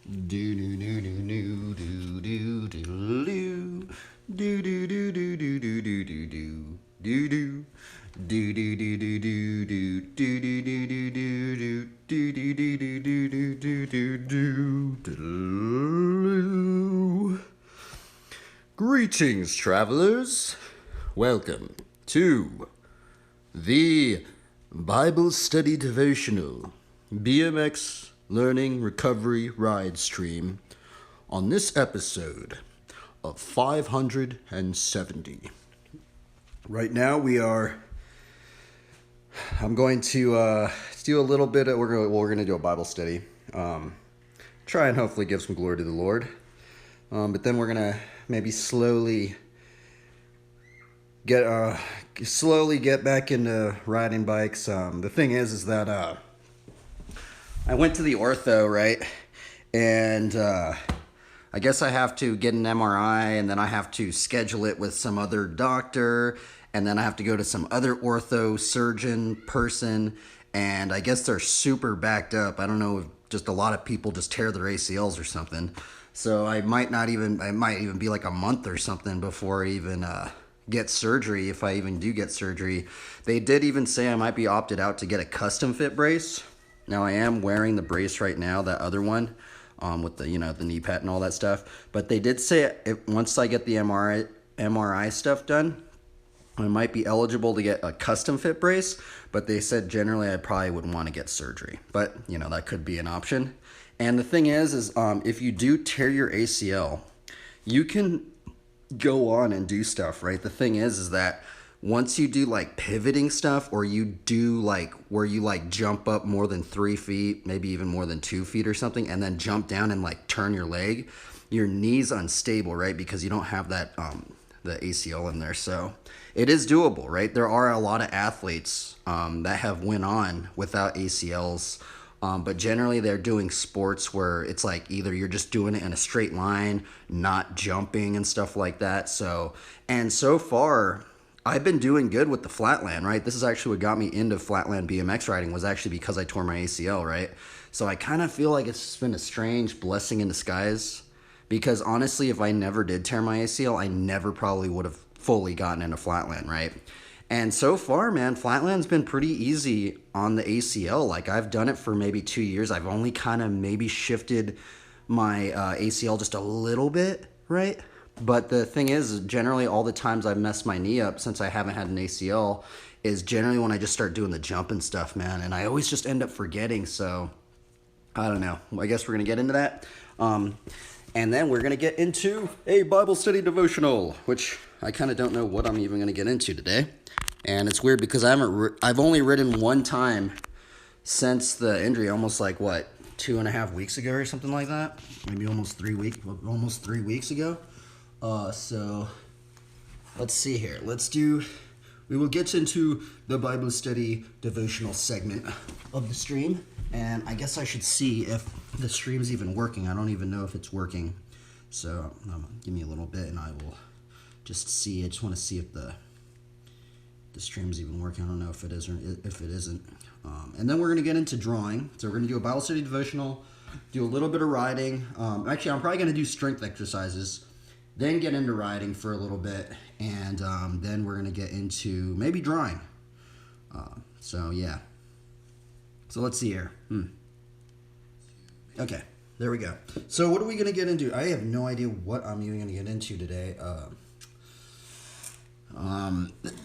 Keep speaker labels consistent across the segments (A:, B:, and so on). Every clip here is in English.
A: Do do do do do do do do do do do do do do do do do do do. Do do do do do do do do do do do do do do do do do do do do. Greetings, travelers. Welcome to the Bible Study Devotional BMX Learning Recovery Ride Stream on this episode of 570. Right now I'm going to do a little bit of, we're going to do a Bible study. Try and hopefully give some glory to the Lord. But then we're going to maybe slowly get back into riding bikes. The thing is that I went to the ortho, right? And I guess I have to get an MRI, and then I have to schedule it with some other doctor, and then I have to go to some other ortho surgeon person, and I guess they're super backed up. I don't know if just a lot of people just tear their ACLs or something. So I might even be like a month or something before I even get surgery, if I even do get surgery. They did even say I might be opted out to get a custom fit brace. Now I am wearing the brace right now, that other one, with the the knee pad and all that stuff. But they did say once I get the MRI stuff done, I might be eligible to get a custom fit brace. But they said generally I probably would want to get surgery. But that could be an option. And the thing is if you do tear your ACL, you can go on and do stuff, right? The thing is that once you do like pivoting stuff, or you do like where you like jump up more than 3 feet, maybe even more than 2 feet or something, and then jump down and like turn your leg, your knee's unstable, right? Because you don't have that the ACL in there. So it is doable, right? There are a lot of athletes that have went on without ACLs. But generally they're doing sports where it's like either you're just doing it in a straight line, not jumping and stuff like that. So far I've been doing good with the flatland, right? This is actually what got me into flatland BMX riding, was actually because I tore my ACL, right? So I kind of feel like it's just been a strange blessing in disguise, because honestly, if I never did tear my ACL, I never probably would have fully gotten into flatland, right? And so far, man, flatland's been pretty easy on the ACL. Like, I've done it for maybe 2 years. I've only kind of maybe shifted my ACL just a little bit, right? But the thing is, generally all the times I've messed my knee up since I haven't had an ACL is generally when I just start doing the jump and stuff, man. And I always just end up forgetting. So I don't know. I guess we're going to get into that. And then we're going to get into a Bible study devotional, which I kind of don't know what I'm even going to get into today. And it's weird because I've only ridden one time since the injury, almost like 2.5 weeks ago or something like that. Maybe almost 3 weeks ago. So let's see here. We will get into the Bible study devotional segment of the stream. And I guess I should see if the stream's even working. I don't even know if it's working. So give me a little bit and I will just see. I just want to see if the stream's even working. I don't know if it is or if it isn't. And then we're going to get into drawing. So we're going to do a Bible study devotional, do a little bit of riding. Actually, I'm probably going to do strength exercises, then get into riding for a little bit, and then we're going to get into maybe drawing. So, yeah. So let's see here. Okay, there we go. So what are we going to get into? I have no idea what I'm even going to get into today.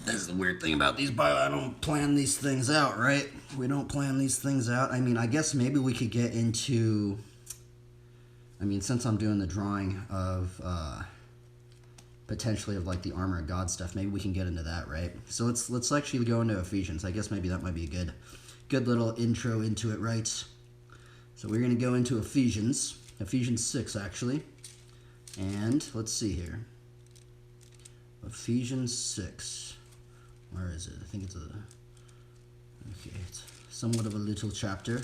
A: This is the weird thing about these I don't plan these things out, right? We don't plan these things out. I mean, I guess maybe we could get into, since I'm doing the drawing of, potentially of like the armor of God stuff, maybe we can get into that, right? So let's actually go into Ephesians. I guess maybe that might be a good little intro into it, right? So we're going to go into Ephesians 6, actually. And let's see here. Ephesians 6. Where is it? I think it's it's somewhat of a little chapter.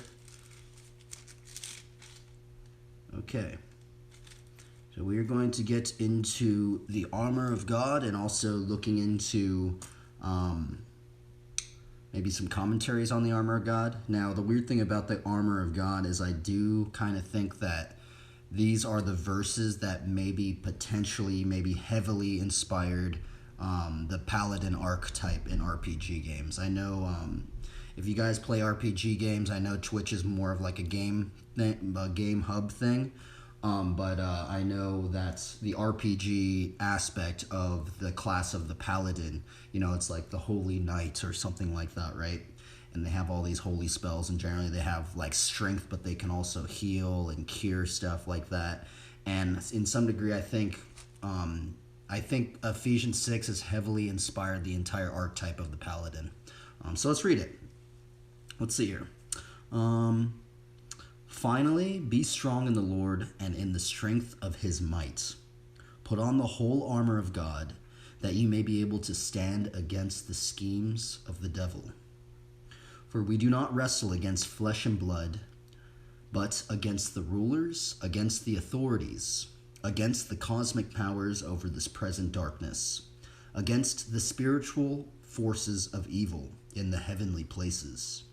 A: Okay. So we are going to get into the armor of God and also looking into maybe some commentaries on the armor of God. Now, the weird thing about the armor of God is I do kind of think that
B: these are the verses that maybe potentially, maybe heavily inspired the paladin archetype in RPG games. I know if you guys play RPG games, I know Twitch is more of like a game hub thing. But I know that the RPG aspect of the class of the paladin, it's like the holy knight or something like that, right? And they have all these holy spells, and generally they have like strength, but they can also heal and cure stuff like that. And in some degree, I think Ephesians 6 has heavily inspired the entire archetype of the paladin. So let's read it. Let's see here. Finally, be strong in the Lord and in the strength of his might. Put on the whole armor of God, that you may be able to stand against the schemes of the devil. For we do not wrestle against flesh and blood, but against the rulers, against the authorities, against the cosmic powers over this present darkness, against the spiritual forces of evil in the heavenly places.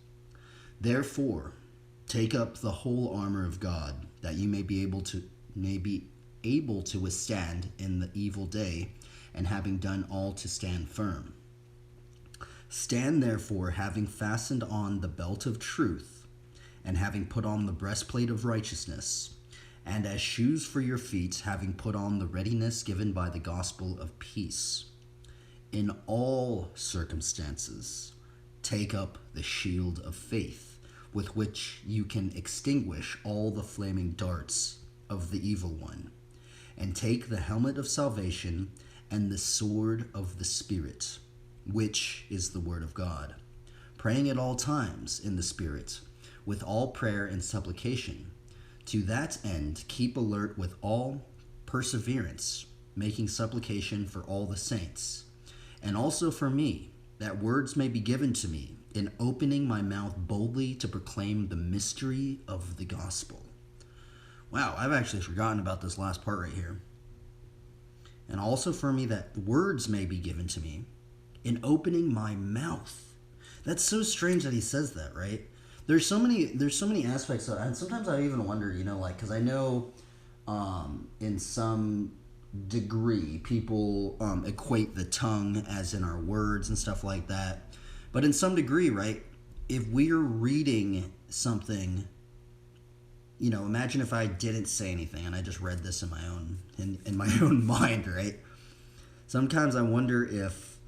B: Therefore, take up the whole armor of God, that you may be able to withstand in the evil day, and having done all to stand firm. Stand therefore, having fastened on the belt of truth, and having put on the breastplate of righteousness, and as shoes for your feet, having put on the readiness given by the gospel of peace. In all circumstances, take up the shield of faith, with which you can extinguish all the flaming darts of the evil one, and take the helmet of salvation and the sword of the Spirit, which is the word of God, praying at all times in the Spirit, with all prayer and supplication. To that end, keep alert with all perseverance, making supplication for all the saints, and also for me, that words may be given to me in opening my mouth boldly to proclaim the mystery of the gospel. Wow, I've actually forgotten about this last part right here. And also for me, that words may be given to me in opening my mouth. That's so strange that he says that, right? There's so many aspects of it. And sometimes I even wonder, because I know in some degree people equate the tongue as in our words and stuff like that. But in some degree, right, if we're reading something, imagine if I didn't say anything and I just read this in my own mind, right? Sometimes I wonder if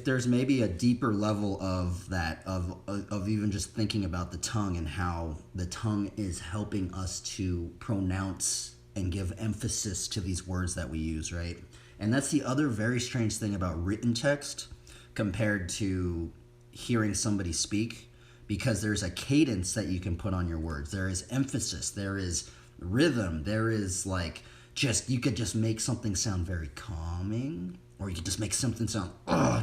B: there's maybe a deeper level of that, of even just thinking about the tongue and how the tongue is helping us to pronounce and give emphasis to these words that we use, right? And that's the other very strange thing about written text compared to hearing somebody speak, because there's a cadence that you can put on your words. There is emphasis, there is rhythm, there is you could just make something sound very calming, or you could just make something sound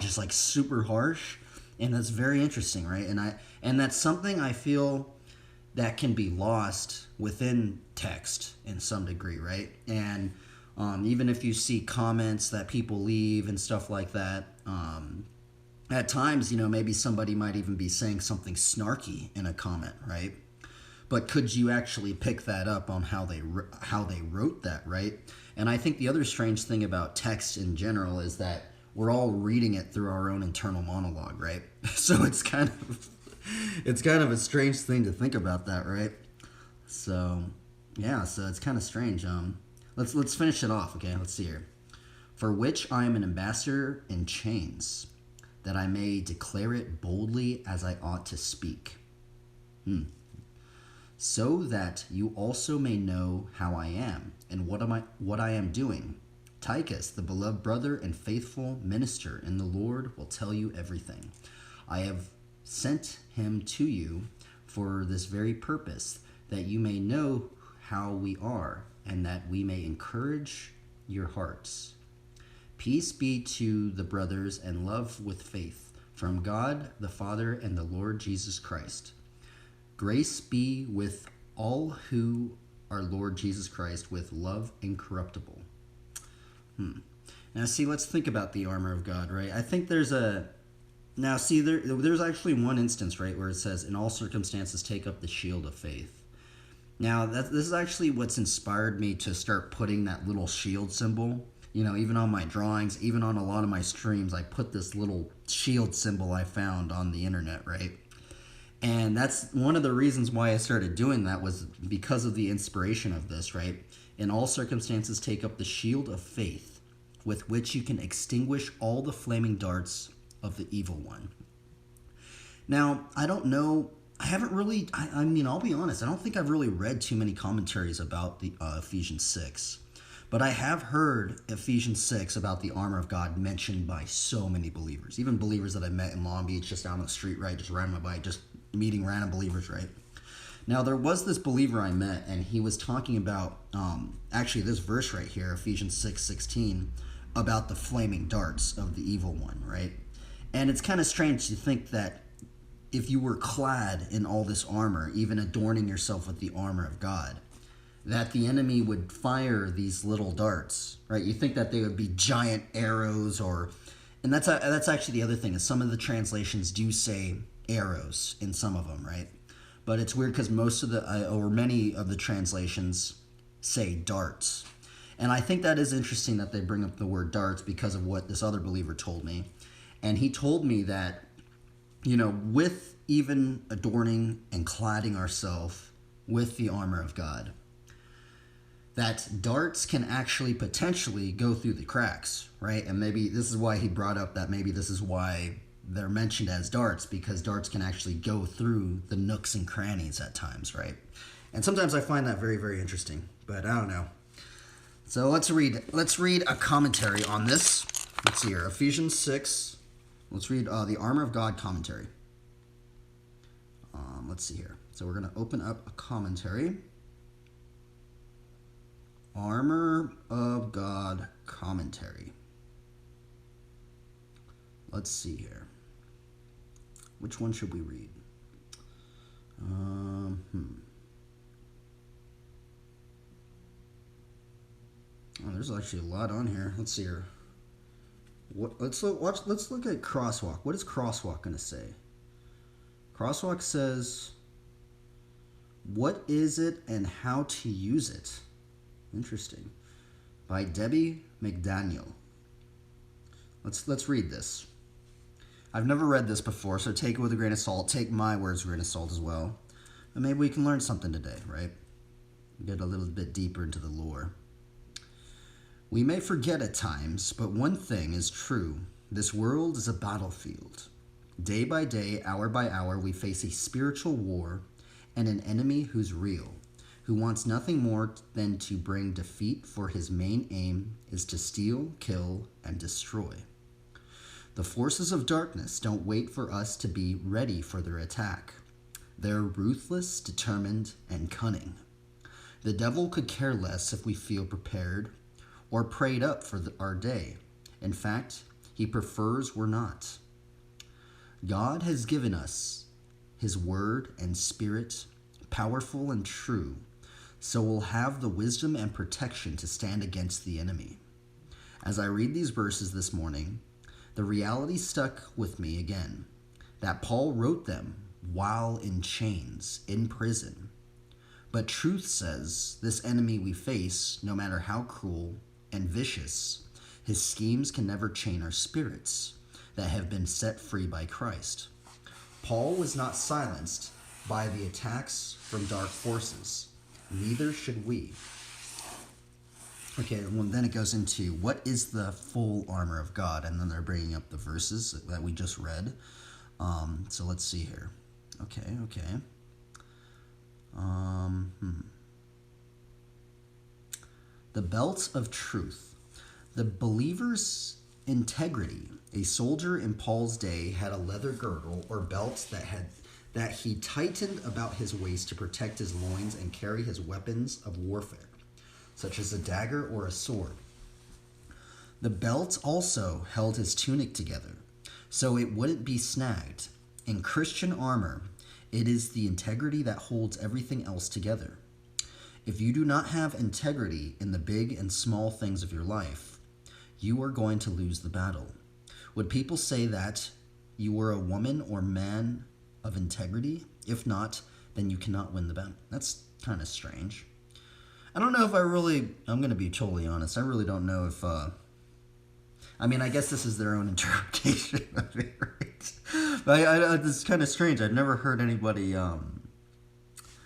B: just like super harsh, and that's very interesting, right? And that's something I feel that can be lost within text in some degree, right? And even if you see comments that people leave and stuff like that, at times, maybe somebody might even be saying something snarky in a comment, right? But could you actually pick that up on how they wrote that, right? And I think the other strange thing about text in general is that we're all reading it through our own internal monologue, right? So it's kind of a strange thing to think about that, right? So yeah, so it's kind of strange. Let's finish it off, okay? Let's see here. For which I am an ambassador in chains, that I may declare it boldly as I ought to speak. So that you also may know how I am, and what I am doing. Tychus, the beloved brother and faithful minister in the Lord, will tell you everything. I have sent him to you for this very purpose, that you may know how we are, and that we may encourage your hearts. Peace be to the brothers, and love with faith, from God the Father and the Lord Jesus Christ. Grace be with all who are Lord Jesus Christ, with love incorruptible. Now, see, let's think about the armor of God, right? I think there's actually one instance, right, where it says, in all circumstances, take up the shield of faith. Now, this is actually what's inspired me to start putting that little shield symbol. Even on my drawings, even on a lot of my streams, I put this little shield symbol I found on the internet, right? And that's one of the reasons why I started doing that, was because of the inspiration of this, right? In all circumstances, take up the shield of faith, with which you can extinguish all the flaming darts of the evil one. Now, I don't know. I haven't really, I mean, I'll be honest, I don't think I've really read too many commentaries about the Ephesians 6. But I have heard Ephesians 6 about the armor of God mentioned by so many believers, even believers that I met in Long Beach, just down the street, right? Just riding my bike, just meeting random believers, right? Now, there was this believer I met, and he was talking about, actually, this verse right here, Ephesians 6:16, about the flaming darts of the evil one, right? And it's kind of strange to think that if you were clad in all this armor, even adorning yourself with the armor of God, that the enemy would fire these little darts, right? You think that they would be giant arrows, and that's actually the other thing, is some of the translations do say arrows in some of them, right? But it's weird because many of the translations say darts. And I think that is interesting that they bring up the word darts because of what this other believer told me. And he told me that, with even adorning and cladding ourselves with the armor of God, that darts can actually potentially go through the cracks, right? And maybe this is why he brought up that maybe this is why they're mentioned as darts, because darts can actually go through the nooks and crannies at times, right? And sometimes I find that very, very interesting, but I don't know. So let's read a commentary on this. Let's see here, Ephesians 6. Let's read the Armor of God commentary. Let's see here. So we're going to open up a commentary. Armor of God commentary. Let's see here. Which one should we read? Oh, there's actually a lot on here. Let's see here. Let's look at Crosswalk. What is Crosswalk going to say? Crosswalk says, "What is it and how to use it?" Interesting. By Debbie McDaniel. Let's read this. I've never read this before, so take it with a grain of salt. Take my words with a grain of salt as well. But maybe we can learn something today, right? Get a little bit deeper into the lore. We may forget at times, but one thing is true. This world is a battlefield. Day by day, hour by hour, we face a spiritual war and an enemy who's real, who wants nothing more than to bring defeat, for his main aim is to steal, kill, and destroy. The forces of darkness don't wait for us to be ready for their attack. They're ruthless, determined, and cunning. The devil could care less if we feel prepared or prayed up for our day. In fact, he prefers we're not. God has given us his word and spirit, powerful and true, so we'll have the wisdom and protection to stand against the enemy. As I read these verses this morning, the reality stuck with me again, that Paul wrote them while in chains, in prison. But truth says this enemy we face, no matter how cruel and vicious, his schemes can never chain our spirits that have been set free by Christ. Paul was not silenced by the attacks from dark forces. Neither should we. Okay, well, then it goes into what is the full armor of God, and then they're bringing up the verses that we just read. So let's see here. Okay. The belt of truth. The believer's integrity. A soldier in Paul's day had a leather girdle or belt that he tightened about his waist to protect his loins and carry his weapons of warfare, such as a dagger or a sword. The belt also held his tunic together, so it wouldn't be snagged. In Christian armor, it is the integrity that holds everything else together. If you do not have integrity in the big and small things of your life, you are going to lose the battle. Would people say that you were a woman or man of integrity? If not, then you cannot win the battle. That's kind of strange. I don't know if I'm going to be totally honest. I really don't know if, I mean, I guess this is their own interpretation of it, right? But it's kind of strange. I've never heard anybody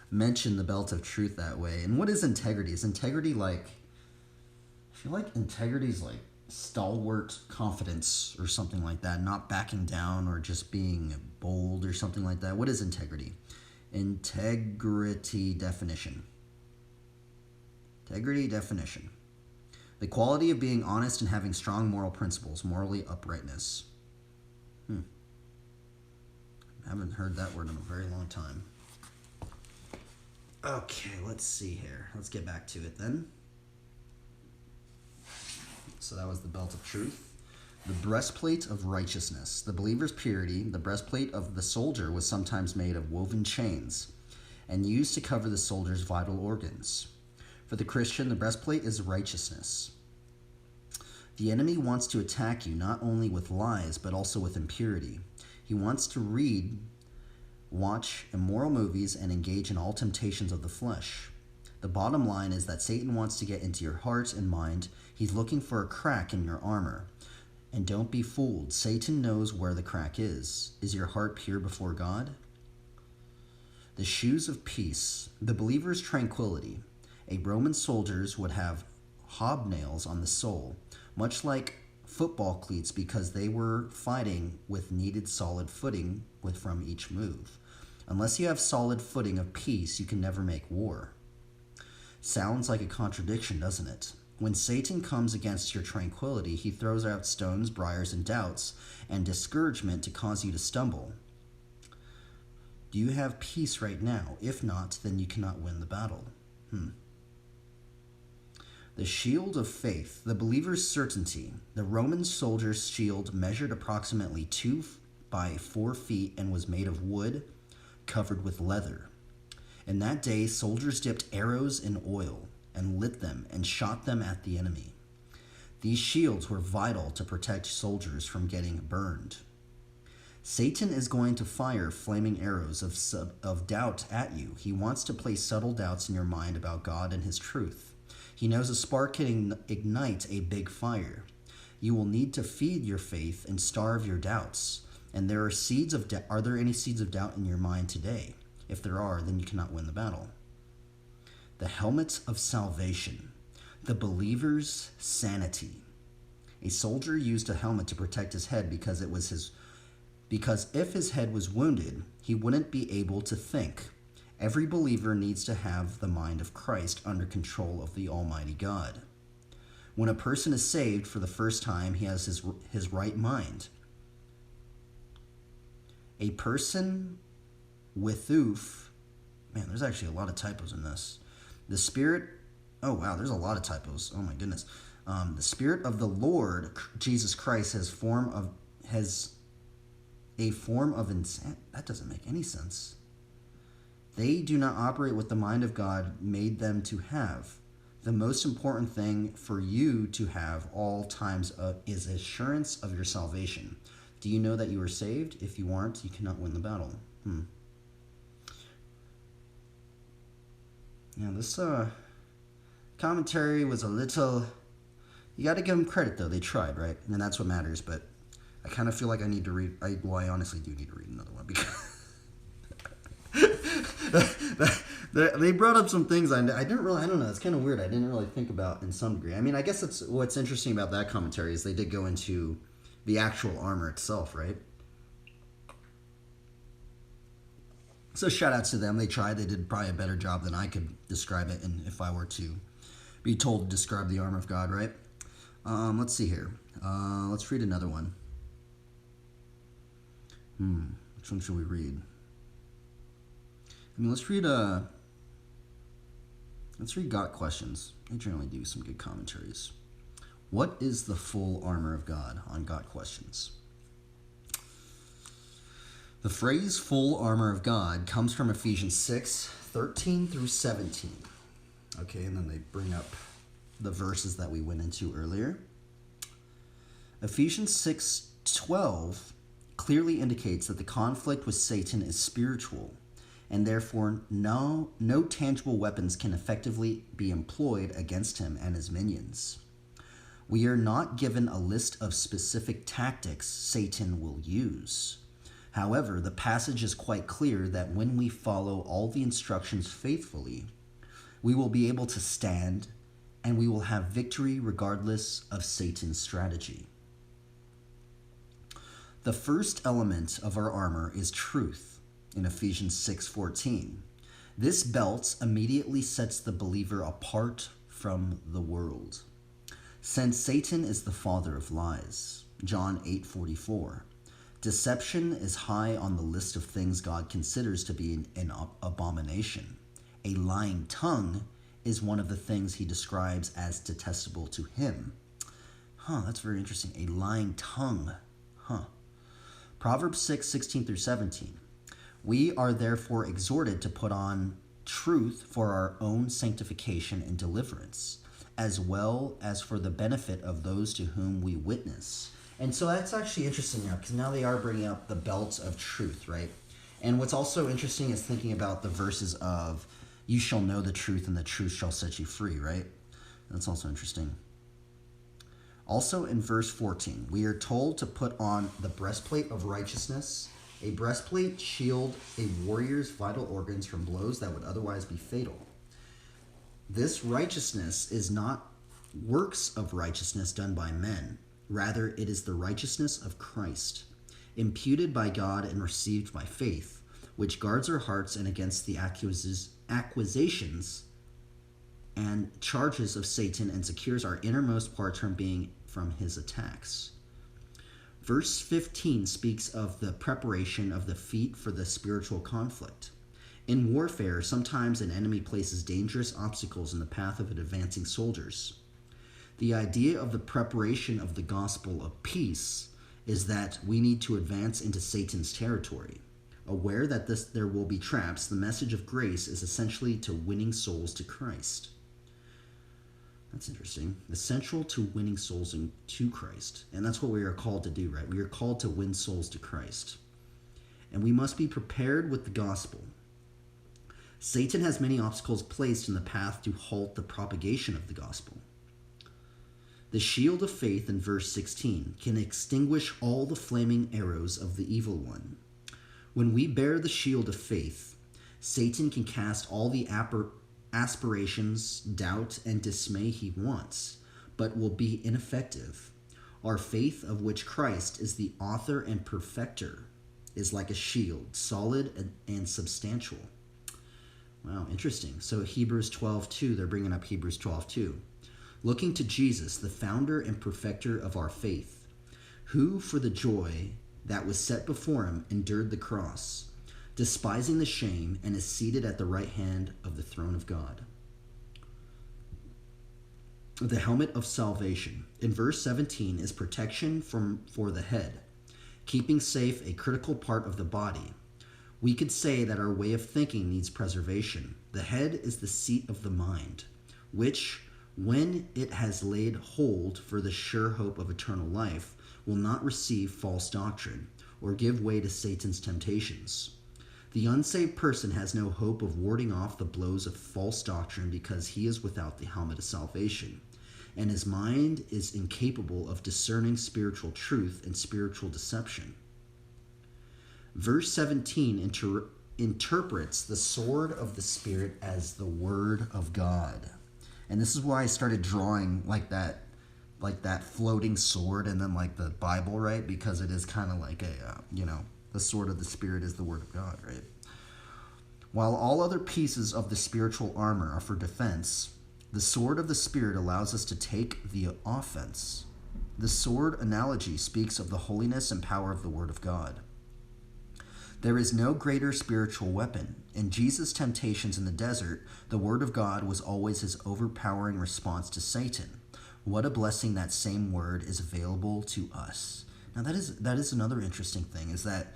B: mention the belt of truth that way. And what is integrity? Is integrity like, I feel like integrity is like stalwart confidence or something like that, not backing down or just being bold or something like that. What is integrity? Integrity definition. Integrity definition. The quality of being honest and having strong moral principles, morally uprightness. I haven't heard that word in a very long time. Okay, let's see here. Let's get back to it then. So that was the belt of truth. The breastplate of righteousness. The believer's purity. The breastplate of the soldier was sometimes made of woven chains and used to cover the soldier's vital organs. For the Christian, the breastplate is righteousness. The enemy wants to attack you not only with lies, but also with impurity. He wants to read, watch immoral movies, and engage in all temptations of the flesh. The bottom line is that Satan wants to get into your heart and mind. He's looking for a crack in your armor. And don't be fooled. Satan knows where the crack is. Is your heart pure before God? The shoes of peace. The believer's tranquility. A Roman soldiers would have hobnails on the sole, much like football cleats, because they were fighting with needed solid footing from each move. Unless you have solid footing of peace, you can never make war. Sounds like a contradiction, doesn't it? When Satan comes against your tranquility, he throws out stones, briars, and doubts, and discouragement to cause you to stumble. Do you have peace right now? If not, then you cannot win the battle. The shield of faith, the believer's certainty. The Roman soldier's shield measured approximately 2 by 4 feet and was made of wood covered with leather. In that day, soldiers dipped arrows in oil and lit them and shot them at the enemy. These shields were vital to protect soldiers from getting burned. Satan is going to fire flaming arrows of doubt at you. He wants to place subtle doubts in your mind about God and his truth. He knows a spark can ignite a big fire. You will need to feed your faith and starve your doubts. And there are seeds of doubt. Are there any seeds of doubt in your mind today? If there are, then you cannot win the battle. The helmet of salvation. The believer's sanity. A soldier used a helmet to protect his head because if his head was wounded, he wouldn't be able to think. Every believer needs to have the mind of Christ under control of the Almighty God. When a person is saved for the first time, he has his right mind. A person withoof, man, there's actually a lot of typos in this. The Spirit, oh wow, there's a lot of typos. Oh my goodness. The Spirit of the Lord Jesus Christ has a form of insanity. That doesn't make any sense. They do not operate with the mind of God made them to have. The most important thing for you to have all times is assurance of your salvation. Do you know that you are saved? If you aren't, you cannot win the battle. Yeah, this commentary was a little... You got to give them credit, though. They tried, right? And that's what matters, but I kind of feel like I need to read... I honestly do need to read another one, because... They brought up some things I didn't really... I don't know. It's kind of weird. I didn't really think about in some degree. I mean, I guess that's what's interesting about that commentary is they did go into the actual armor itself, right? So shout outs to them. They tried. They did probably a better job than I could describe it, and if I were to be told to describe the armor of God, right? Let's see here. Let's read another one. Which one should we read? I mean, let's read Got Questions. They generally do some good commentaries. What is the full armor of God on Got Questions? The phrase full armor of God comes from Ephesians 6:13 through 17. Okay, and then they bring up the verses that we went into earlier. Ephesians 6:12 clearly indicates that the conflict with Satan is spiritual, and therefore no tangible weapons can effectively be employed against him and his minions. We are not given a list of specific tactics Satan will use. However, the passage is quite clear that when we follow all the instructions faithfully, we will be able to stand and we will have victory regardless of Satan's strategy. The first element of our armor is truth in Ephesians 6:14. This belt immediately sets the believer apart from the world. Since Satan is the father of lies, John 8:44. Deception is high on the list of things God considers to be an abomination. A lying tongue is one of the things he describes as detestable to him. That's very interesting. A lying tongue. Proverbs 6:16 through 17. We are therefore exhorted to put on truth for our own sanctification and deliverance, as well as for the benefit of those to whom we witness. And so that's actually interesting now, because now they are bringing up the belt of truth, right? And what's also interesting is thinking about the verses of, you shall know the truth and the truth shall set you free, right? That's also interesting. Also in verse 14, we are told to put on the breastplate of righteousness. A breastplate shield a warrior's vital organs from blows that would otherwise be fatal. This righteousness is not works of righteousness done by men. Rather, it is the righteousness of Christ, imputed by God and received by faith, which guards our hearts and against the accusations and charges of Satan and secures our innermost parts from his attacks. Verse 15 speaks of the preparation of the feet for the spiritual conflict. In warfare, sometimes an enemy places dangerous obstacles in the path of advancing soldiers. The idea of the preparation of the gospel of peace is that we need to advance into Satan's territory. Aware that there will be traps, the message of grace is essentially to winning souls to Christ. That's interesting. Essential to winning souls to Christ. And that's what we are called to do, right? We are called to win souls to Christ. And we must be prepared with the gospel. Satan has many obstacles placed in the path to halt the propagation of the gospel. The shield of faith in verse 16 can extinguish all the flaming arrows of the evil one. When we bear the shield of faith, Satan can cast all the aspirations, doubt, and dismay he wants, but will be ineffective. Our faith, of which Christ is the author and perfecter, is like a shield, solid and substantial. Wow, interesting. So Hebrews 12:2, they're bringing up Hebrews 12:2. Looking to Jesus, the founder and perfecter of our faith, who for the joy that was set before him endured the cross, despising the shame, and is seated at the right hand of the throne of God. The helmet of salvation in verse 17 is protection for the head, keeping safe a critical part of the body. We could say that our way of thinking needs preservation. The head is the seat of the mind, which, when it has laid hold for the sure hope of eternal life, will not receive false doctrine or give way to Satan's temptations. The unsaved person has no hope of warding off the blows of false doctrine because he is without the helmet of salvation, and his mind is incapable of discerning spiritual truth and spiritual deception. Verse 17 interprets the sword of the Spirit as the Word of God. And this is why I started drawing like that floating sword and then like the Bible, right? Because it is kind of like the sword of the Spirit is the Word of God, right? While all other pieces of the spiritual armor are for defense, the sword of the Spirit allows us to take the offense. The sword analogy speaks of the holiness and power of the Word of God. There is no greater spiritual weapon. In Jesus' temptations in the desert, the Word of God was always his overpowering response to Satan. What a blessing that same Word is available to us. Now that is another interesting thing, is that,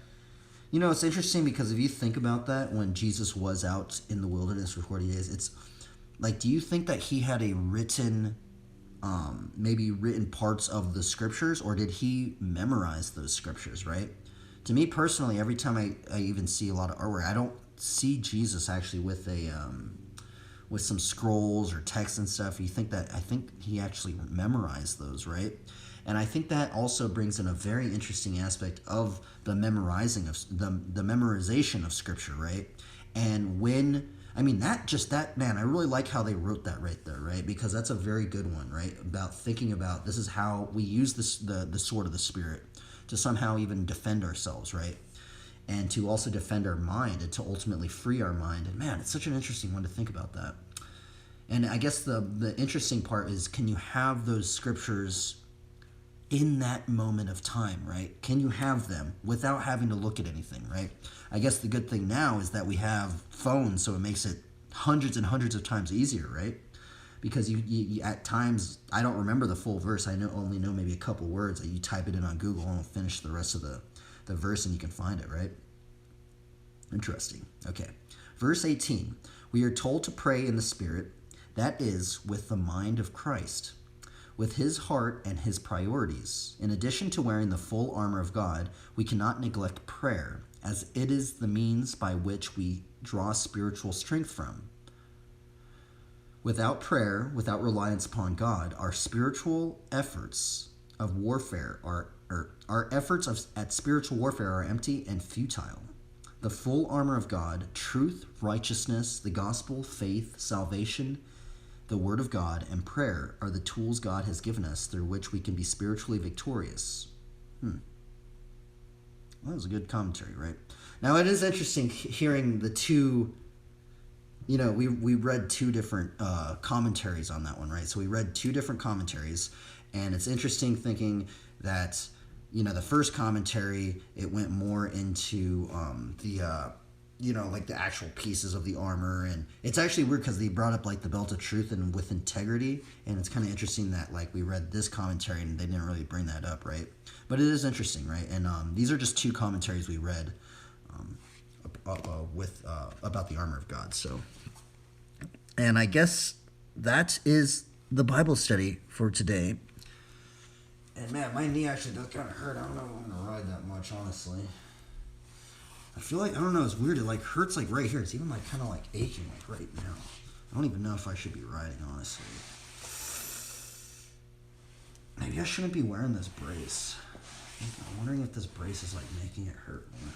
B: it's interesting because if you think about that, when Jesus was out in the wilderness for 40 days, it's like, do you think that he had a written parts of the scriptures, or did he memorize those scriptures, right? To me personally, every time I even see a lot of artwork, see Jesus actually with a with some scrolls or text and stuff. I think he actually memorized those, right? And I think that also brings in a very interesting aspect of the memorizing of the memorization of Scripture, right? And that man, I really like how they wrote that right there, right? Because that's a very good one, right? About thinking about this is how we use the sword of the Spirit to somehow even defend ourselves, right? And to also defend our mind and to ultimately free our mind. And man, it's such an interesting one to think about that. And I guess the interesting part is, can you have those scriptures in that moment of time, right? Can you have them without having to look at anything, right? I guess the good thing now is that we have phones, so it makes it hundreds and hundreds of times easier, right? Because you at times, I don't remember the full verse. I only know maybe a couple words. You type it in on Google and it'll finish the rest of the verse and you can find it, right? Interesting. Okay. Verse 18. We are told to pray in the Spirit, that is, with the mind of Christ, with his heart and his priorities. In addition to wearing the full armor of God, we cannot neglect prayer, as it is the means by which we draw spiritual strength from. Without prayer, without reliance upon God, our spiritual efforts of warfare at spiritual warfare are empty and futile. The full armor of God, truth, righteousness, the gospel, faith, salvation, the word of God, and prayer are the tools God has given us through which we can be spiritually victorious. Well, that was a good commentary, right? Now, it is interesting hearing the two, we read two different commentaries on that one, right? So we read two different commentaries, and it's interesting thinking that, the first commentary, it went more into like the actual pieces of the armor, and it's actually weird because they brought up like the belt of truth and with integrity, and it's kind of interesting that like we read this commentary and they didn't really bring that up, right? But it is interesting, right? And these are just two commentaries we read about the armor of God. So, and I guess that is the Bible study for today. And man, my knee actually does kind of hurt. I don't know if I'm gonna ride that much, honestly. I feel like, I don't know, it's weird. It like hurts like right here. It's even like kind of like aching like right now. I don't even know if I should be riding, honestly. Maybe I shouldn't be wearing this brace. I'm wondering if this brace is like making it hurt more.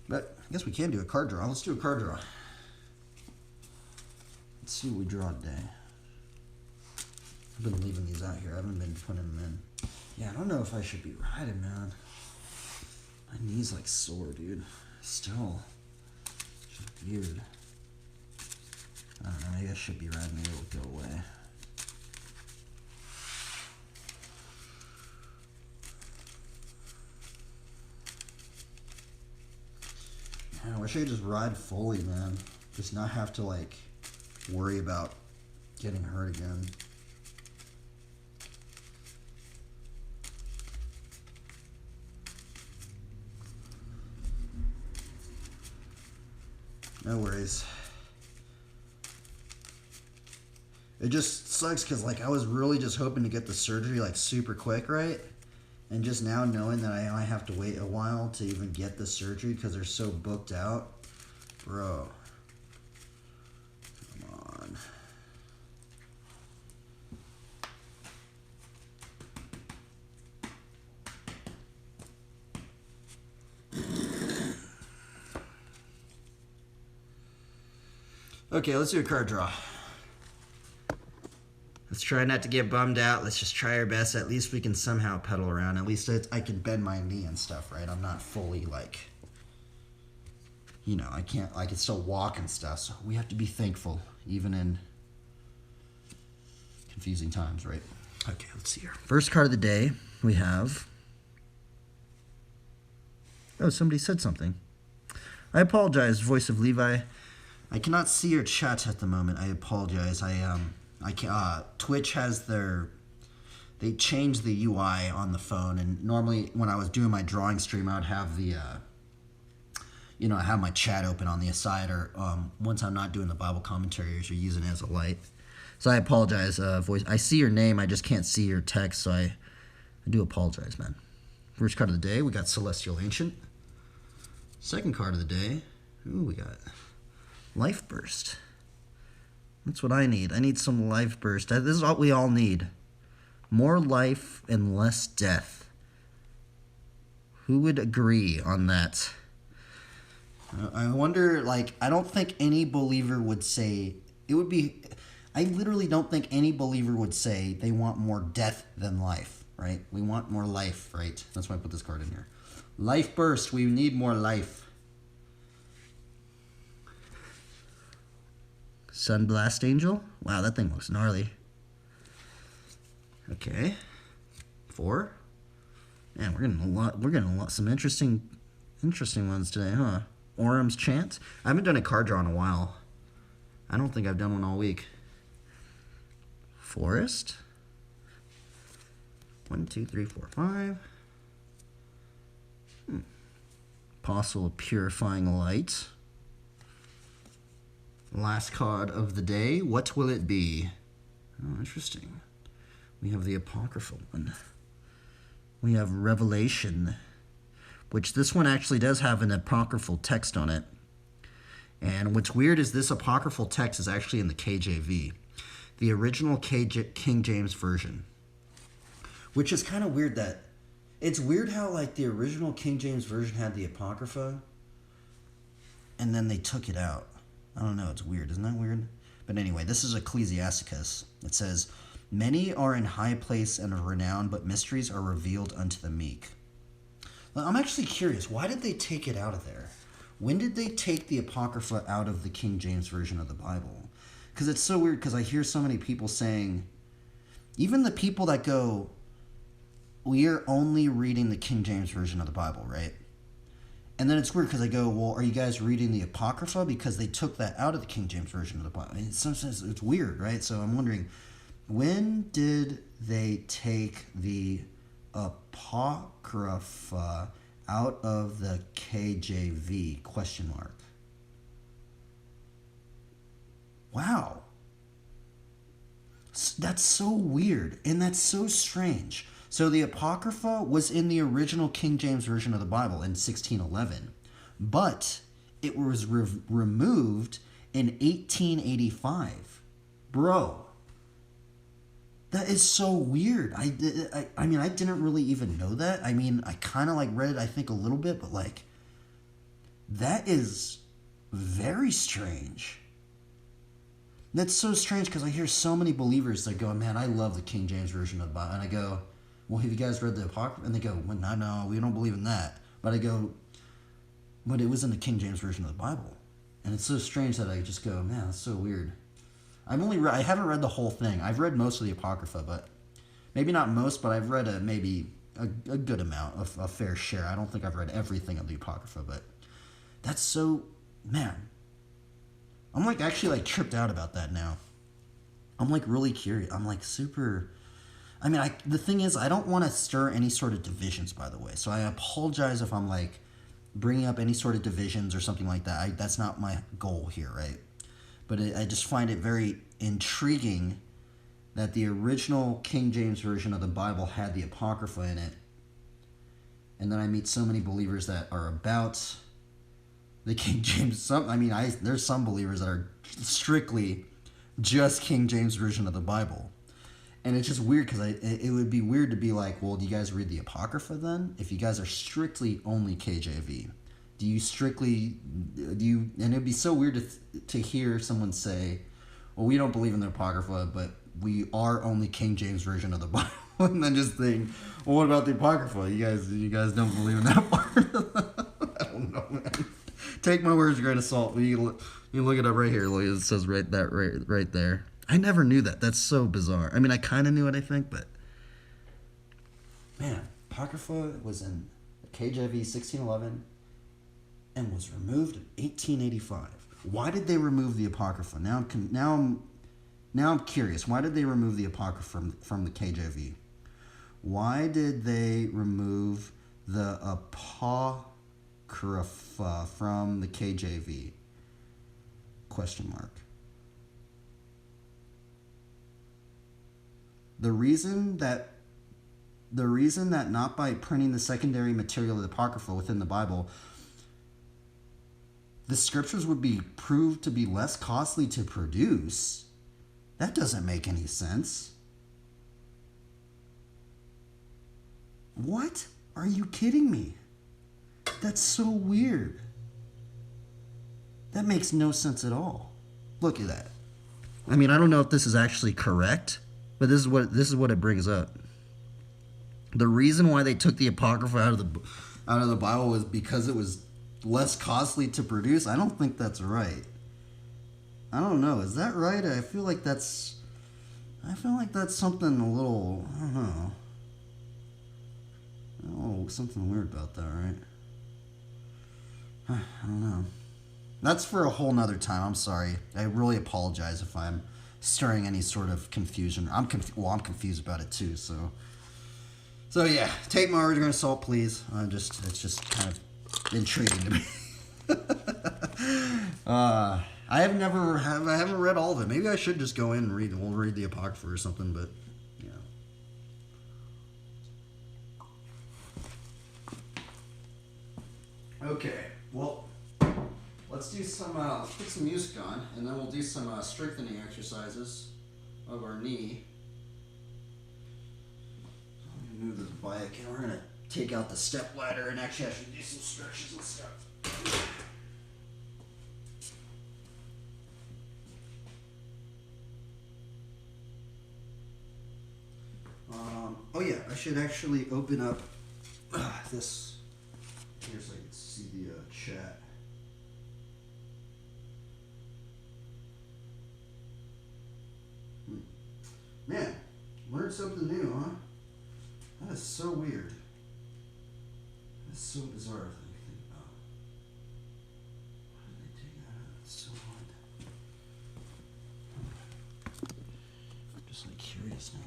B: But I guess we can do a card draw. Let's do a card draw. Let's see what we draw today. I've been leaving these out here. I haven't been putting them in. Yeah, I don't know if I should be riding, man. My knee's like sore, dude. Still. It's just weird. I don't know. Maybe I should be riding. Maybe it'll go away. Man, I wish I could just ride fully, man. Just not have to, like, worry about getting hurt again. No worries. It just sucks because, like, I was really just hoping to get the surgery, like, super quick, right? And just now knowing that I have to wait a while to even get the surgery because they're so booked out. Bro. Come on. Okay, let's do a card draw. Let's try not to get bummed out. Let's just try our best. At least we can somehow pedal around. At least I can bend my knee and stuff, right? I'm not fully like, I can still walk and stuff. So we have to be thankful, even in confusing times, right? Okay, let's see here. First card of the day, we have... Oh, somebody said something. I apologize, voice of Levi. I cannot see your chat at the moment. I apologize. Twitch has they changed the UI on the phone, and normally when I was doing my drawing stream, I would have the, I have my chat open on the side, or once I'm not doing the Bible commentaries or using it as a light. So I apologize, voice. I see your name, I just can't see your text, so I do apologize, man. First card of the day, we got Celestial Ancient. Second card of the day. Ooh, we got Life Burst. That's what I need. I need some Life Burst. This is what we all need. More life and less death. Who would agree on that? I wonder, like, I don't think any believer would say, it would be, I literally don't think any believer would say they want more death than life, right? We want more life, right? That's why I put this card in here. Life Burst, we need more life. Sunblast Angel? Wow, that thing looks gnarly. Okay. 4. Man, we're getting a lot some interesting ones today, huh? Orum's Chant. I haven't done a card draw in a while. I don't think I've done one all week. Forest. 1, 2, 3, 4, 5. Apostle of Purifying Light. Last card of the day. What will it be? Oh, interesting. We have the Apocryphal one. We have Revelation, which this one actually does have an apocryphal text on it. And what's weird is this apocryphal text is actually in the KJV, the original King James Version. Which is kind of weird that... It's weird how, like, the original King James Version had the Apocrypha, and then they took it out. I don't know, it's weird. Isn't that weird? But anyway, this is Ecclesiasticus. It says, "Many are in high place and of renown, but mysteries are revealed unto the meek." Well, I'm actually curious, why did they take it out of there? When did they take the Apocrypha out of the King James Version of the Bible? Because it's so weird, because I hear so many people saying, even the people that go, we are only reading the King James Version of the Bible, right? And then it's weird because I go, well, are you guys reading the Apocrypha? Because they took that out of the King James Version of the Bible. And sometimes it's weird, right? So I'm wondering, when did they take the Apocrypha out of the KJV? Question mark. Wow. That's so weird, and that's so strange. So the Apocrypha was in the original King James Version of the Bible in 1611, but it was removed in 1885. Bro, that is so weird. I mean, I didn't really even know that. I mean, I kind of like read it, I think, a little bit, but like, that is very strange. That's so strange because I hear so many believers that go, man, I love the King James Version of the Bible. And I go, well, have you guys read the Apocrypha? And they go, well, no, we don't believe in that. But I go, but it was in the King James Version of the Bible. And it's so strange that I just go, man, that's so weird. I haven't read the whole thing. I've read most of the Apocrypha, but maybe not most, but I've read maybe a good amount, a fair share. I don't think I've read everything of the Apocrypha, but that's so, man. I'm like actually like tripped out about that now. I'm like really curious. I'm like super... I mean, the thing is, I don't want to stir any sort of divisions, by the way. So I apologize if I'm like bringing up any sort of divisions or something like that. That's not my goal here, right? But I just find it very intriguing that the original King James Version of the Bible had the Apocrypha in it. And then I meet so many believers that are about the King James. There's some believers that are strictly just King James Version of the Bible. And it's just weird because it would be weird to be like, well, do you guys read the Apocrypha then? If you guys are strictly only KJV, and it'd be so weird to hear someone say, well, we don't believe in the Apocrypha, but we are only King James Version of the Bible. And then just think, well, what about the Apocrypha? You guys don't believe in that part? I don't know, man. Take my words with a grain of salt. You look it up right here. Look, it says right there. I never knew that. That's so bizarre. I mean, I kind of knew it, I think, but... Man, Apocrypha was in KJV 1611 and was removed in 1885. Why did they remove the Apocrypha? Now I'm curious. Why did they remove the Apocrypha from the KJV? Why did they remove the Apocrypha from the KJV? Question mark. The reason that not by printing the secondary material of the Apocrypha within the Bible, the scriptures would be proved to be less costly to produce. That doesn't make any sense. What? Are you kidding me? That's so weird. That makes no sense at all. Look at that. I mean, I don't know if this is actually correct, but this is what it brings up. The reason why they took the Apocrypha out of the Bible was because it was less costly to produce. I don't think that's right. I don't know. Is that right? I feel like that's something a little, I don't know. Oh, something weird about that, right? I don't know. That's for a whole nother time. I'm sorry. I really apologize if I'm stirring any sort of confusion. I'm confused about it too. So yeah, take my word with a grain of salt, please. It's just kind of intriguing to me. I haven't read all of it. Maybe I should just go in and read. We'll read the Apocrypha or something. But yeah. Okay. Well, let's do some. Let's put some music on, and then we'll do some strengthening exercises of our knee. I'm gonna move this bike, and we're gonna take out the step ladder and actually do some stretches and stuff. Oh yeah, I should actually open up this here so I can see the chat. Man, learned something new, huh? That is so weird. That's so bizarre to think about. Why did they take that out? That's so odd. I'm just like curious now.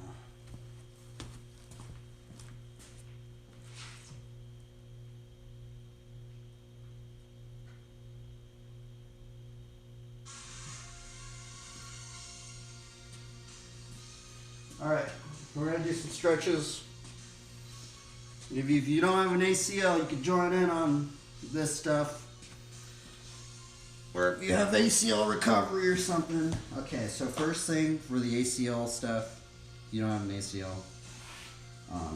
B: Alright, we're going to do some stretches. If you don't have an ACL, you can join in on this stuff. Or if you have ACL recovery or something. Okay, so first thing for the ACL stuff, you don't have an ACL,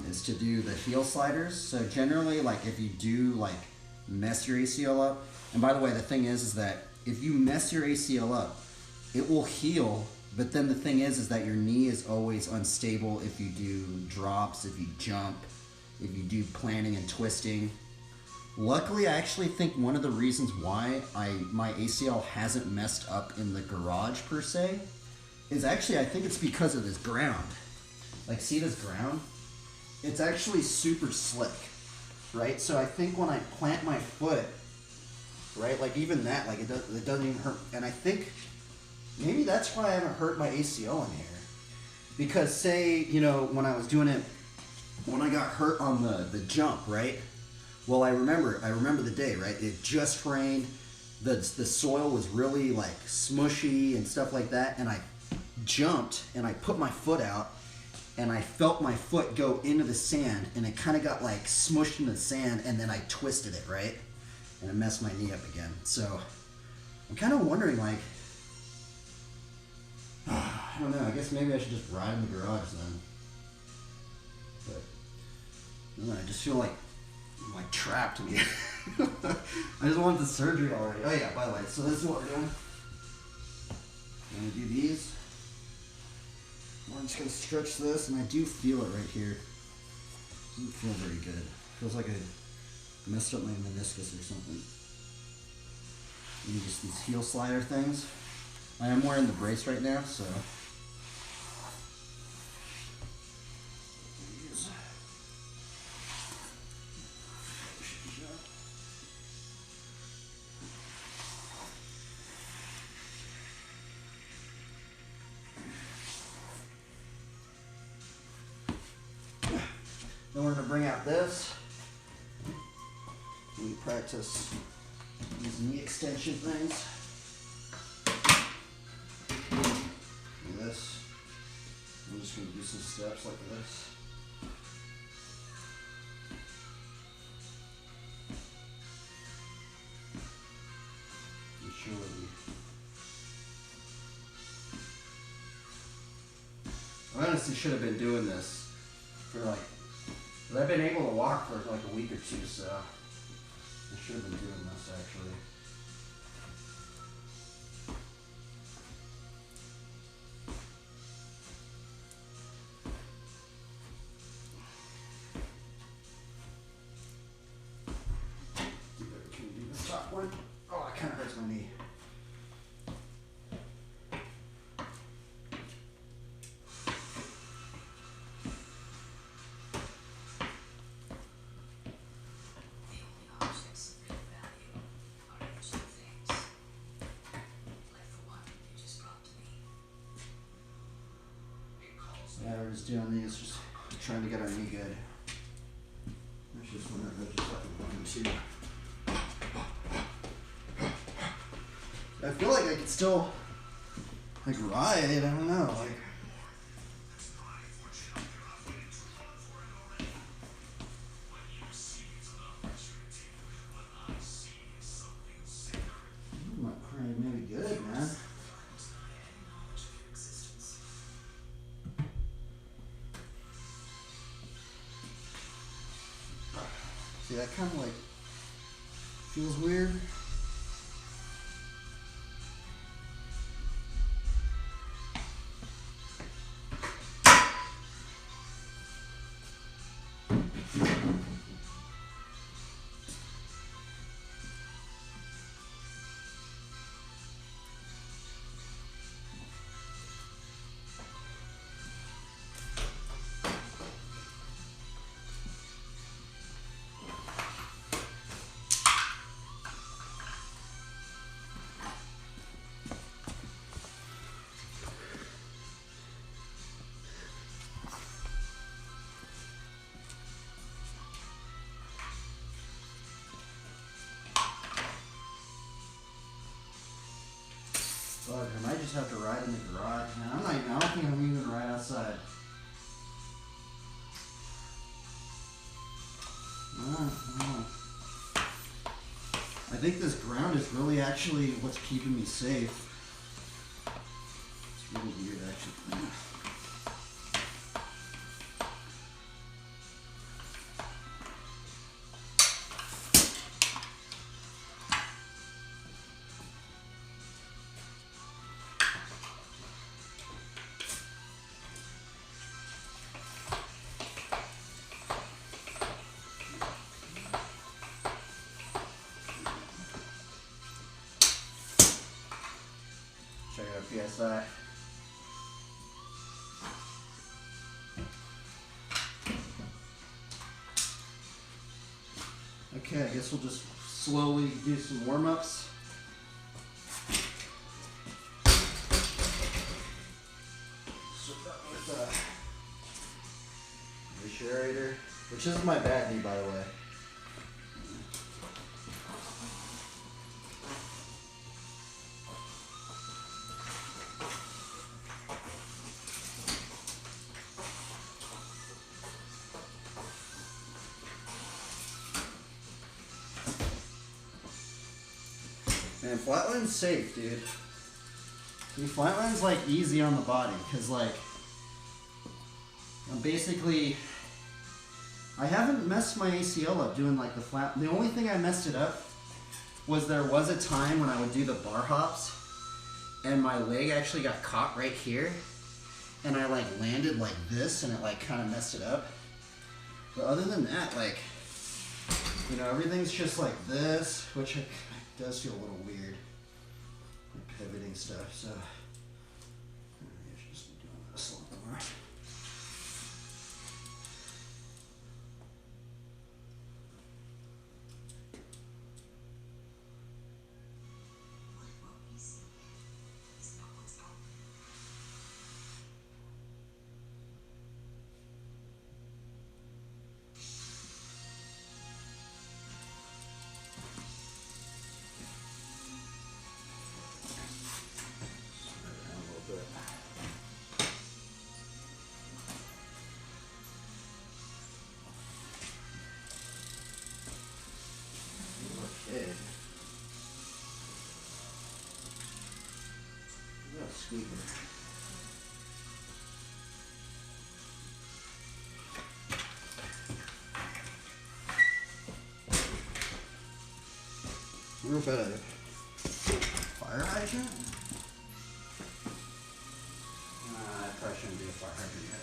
B: is to do the heel sliders. So generally, like if you do like mess your ACL up, and by the way, the thing is that if you mess your ACL up, it will heal. But then the thing is that your knee is always unstable if you do drops, if you jump, if you do planting and twisting. Luckily, I actually think one of the reasons why my ACL hasn't messed up in the garage per se is actually, I think it's because of this ground. Like, see this ground? It's actually super slick, right? So I think when I plant my foot, right, like even that, like it doesn't even hurt. And I think maybe that's why I haven't hurt my ACL in here. Because say, you know, when I was doing it, when I got hurt on the jump, right? Well, I remember the day, right? It just rained. The soil was really like smushy and stuff like that. And I jumped and I put my foot out and I felt my foot go into the sand and it kind of got like smushed in the sand and then I twisted it, right? And it messed my knee up again. So I'm kind of wondering, like, I don't know. I guess maybe I should just ride in the garage then. But I don't know, I just feel like I'm like trapped in here. I just want the surgery already. Oh yeah, by the way, so this is what we're doing. I'm gonna do these. I'm just gonna stretch this, and I do feel it right here. It doesn't feel very good. Feels like I messed up my meniscus or something. And just these heel slider things. I am wearing the brace right now, so. Then we're going to bring out this. We practice these knee extension things. Do this. I'm just going to do some steps like this.
A: I honestly should have been doing this for like, but I've been able to walk for like a week or two, so I should have been doing this actually. Can you do this top one? Oh, it kind of hurts my knee. Yeah, we're just doing these, just trying to get our knee good. There's just one of those, just like one and two. I feel like I could still, like, ride, I don't know, like. Maybe good, man. See, that kind of like feels weird. But I might just have to ride in the garage, man. I don't think I'm even right outside. I think this ground is really actually what's keeping me safe. It's really weird, actually. Check out PSI. Okay, I guess we'll just slowly do some warm-ups. With the Sherator, which is my bad knee, by the way. Man, flatline's safe, dude. See, flatline's like easy on the body, cause like I'm basically, I haven't messed my ACL up doing like the flat. The only thing I messed it up was there was a time when I would do the bar hops, and my leg actually got caught right here, and I like landed like this, and it like kind of messed it up. But other than that, like, you know, everything's just like this, which it does feel a little weird, like pivoting stuff. So I should just be doing this a little more. Squeaker. rope out of fire hydrant? I probably shouldn't do a fire hydrant yet.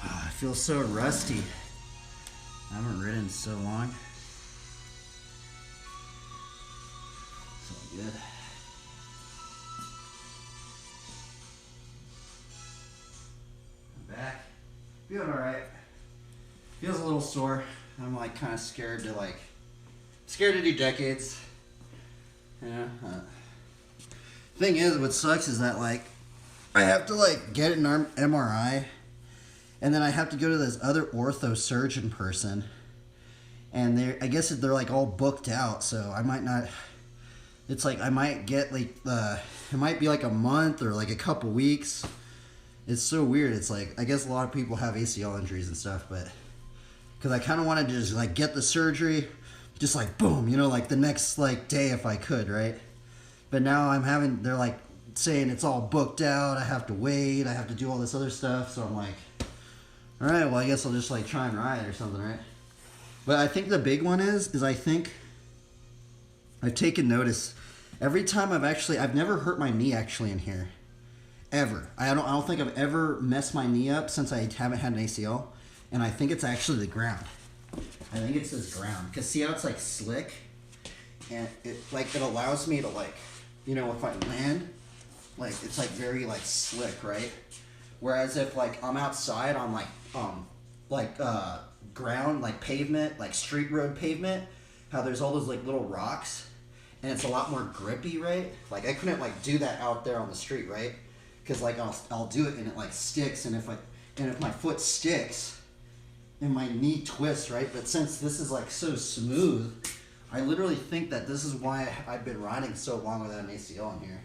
A: I feel so rusty. I haven't ridden in so long. It's all good. I'm back. Feeling alright. Feels a little sore. I'm like kind of scared to do decades. Yeah. Thing is, what sucks is that like I have to like get an MRI. And then I have to go to this other ortho surgeon person. And I guess they're like all booked out. So I might not, it's like I might get like, it might be like a month or like a couple weeks. It's so weird. It's like, I guess a lot of people have ACL injuries and stuff, but because I kind of wanted to just like get the surgery, just like boom, you know, like the next like day if I could, right? But now they're like saying it's all booked out. I have to wait. I have to do all this other stuff. So I'm like, all right, well, I guess I'll just like try and ride or something, right? But I think the big one is I think I've taken notice every time I've never hurt my knee actually in here, ever. I don't think I've ever messed my knee up since I haven't had an ACL, and I think it's actually the ground. I think it's this ground because see how it's like slick, and it allows me to like, you know, if I land, like it's like very like slick, right? Whereas if like I'm outside on ground, like pavement, like street road pavement, how there's all those like little rocks and it's a lot more grippy, right? Like I couldn't like do that out there on the street, right? Because like I'll do it and it like sticks, and if my foot sticks and my knee twists, right? But since this is like so smooth, I literally think that this is why I've been riding so long without an ACL in here.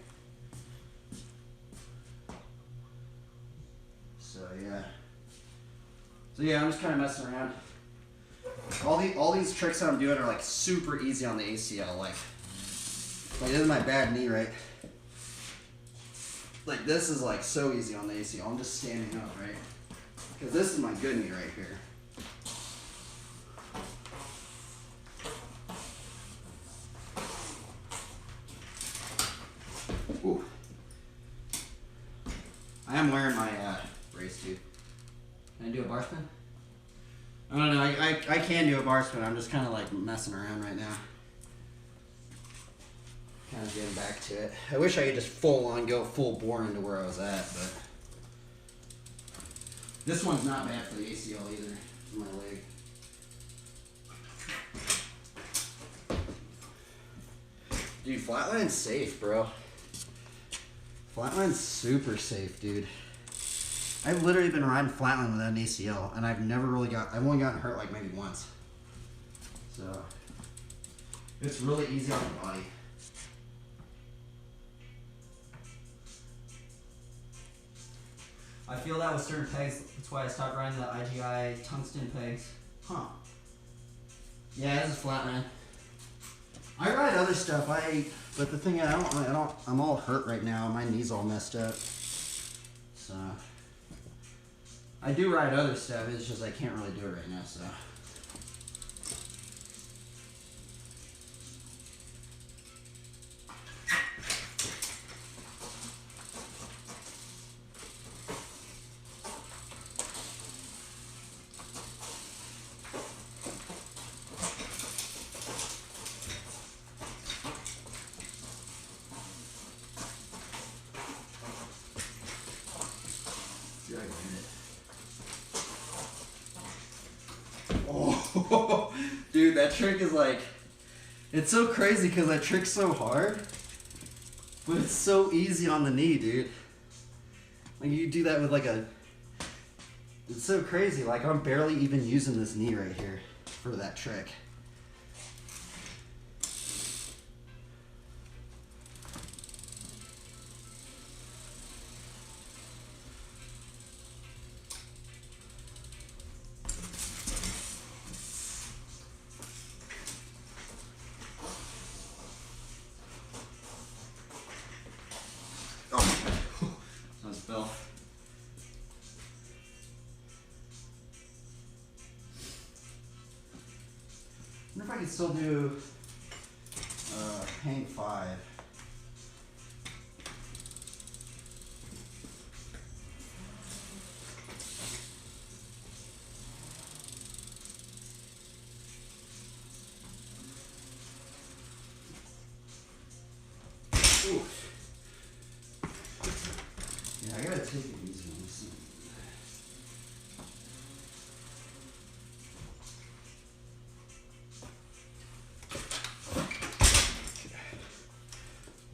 A: So yeah, I'm just kind of messing around. All these tricks that I'm doing are like super easy on the ACL. Like this is my bad knee, right? Like this is like so easy on the ACL. I'm just standing up, right? Because this is my good knee right here. Ooh. I am wearing my race too. Can I do a bar spin? I don't know. I can do a bar spin. I'm just kind of like messing around right now. Kind of getting back to it. I wish I could just go full bore into where I was at, but this one's not bad for the ACL either. For my leg. Dude, flatline's safe, bro. Flatline's super safe, dude. I've literally been riding flatline without an ACL, and I've only gotten hurt like maybe once. So, it's really easy on the body. I feel that with certain pegs, that's why I stopped riding the IGI tungsten pegs. Huh. Yeah, this is flatline. I ride other stuff, but the thing is, I'm all hurt right now, my knee's all messed up. So, I do ride other stuff, it's just I can't really do it right now, so. that trick is like, it's so crazy because that trick's so hard, but it's so easy on the knee, dude. Like you do that with like it's so crazy. Like I'm barely even using this knee right here for that trick. Bill. I wonder if I can still do hang 5. Ooh. Yeah, I gotta take it easy on this thing.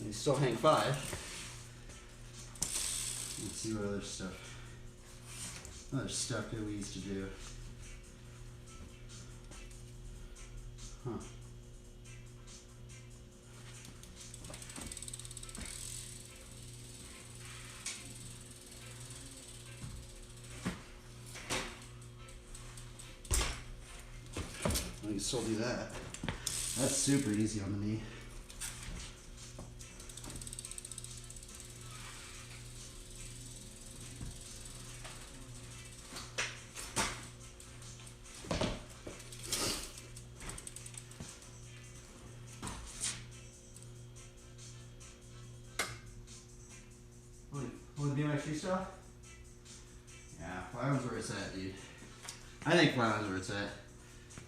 A: You still hang 5. Let's see what other stuff that we used to do. Huh. You can still do that. That's super easy on the knee. Want to do my tree stuff? Yeah, 5 is where it's at, dude. I think 5 is where it's at.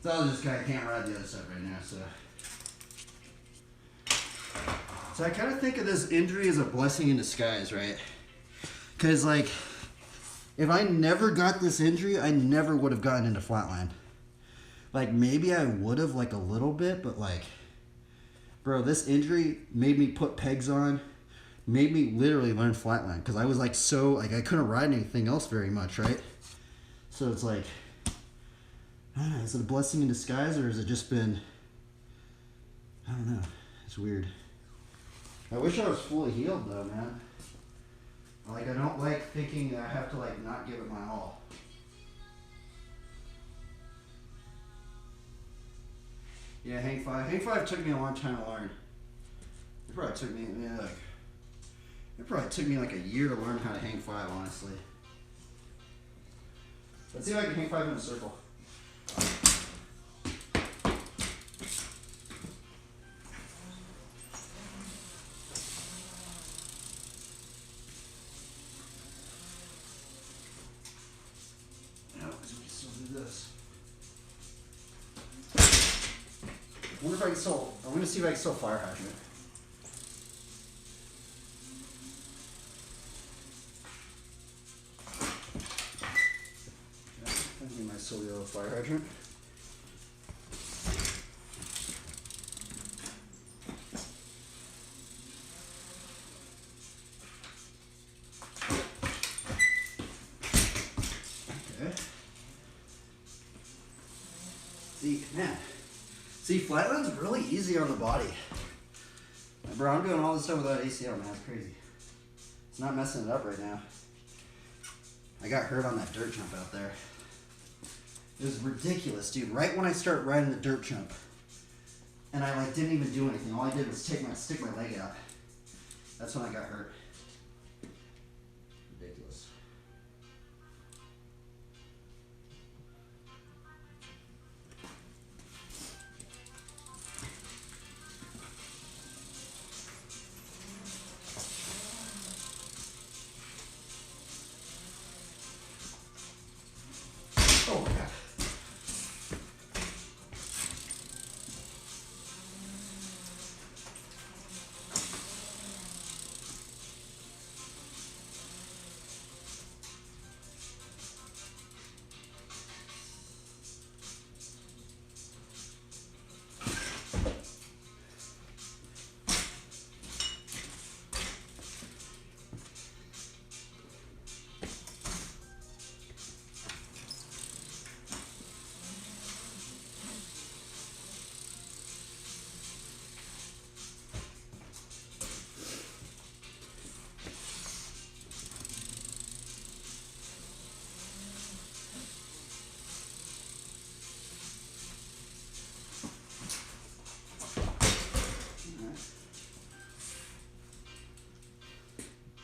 A: So I just kind of can't ride the other stuff right now, so I kind of think of this injury as a blessing in disguise, right? Because, like, if I never got this injury, I never would have gotten into flatline. Like, maybe I would have, like, a little bit, but, like, bro, this injury made me put pegs on, made me literally learn flatline. Because I was, like, so, like, I couldn't ride anything else very much, right? So it's like, I don't know, is it a blessing in disguise, or has it just been, I don't know, it's weird. I wish I was fully healed, though, man. Like, I don't like thinking that I have to, like, not give it my all. Yeah, hang 5. Hang 5 took me a long time to learn. It probably took me, like a year to learn how to hang 5, honestly. Let's see if I can hang 5 in a circle. No, because we can still do this. I wonder if I can still, I'm going to see if I can still fire hydrant. That'd be my Silvio fire hydrant. Okay. See, flatline's really easy on the body. Bro, I'm doing all this stuff without ACL, man. That's crazy. It's not messing it up right now. I got hurt on that dirt jump out there. It was ridiculous, dude. Right when I start riding the dirt jump, and I like didn't even do anything. All I did was stick my leg out. That's when I got hurt. Ridiculous. Oh my god.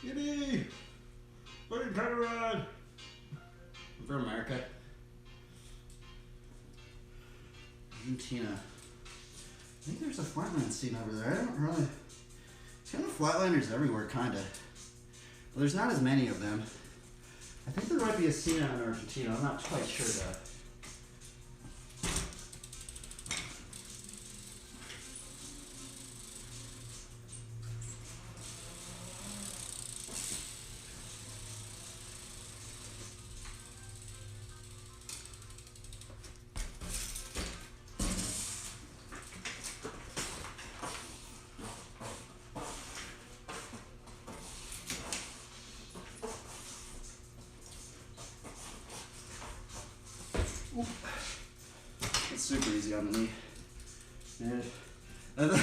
A: Giddy! What are you trying to run? For America. Argentina. I think there's a flatland scene over there. I don't really... There's kind of flatlanders everywhere, kind of. Well, there's not as many of them. I think there might be a scene out in Argentina. I'm not quite sure, though. It's super easy on the knee. And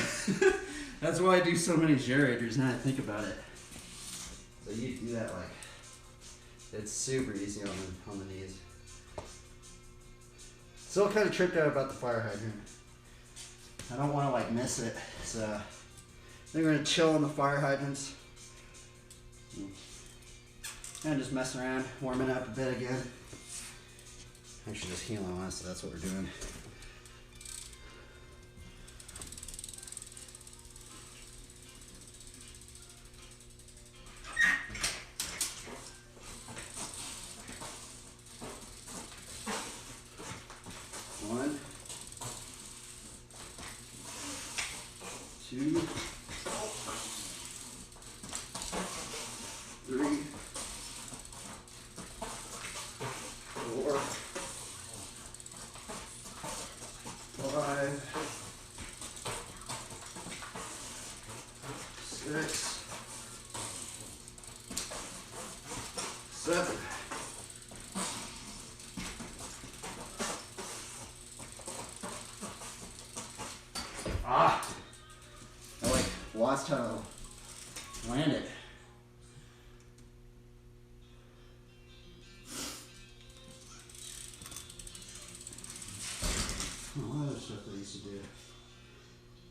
A: that's why I do so many gyrators now I think about it. So you do that like, it's super easy on the knees. Still kind of tripped out about the fire hydrant. I don't want to like miss it, so I think we're gonna chill on the fire hydrants. And just mess around, warming up a bit again. Actually just healing on, so that's what we're doing. One, two, three, four, five, 6, 7. I like lost how to land it. A lot of stuff that I used to do.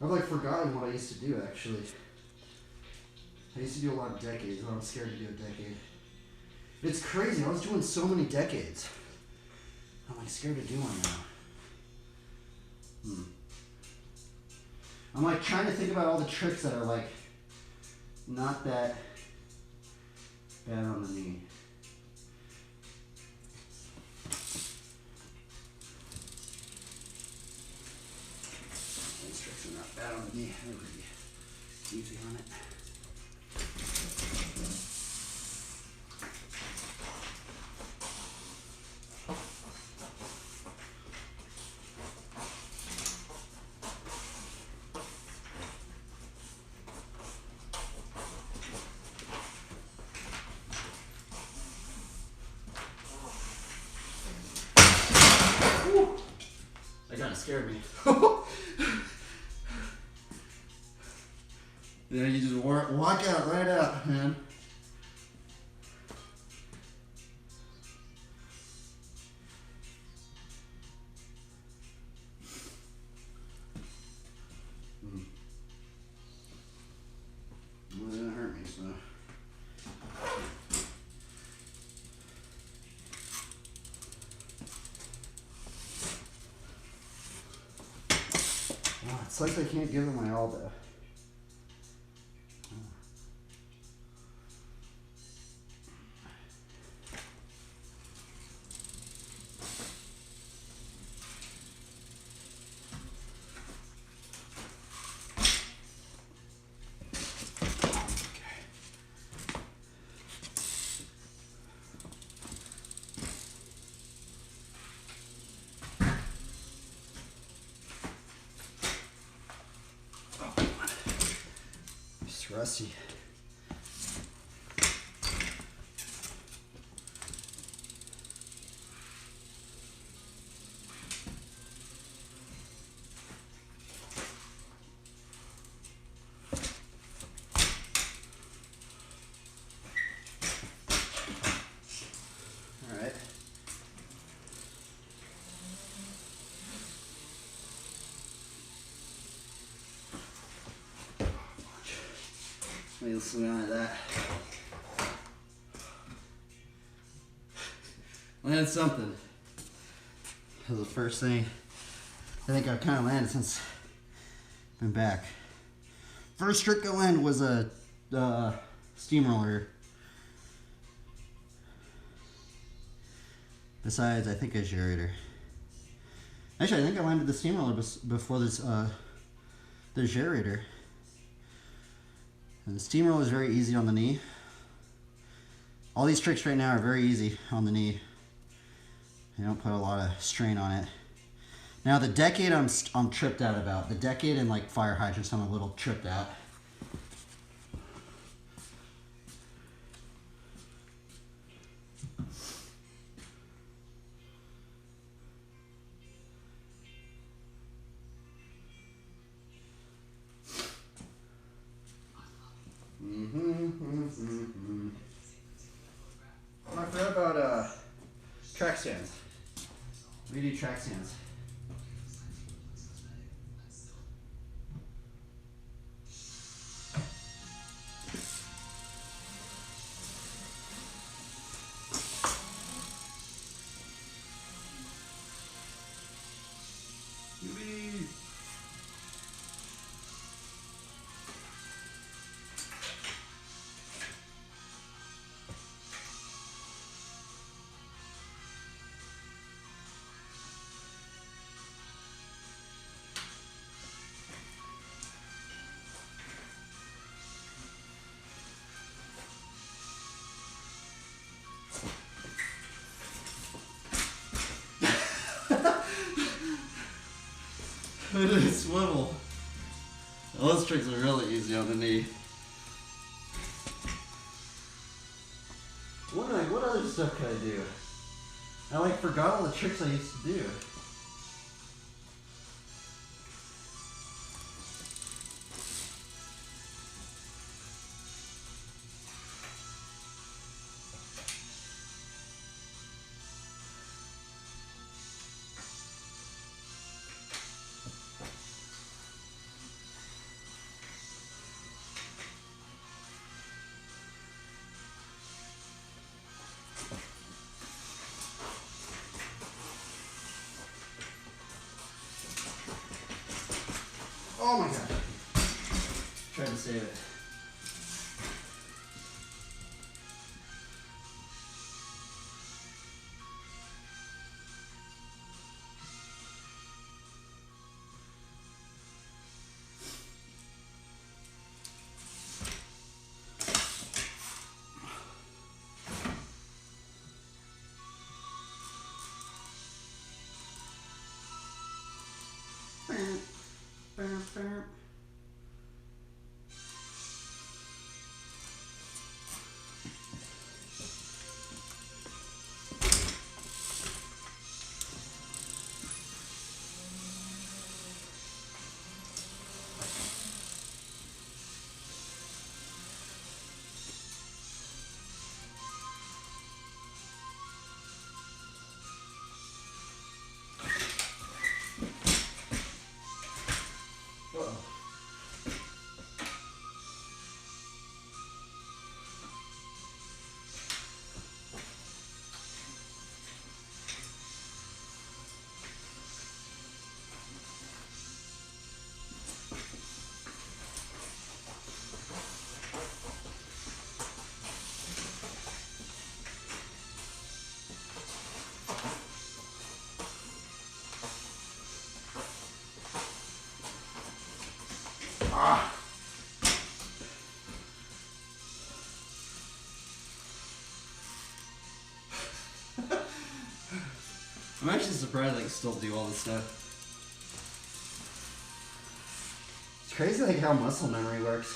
A: I've like forgotten what I used to do actually. I used to do a lot of decades, and I'm scared to do a decade. It's crazy, I was doing so many decades. I'm like scared to do one now. I'm like trying to think about all the tricks that are like not that bad on the knee. These tricks are not bad on the knee. They're pretty easy on it. That kind of scared me. Yeah, you just walk out right out, man. Well, it didn't hurt me, so. Oh, it's like they can't give it my all, though. It's rusty. All right. Maybe let's swing on at that. Landed something. That was the first thing I think I've kind of landed since I've been back. First trick I landed was a steamroller. Besides, I think a gerator. Actually, I think I landed the steamroller before this the gerator. And the steamroller is very easy on the knee. All these tricks right now are very easy on the knee. You don't put a lot of strain on it. Now the decade I'm tripped out about. The decade and like fire hydrants I'm a little tripped out. I forgot about track stands. We do track stands. Look at this swivel. Those tricks are really easy on the knee. What other stuff can I do? I like forgot all the tricks I used to do. Oh my god. Tried to save it. I'm actually surprised I can still do all this stuff. It's crazy like how muscle memory works.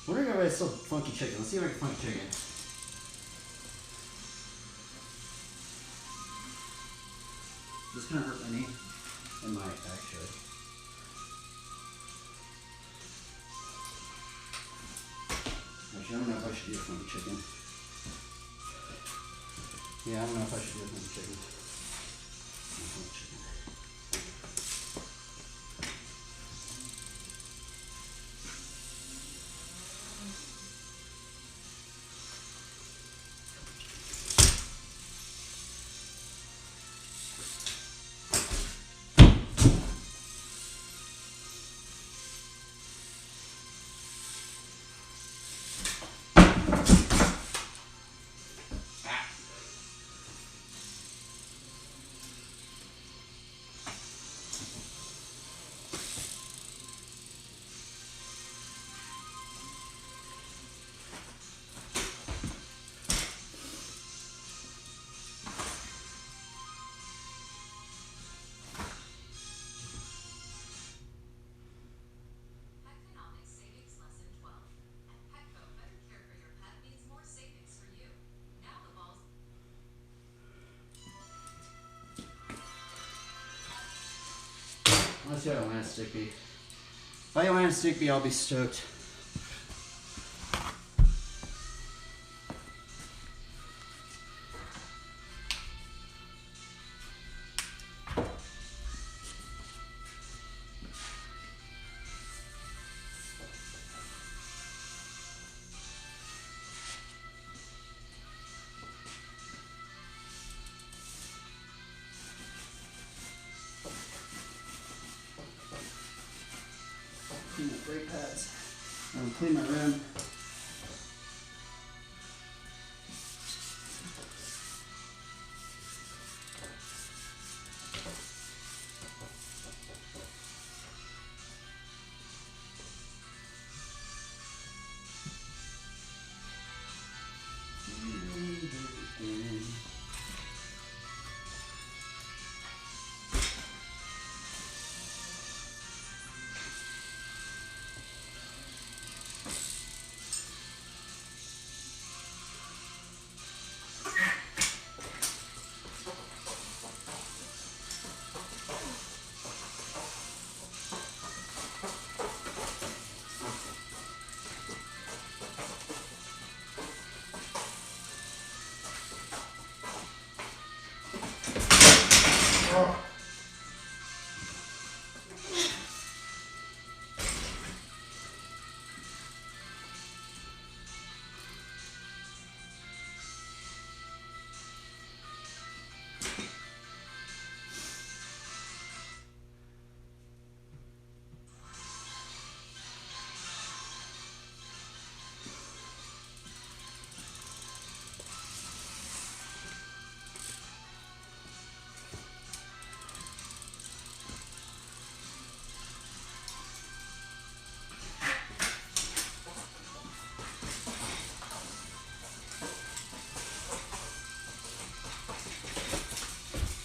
A: I wonder if I still funky chicken. Let's see if I can funky chicken. Is this gonna hurt my knee? It might actually. Actually, I don't know if I should do a funky chicken. Yeah, I don't know if I should do a funky chicken. Funky chicken. Let's see how I land a stick bee. If I land a stick bee, I'll be stoked. Clean my brake pads. Clean my rim.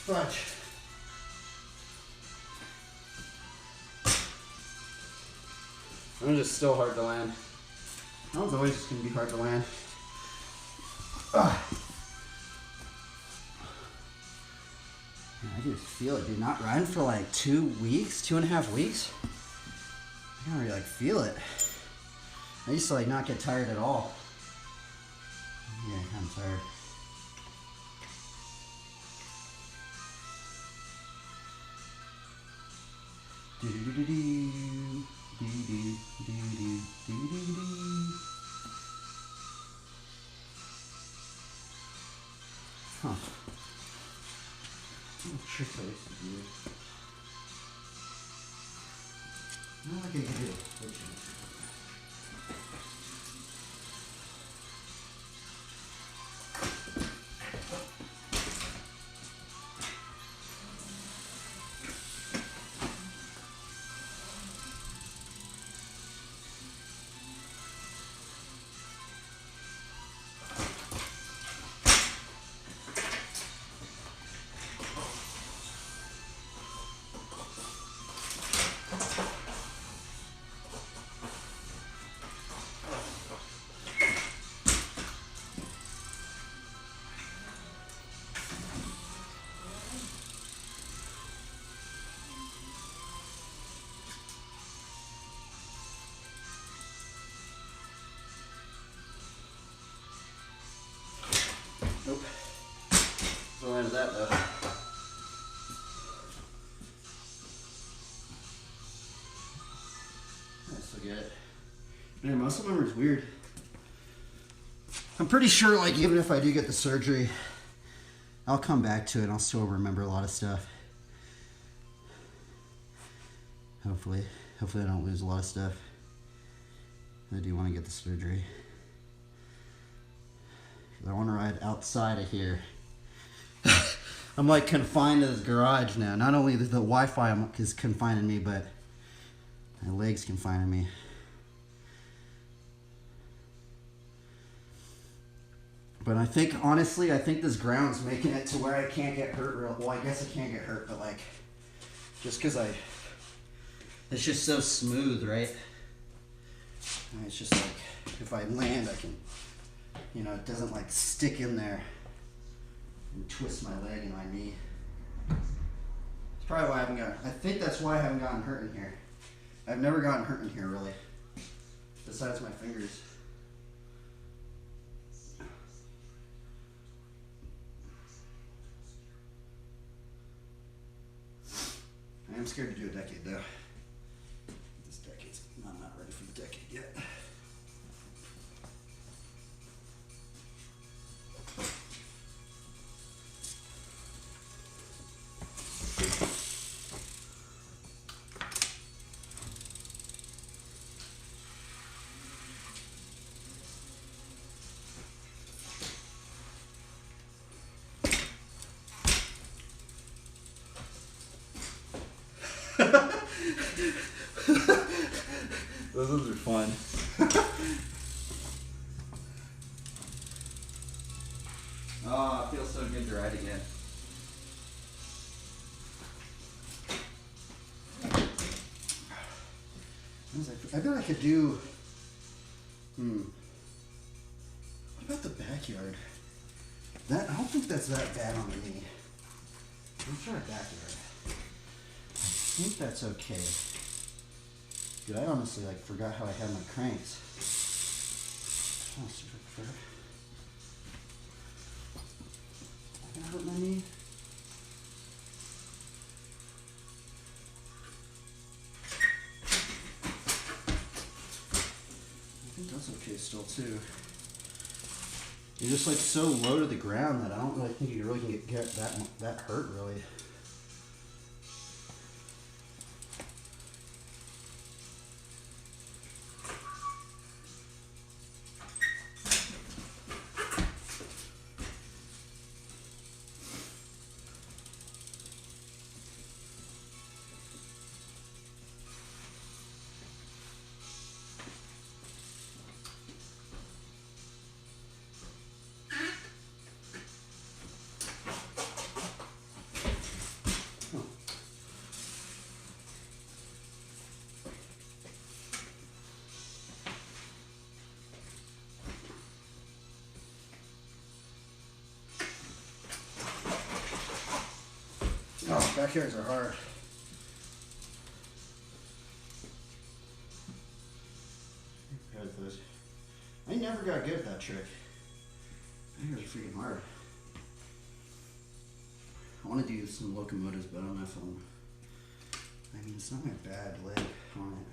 A: Fudge. That one's just still hard to land. That one's always just going to be hard to land. Ugh. I just feel it, dude. Not riding for like 2 weeks, 2.5 weeks. I don't really like feel it. I used to like not get tired at all. Yeah, I'm tired. Do do do do do do do do do do do. Huh. What trick I used to do? Not like I could do it. Nope. No end of that though. I still get it. Man, muscle memory is weird. I'm pretty sure, like, even if I do get the surgery, I'll come back to it and I'll still remember a lot of stuff. Hopefully. Hopefully I don't lose a lot of stuff. I do want to get the surgery. I want to ride outside of here. I'm like confined to this garage now. Not only the Wi-Fi is confining me, but my legs confining me. But I think, honestly, I think this ground's making it to where I can't get hurt real well. I guess I can't get hurt, but like, just because it's just so smooth, right? And it's just like, if I land, I can, you know, it doesn't like stick in there and twist my leg and my knee. It's Probably why I haven't gotten. I think that's why I haven't gotten hurt in here. I've never gotten hurt in here really. Besides my fingers. I am scared to do a decade though. This decade's. I'm not ready for the decade yet. Those are fun. Oh, it feels so good to ride again. I bet I could do. What about the backyard? I don't think that's that bad on the knee. Let's try backyard. I think that's okay. Dude, I honestly forgot how I had my cranks. Oh, super fair. Am I gonna hurt my knee? I think that's okay still too. You're just so low to the ground that I don't really think you really can get that hurt really. Oh, backyards are hard. I never got good at that trick. I think it was freaking hard. I want to do some locomotives, but I don't know if I'm. I mean, it's not my bad leg on it.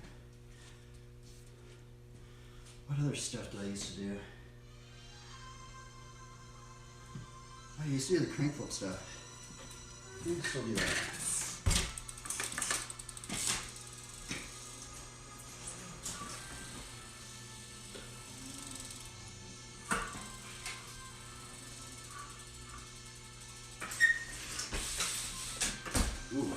A: What other stuff did I used to do? I used to do the crank flip stuff. I can still do that. Ooh.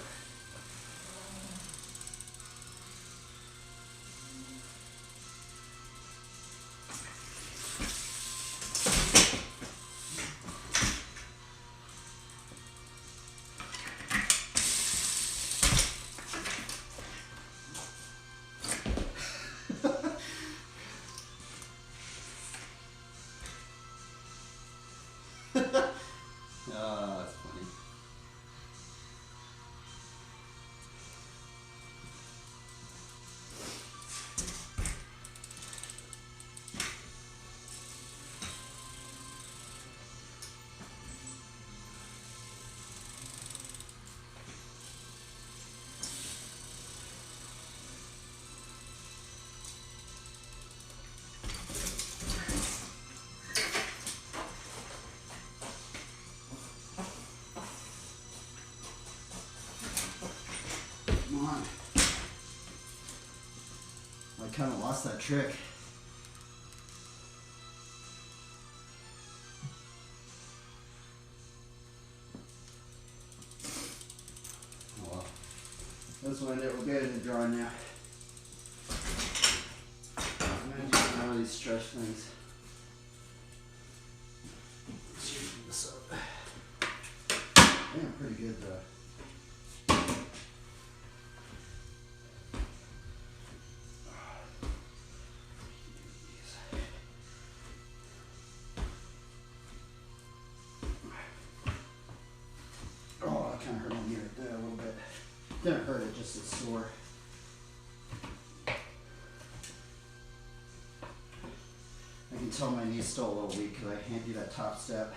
A: That's funny. Come on. I kind of lost that trick. Oh well. That's what I did. We'll get in the drawing now. I'm going to do some of these stretch things. Let's straighten this up. I think I'm pretty good though. Oh, that kind of hurt on me right there a little bit. Didn't hurt, it just is sore. I can tell my knee's still a little weak because I can't do that top step.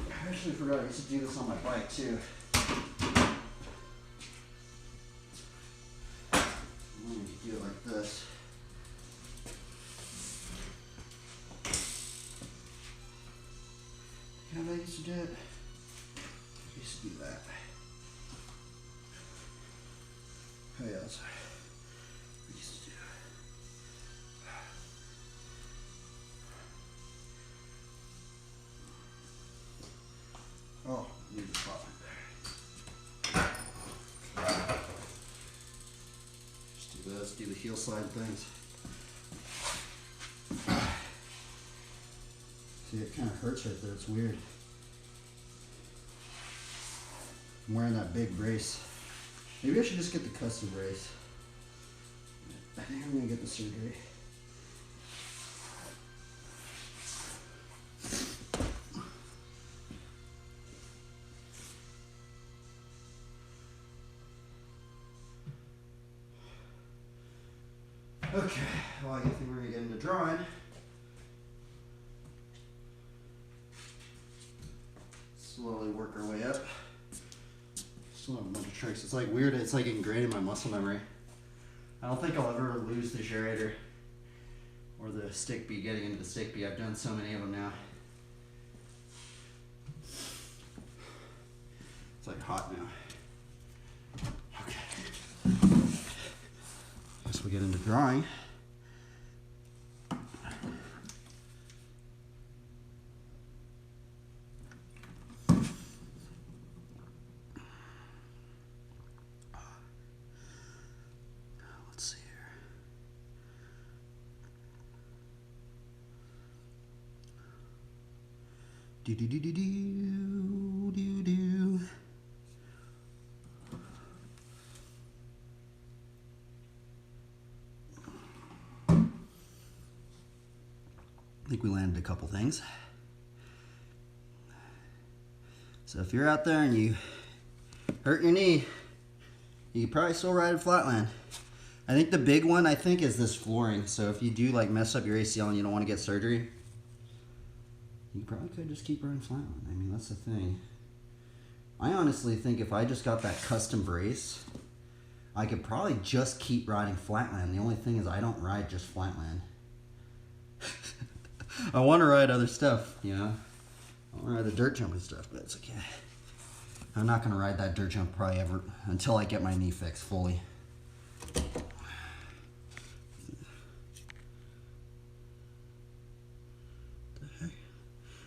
A: I actually forgot I used to do this on my bike too. You could do it like this. How I used to do it? I used to do that. Oh yeah, that's what I used to do. Oh, I need the spot right there. Just do this, do the heel slide things. See, it kind of hurts right there, it's weird. I'm wearing that big brace. Maybe I should just get the custom brace. I think I'm gonna get the surgery. Okay, well I think we're gonna get into drawing. Slowly work our way up. Still have a bunch of tricks. It's like weird, it's like ingrained in my muscle memory. I don't think I'll ever lose the gyrator or the stick beat, getting into the stick beat. I've done so many of them now. It's like hot now. Okay. Guess we get into drawing. Let's see here. Do do do do do do do. I think we landed a couple things. So if you're out there and you hurt your knee, you can probably still ride a flatland. I think the big one, is this flooring. So if you do like mess up your ACL and you don't want to get surgery, you probably could just keep riding flatland. I mean, that's the thing. I honestly think if I just got that custom brace, I could probably just keep riding flatland. The only thing is I don't ride just flatland. I want to ride other stuff, you know. I want to ride the dirt jump and stuff, but it's okay. I'm not going to ride that dirt jump probably ever until I get my knee fixed fully.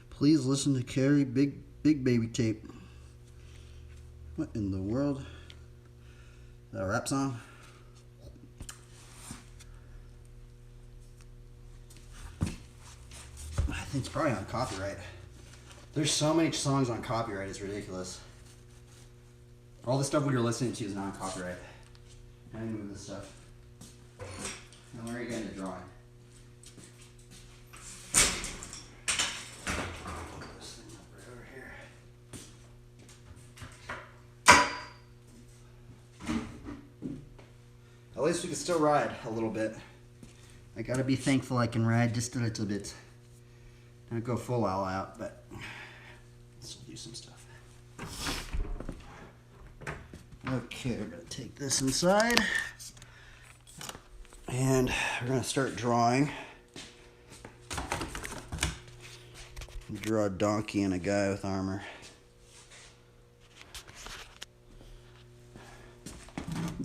A: Please listen to Carrie Big Baby Tape. What in the world? Is that a rap song? I think it's probably on copyright. There's so many songs on copyright, it's ridiculous. All the stuff we were listening to is not on copyright. I didn't move this stuff. And we're getting to drawing. This thing up right over here. At least we can still ride a little bit. I gotta be thankful I can ride just a little bit. Not go full all out, but still do some stuff. Okay, we're gonna take this inside and we're gonna start drawing. Draw a donkey and a guy with armor.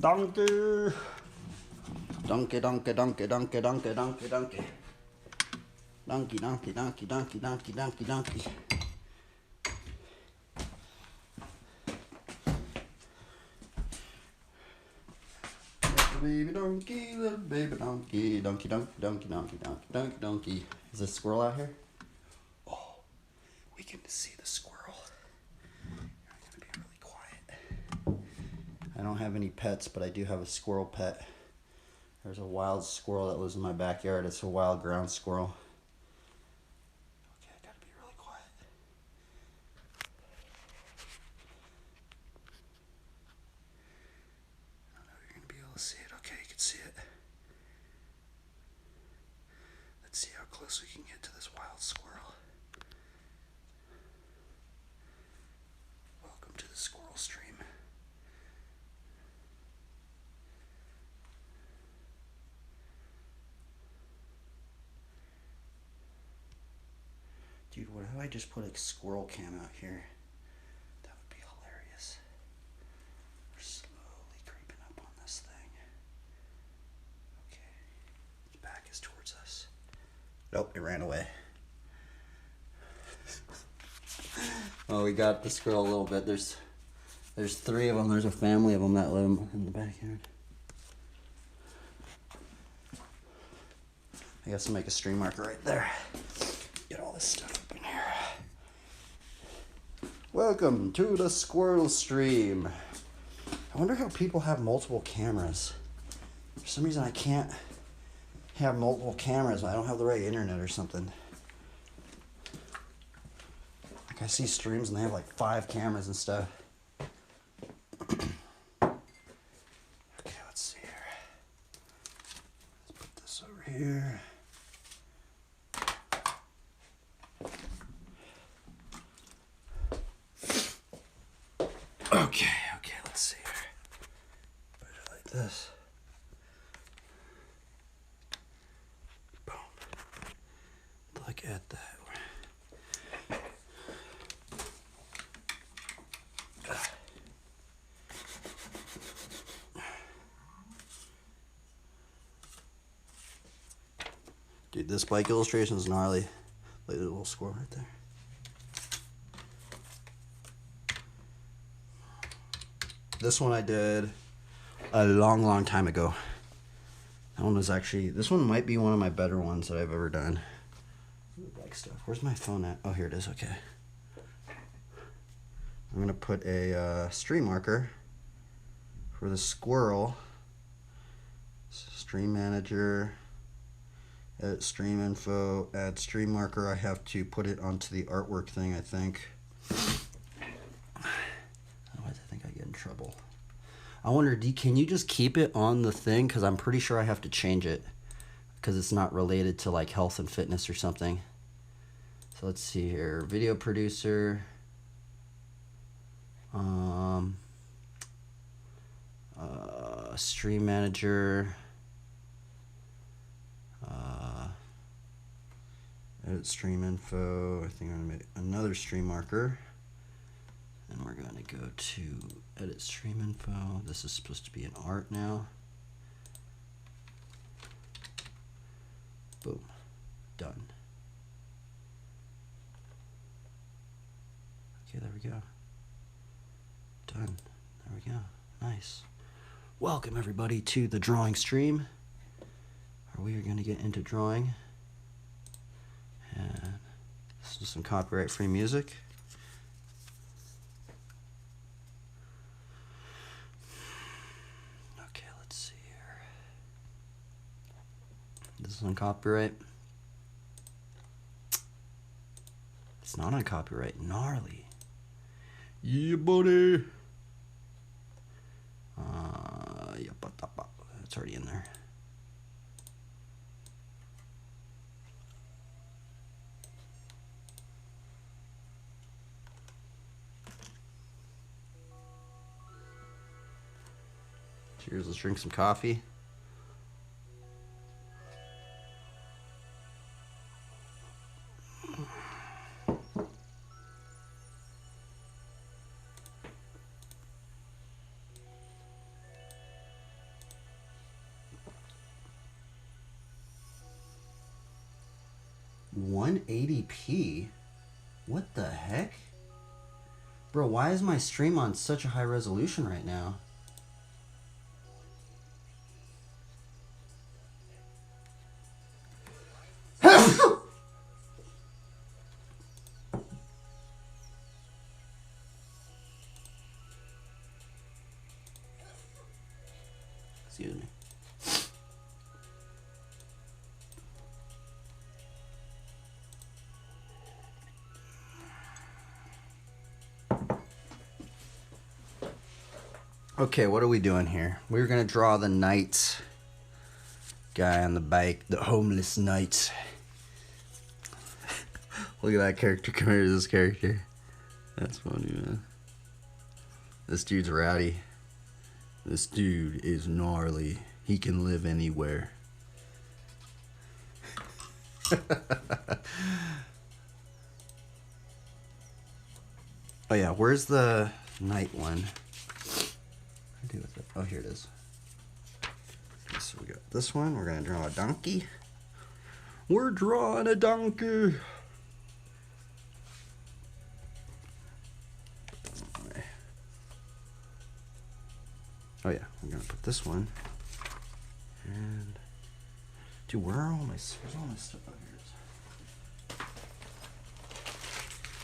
A: Donkey! Donkey, donkey, donkey, donkey, donkey, donkey, donkey. Donkey, donkey, donkey, donkey, donkey, donkey, donkey. Baby donkey, little baby donkey, donkey, donkey, donkey, donkey, donkey, donkey, donkey. Is there a squirrel out here? Oh, we can see the squirrel. I'm gonna be really quiet. I don't have any pets, but I do have a squirrel pet. There's a wild squirrel that lives in my backyard. It's a wild ground squirrel. Okay, I gotta be really quiet. I don't know if you're gonna be able to see it. Okay, you can see it. Let's see how close we can get to this wild squirrel. Welcome to the squirrel stream. Dude, what if I just put a squirrel cam out here? That would be hilarious. We're slowly creeping up on this thing. Okay. Its back is towards us. Nope, it ran away. Oh, we got the squirrel a little bit. There's 3 of them. There's a family of them that live in the backyard. I guess I'll make a stream marker right there. Get all this stuff up in here. Welcome to the squirrel stream. I wonder how people have multiple cameras. For some reason I can't have multiple cameras. I don't have the right internet or something. Like I see streams and they have like 5 cameras and stuff. Okay, let's see here. Let's put this over here. Okay, let's see here. Put it like this. Boom. Look at that. Dude, this bike illustration is gnarly. Look at the little squirrel right there. This one I did a long time ago. That one was actually, this one might be one of my better ones that I've ever done. Bike stuff. Where's my phone at? Oh, here it is. Okay. I'm going to put a stream marker for the squirrel. Stream manager. Edit stream info. Add stream marker. I have to put it onto the artwork thing, I think. Otherwise, I think I get in trouble. I wonder, can you just keep it on the thing? Because I'm pretty sure I have to change it. Because it's not related to like health and fitness or something. So let's see here. Video producer. Stream manager. Edit stream info. I think I'm going to make another stream marker. And we're going to go to edit stream info. This is supposed to be an art now. Boom. Done. Okay, there we go. Done. There we go. Nice. Welcome everybody to the drawing stream. We are going to get into drawing. And this is some copyright free music. Okay, let's see here. This is on copyright. It's not on copyright. Gnarly. Yeah, buddy. It's already in there. Cheers, let's drink some coffee. $180p? What the heck? Bro, why is my stream on such a high resolution right now? Excuse me. Okay, what are we doing here? We're gonna draw the knight guy on the bike, the homeless knight. Look at that character compared to this character. That's funny, man. This dude's rowdy. This dude is gnarly. He can live anywhere. Oh yeah, where's the knight one? What do I do with it? Oh, here it is. Okay, so we got this one. We're gonna draw a donkey. We're drawing a donkey. Oh yeah, I'm gonna put this one. And dude, where's all my stuff? Oh, here it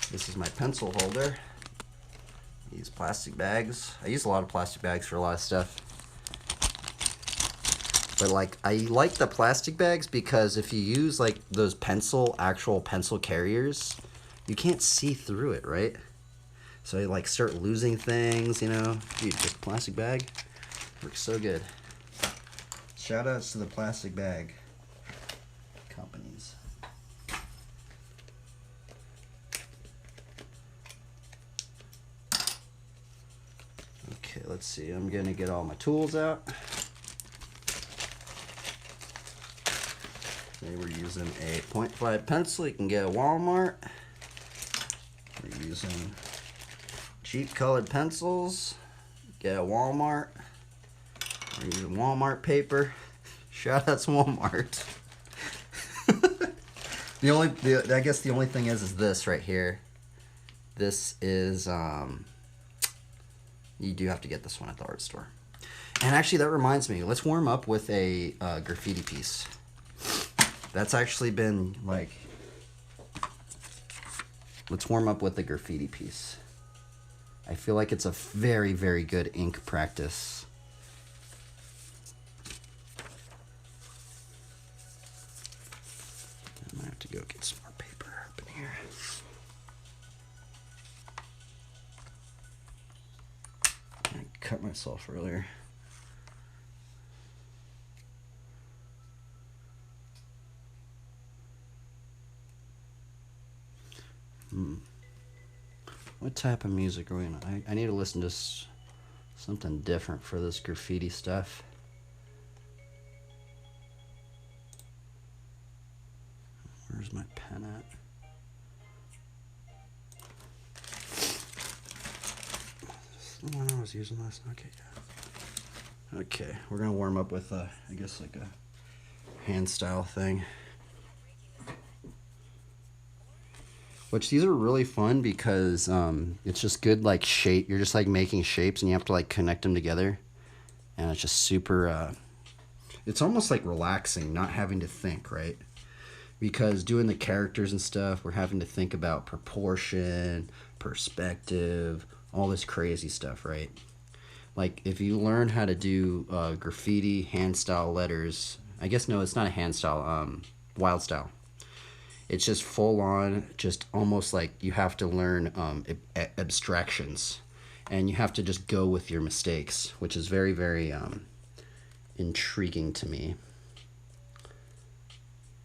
A: is. This is my pencil holder. I use plastic bags. I use a lot of plastic bags for a lot of stuff. But like, I like the plastic bags because if you use like those actual pencil carriers, you can't see through it, right? So you like start losing things, you know? Dude, this plastic bag works so good. Shout outs to the plastic bag companies. Okay, let's see. I'm gonna get all my tools out. Today we're using a 0.5 pencil you can get at Walmart. We're using cheap colored pencils, get at Walmart. We're using Walmart paper. Shout out to Walmart. I guess the only thing is this right here. This is you do have to get this one at the art store. And actually, that reminds me. Let's warm up with a graffiti piece. That's actually been like. Let's warm up with the graffiti piece. I feel like it's a very, very good ink practice. I might have to go get some more paper up in here. I cut myself earlier. What type of music are we gonna? I need to listen to something different for this graffiti stuff. Where's my pen at? This is the one I was using last night. Okay, yeah. Okay, we're gonna warm up with I guess like a hand style thing. Which these are really fun because it's just good like shape. You're just like making shapes and you have to like connect them together. And it's just super, it's almost like relaxing, not having to think, right? Because doing the characters and stuff, we're having to think about proportion, perspective, all this crazy stuff, right? Like if you learn how to do graffiti hand style letters, I guess no, it's not a hand style, wild style. It's just full on, just almost like you have to learn abstractions. And you have to just go with your mistakes, which is very, very intriguing to me.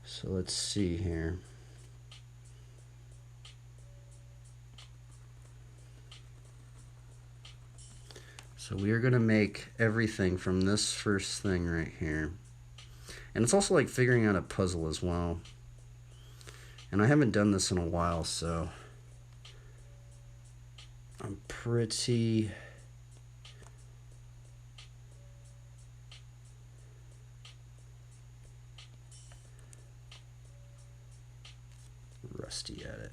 A: So let's see here. So we are going to make everything from this first thing right here. And it's also like figuring out a puzzle as well. And I haven't done this in a while, so I'm pretty rusty at it.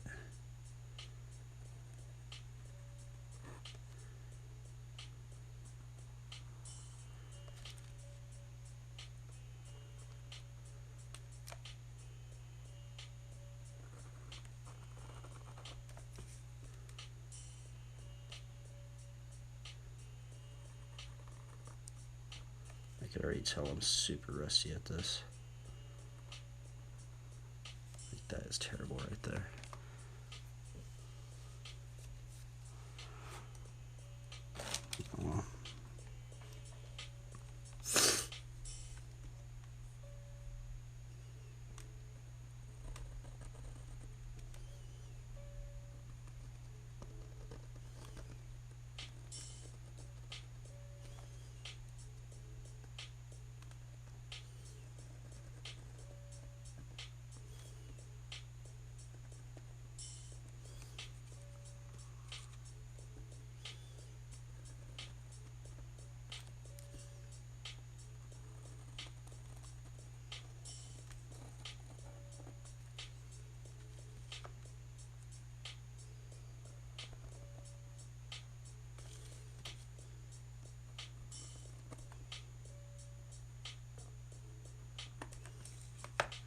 A: I could already tell I'm super rusty at this. Like that is terrible right there. Oh, well.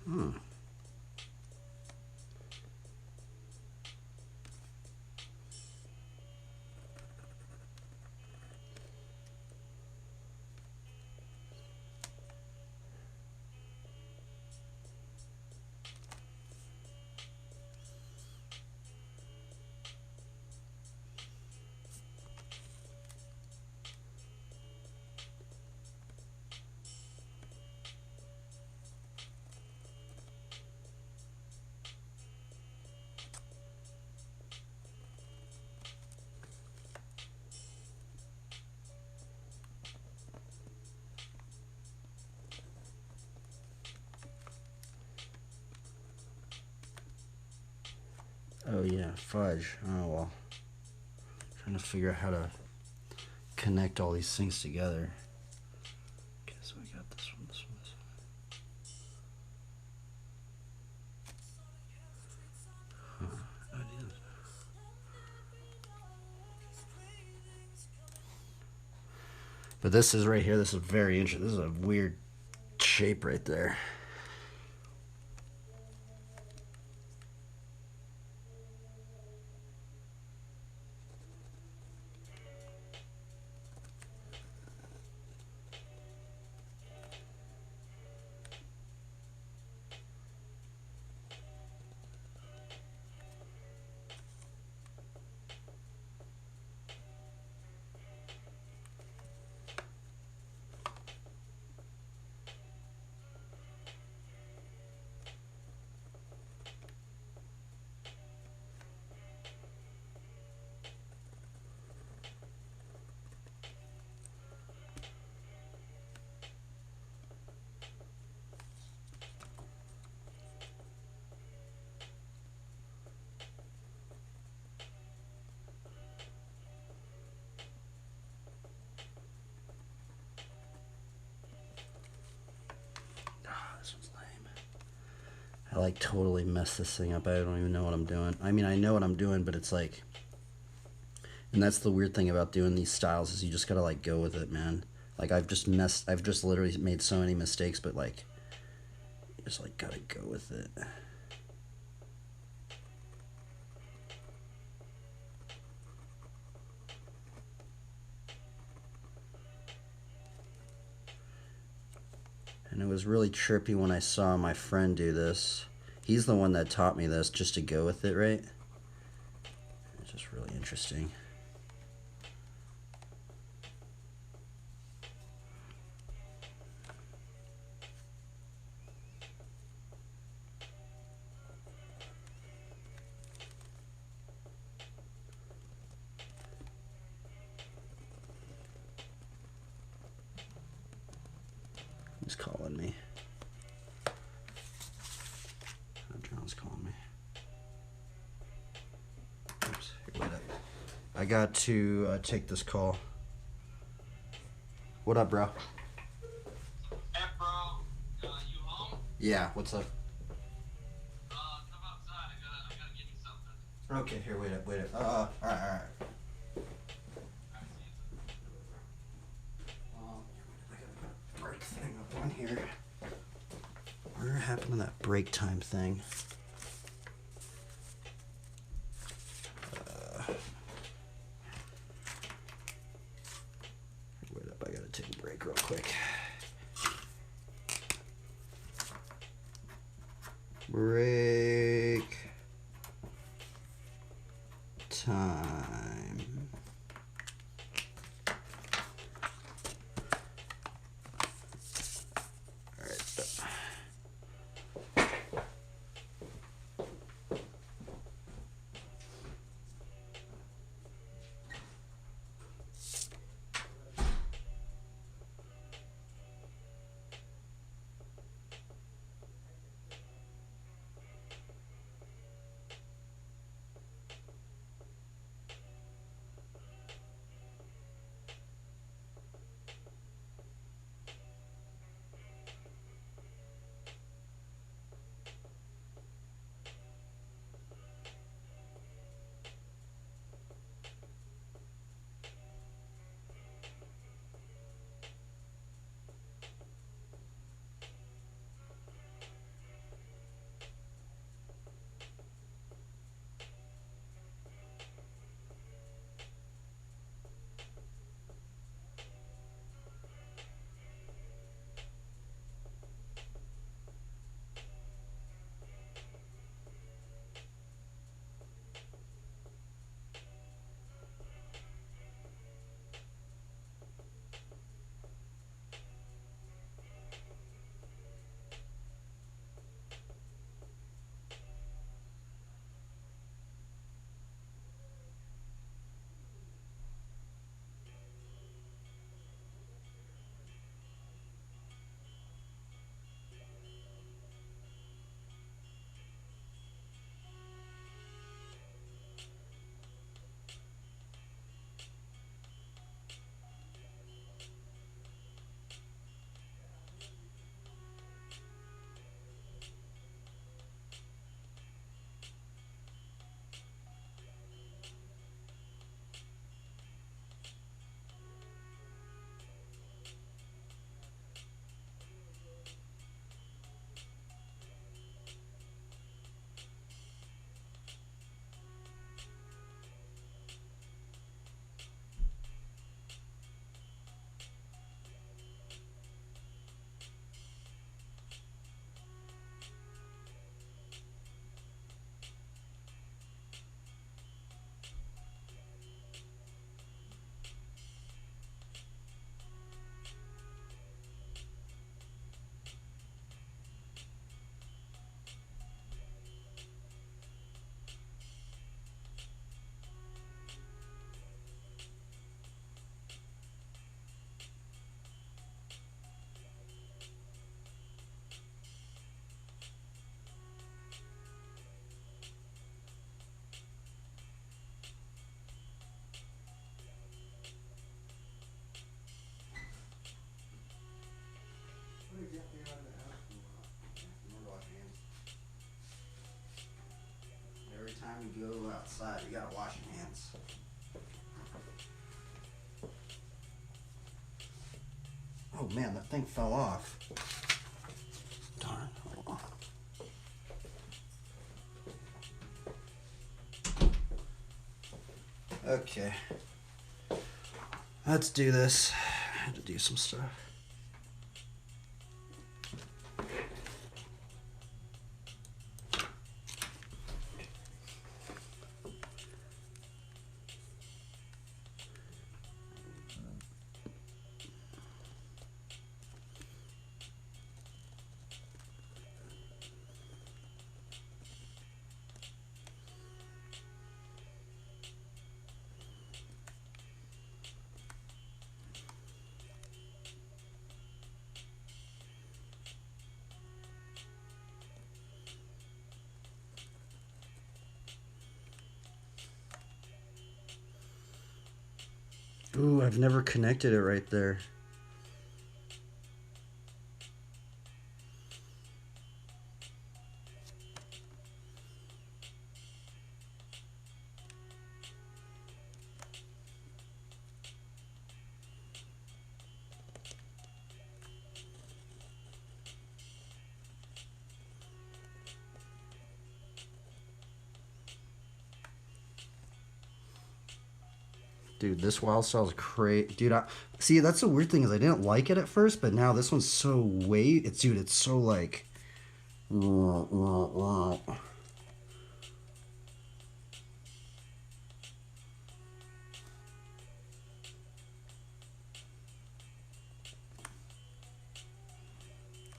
A: Hmm. Oh yeah, fudge. Oh well. Trying to figure out how to connect all these things together. Okay, so we got this one, this one, this one. Huh. Ideas. But this is right here. This is very interesting. This is a weird shape right there. This one's lame. I like totally messed this thing up. I don't even know what I'm doing. I mean, I know what I'm doing, but it's like, and that's the weird thing about doing these styles is you just gotta like go with it, man. Like I've just literally made so many mistakes, but like, you just like gotta go with it. And it was really trippy when I saw my friend do this. He's the one that taught me this, just to go with it, right? It's just really interesting. He's calling me. John's calling me. Oops, here, wait up. I got to take this call. What up, bro?
C: Hey, bro. You home?
A: Yeah, what's up?
C: Come outside. I gotta give you something.
A: Okay, here, wait up. Alright.
C: I
A: I gotta put a break thing up on here. Whatever happened to that break time thing? Wait up, I gotta take a break real quick. Break time. All right. Oh man, that thing fell off. Darn. Hold on. Okay. Let's do this. I had to do some stuff. Ooh, I've never connected it right there. Dude, this wild style is crazy. Dude, see, that's the weird thing is I didn't like it at first, but now this one's so dude, it's so like. Oh,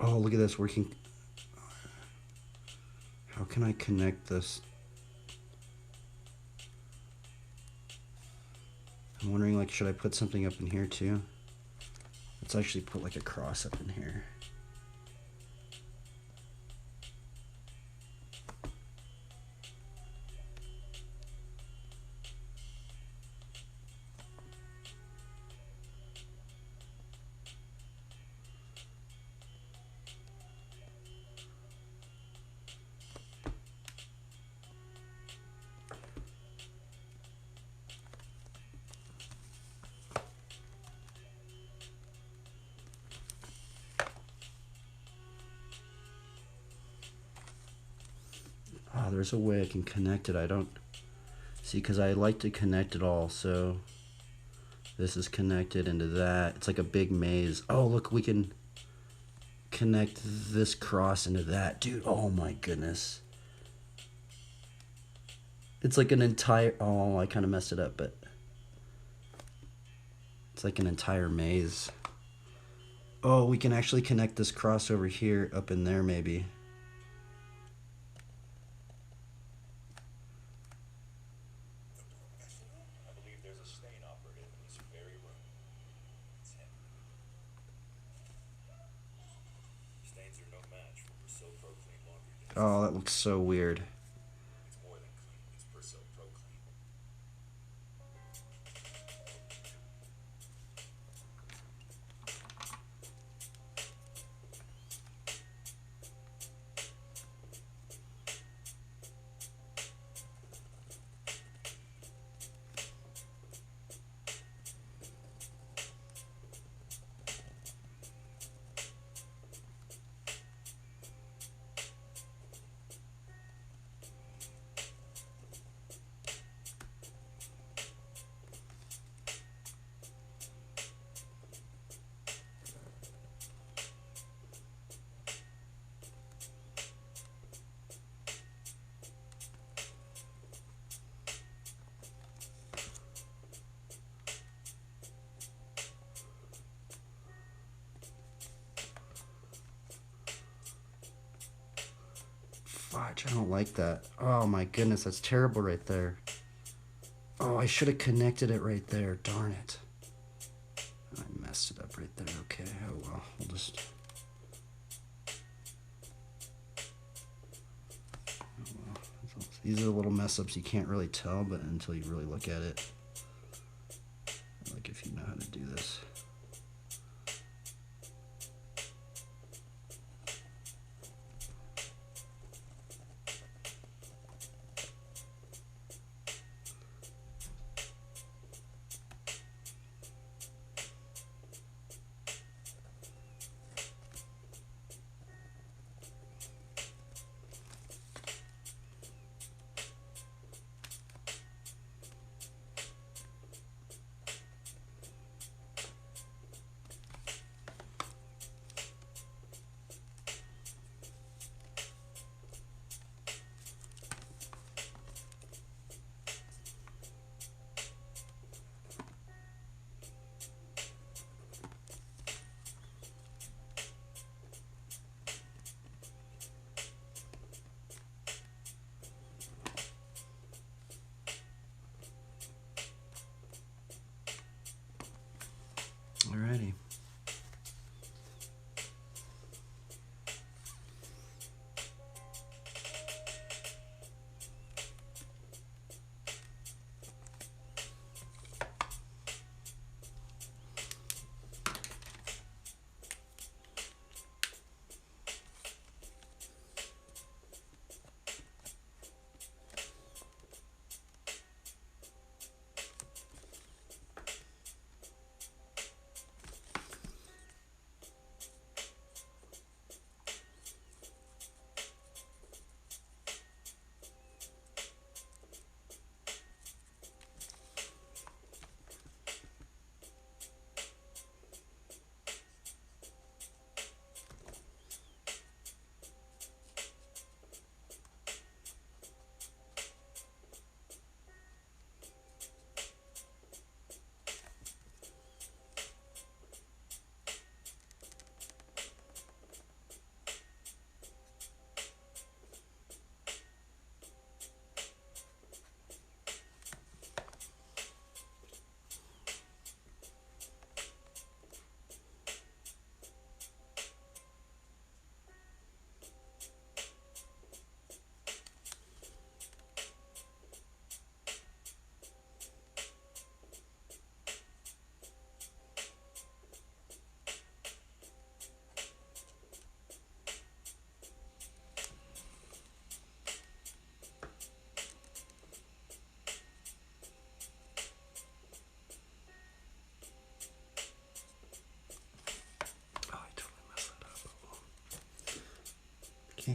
A: look at this working. How can I connect this? I'm wondering, like, should I put something up in here too? Let's actually put like a cross up in here. Oh, there's a way I can connect it. I don't see, because I like to connect it all. So this is connected into that. It's like a big maze. Oh, look, we can connect this cross into that. Dude, oh my goodness. It's like an entire, oh, I kind of messed it up, but it's like an entire maze. Oh, we can actually connect this cross over here up in there maybe. Oh, that looks so weird. Fudge, I don't like that. Oh my goodness, that's terrible right there. Oh, I should have connected it right there. Darn it. I messed it up right there. Okay, oh well. We'll just... Oh well. These are little mess ups you can't really tell, but until you really look at it. Like if you know how to do this.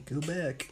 A: Can't go back.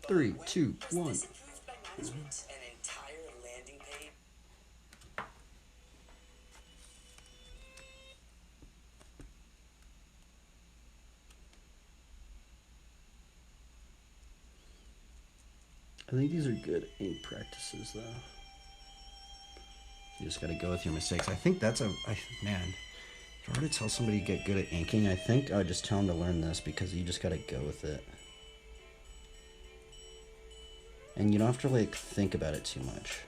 A: Three, two, one.
D: This approved by management. An entire landing page.
A: I think these are good ink practices, though. You just got to go with your mistakes. I think that's man. If I were to tell somebody to get good at inking, I think I would just tell them to learn this because you just got to go with it. And you don't have to like think about it too much.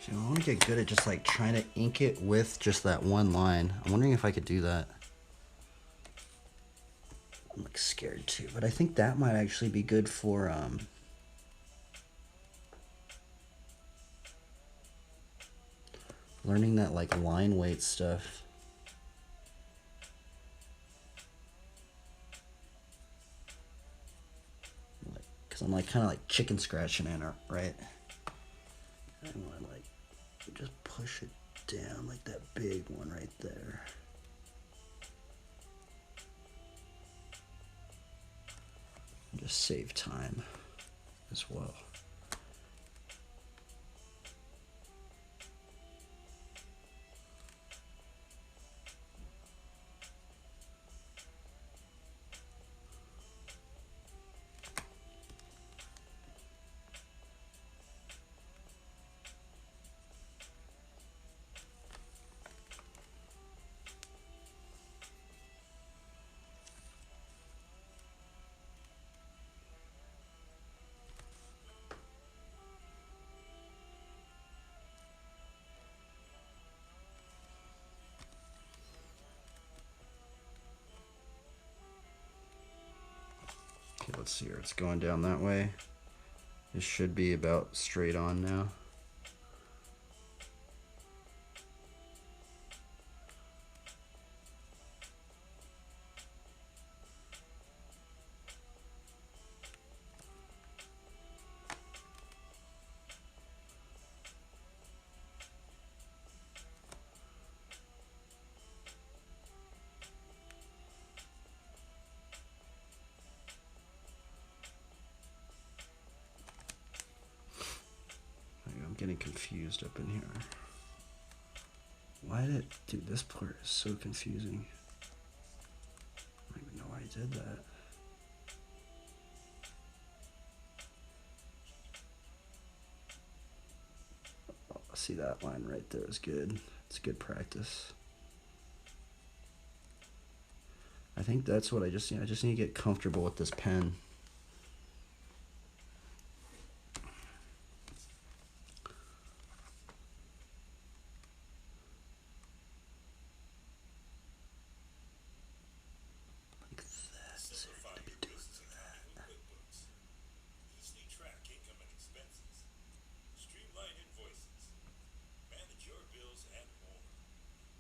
A: I want to get good at just like trying to ink it with just that one line. I'm wondering if I could do that. I'm like scared too, but I think that might actually be good for learning that like line weight stuff. Because I'm like kind of like chicken scratching in it, right? I want to like just push it down like that big one right there. And just save time as well. Okay, let's see here. It's going down that way. This should be about straight on now. getting confused up in here. Why did it... Dude, this part is so confusing. I don't even know why he did that. Oh, see, that line right there is good. It's good practice. I think that's what I just need. I just need to get comfortable with this pen. Like that.
E: Simplify your business accounting with QuickBooks. Easily track income and expenses. Streamline invoices. Manage your bills and more.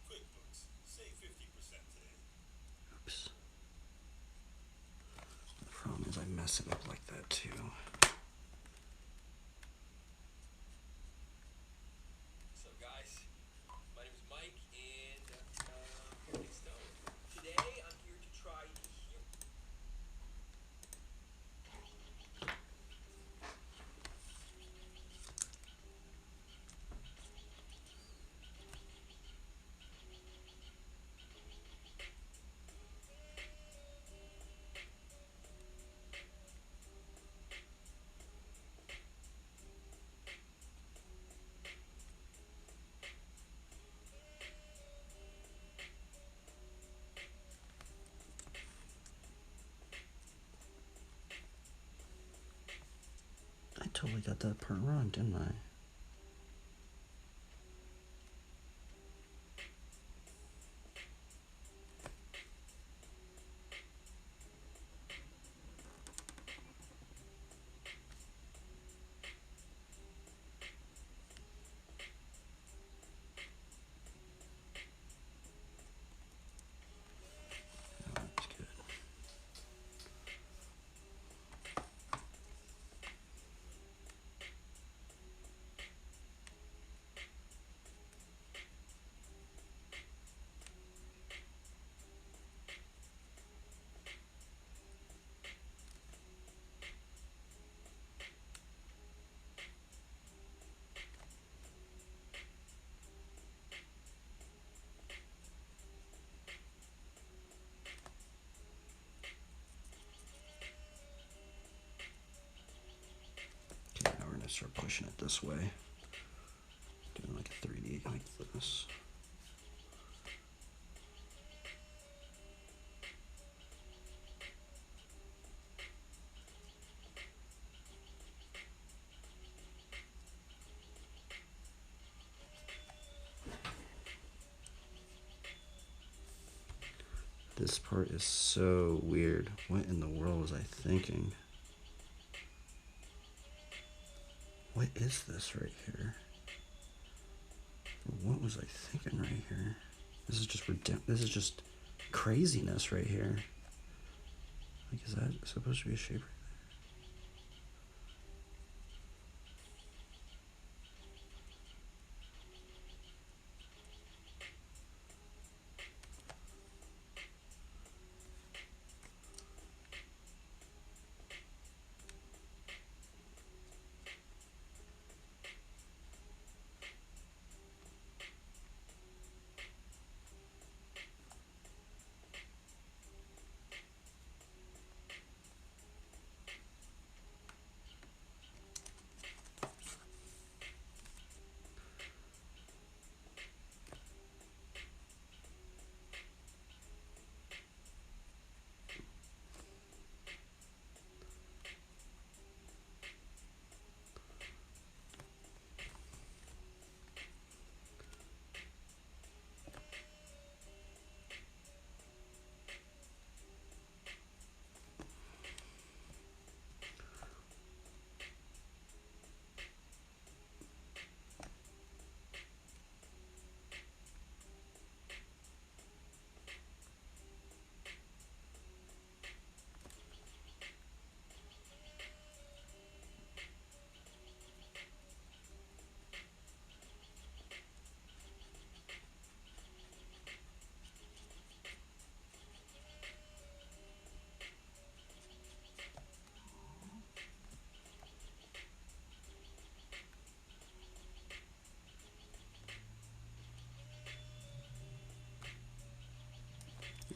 E: QuickBooks. Save 50% today.
A: Oops. The problem is I mess it up like that too.
D: So guys, my name is Mike and Nick Stone. Today I'm here to try the hero.
A: I totally got that part wrong, didn't I? Oh, that's good. Okay, now we're gonna start pushing it this way. Doing like a 3D like this. This part is so weird. What in the world was I thinking? What is this right here? What was I thinking right here? This is just this is just craziness right here. Like, is that supposed to be a shape right there?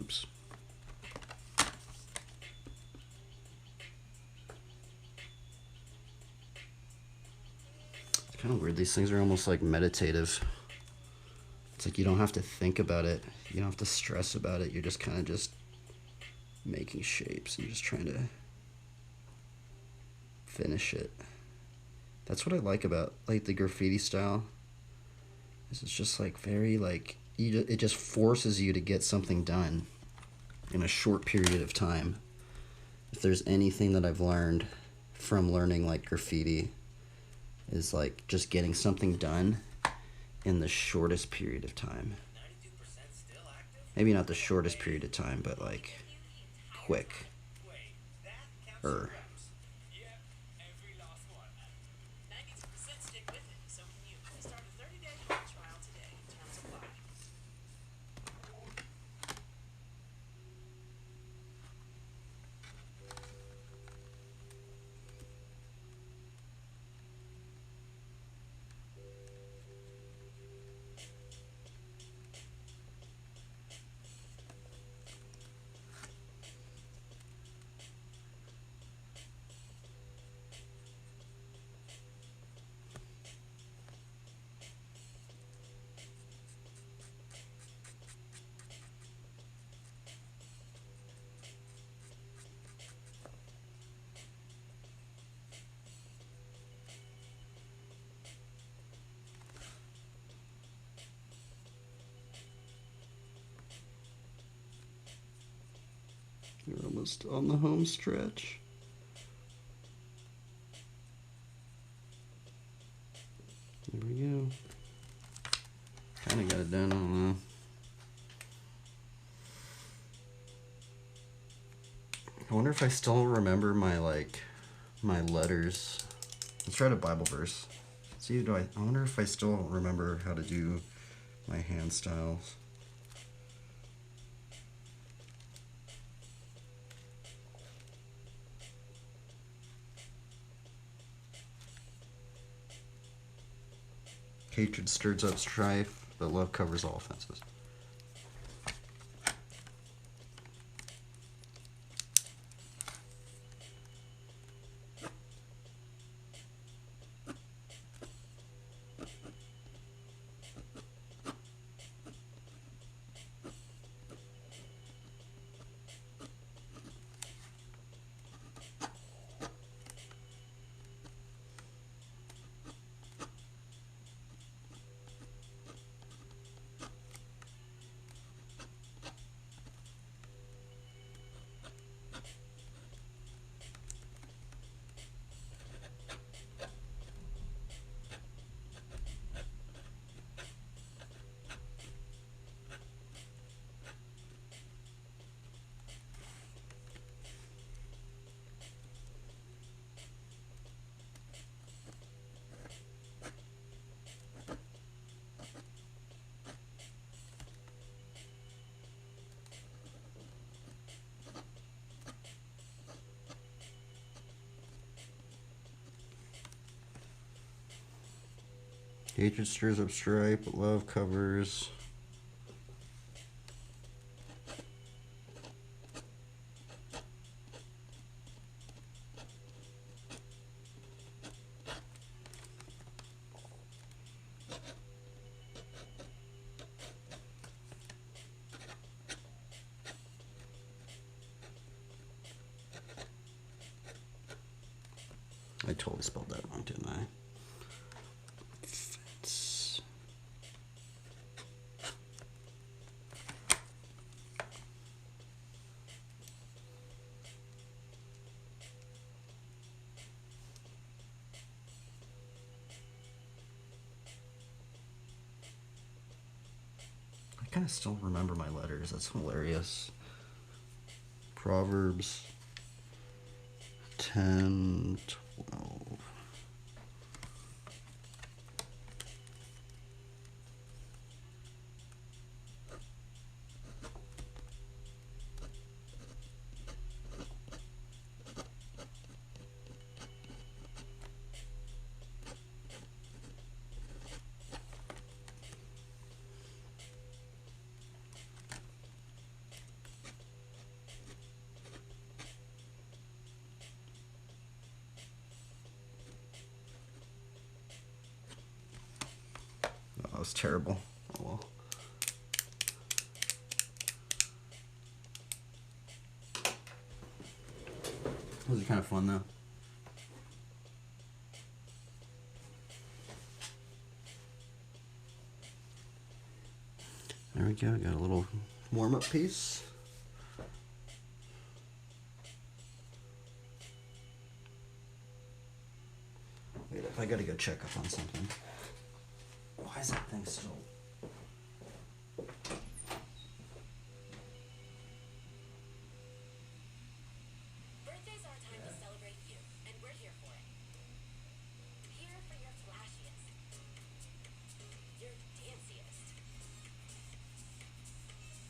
A: Oops. It's kind of weird. These things are almost like meditative. It's like you don't have to think about it. You don't have to stress about it. You're just kind of just making shapes and just trying to finish it. That's what I like about like the graffiti style. It's just like very like it just forces you to get something done in a short period of time. If there's anything that I've learned from learning like graffiti is like just getting something done in the shortest period of time.
D: 92% still active?
A: Maybe not the shortest period of time, but like quick.
D: Wait, that counts
A: Er.
D: as reps. Yep, every last one.
F: 92% stick with it, so can you. Start a 30-day home trial today. Terms apply.
A: You're almost on the home stretch. There we go. Kind of got it done, I don't know. I wonder if I still remember my letters. Let's try a Bible verse. See, I wonder if I still remember how to do my hand styles. Hatred stirs up strife, but love covers all offenses. Hatred stirs up strife, but love covers. I totally spelled that wrong, didn't I? Fence. I kind of still remember my letters. That's hilarious. Proverbs 10, 12. was terrible. Oh well. Those are kind of fun though. There we go, got a little warm-up piece. Wait, if I gotta go check up on something. Why is that thing still?
F: Birthdays are a time to celebrate you, and we're here for it. Here for your flashiest, your danciest.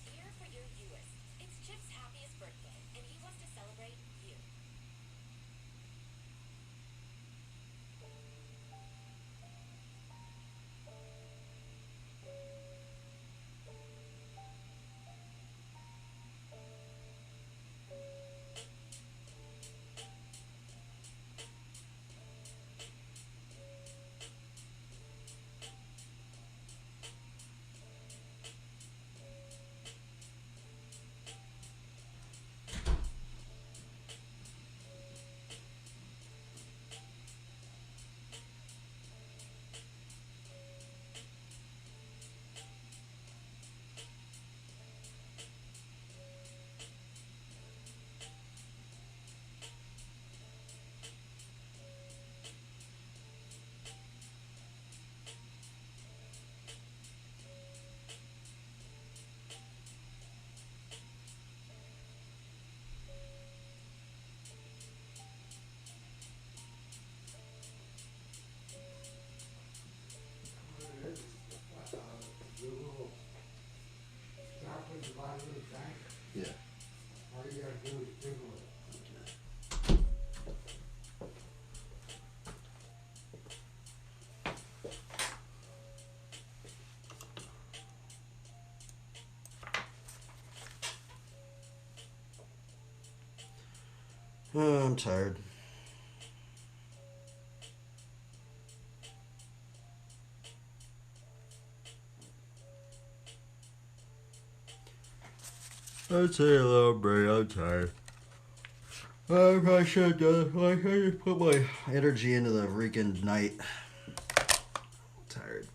F: Here for your youest. It's Chip's happiest birthday, and he wants to celebrate you.
A: Yeah.
G: All you gotta do is jiggle it.
A: Oh, I'm tired. I'd take a little break. I'm tired. I probably should have done it. Like, I just put my energy into the freaking night. Tired.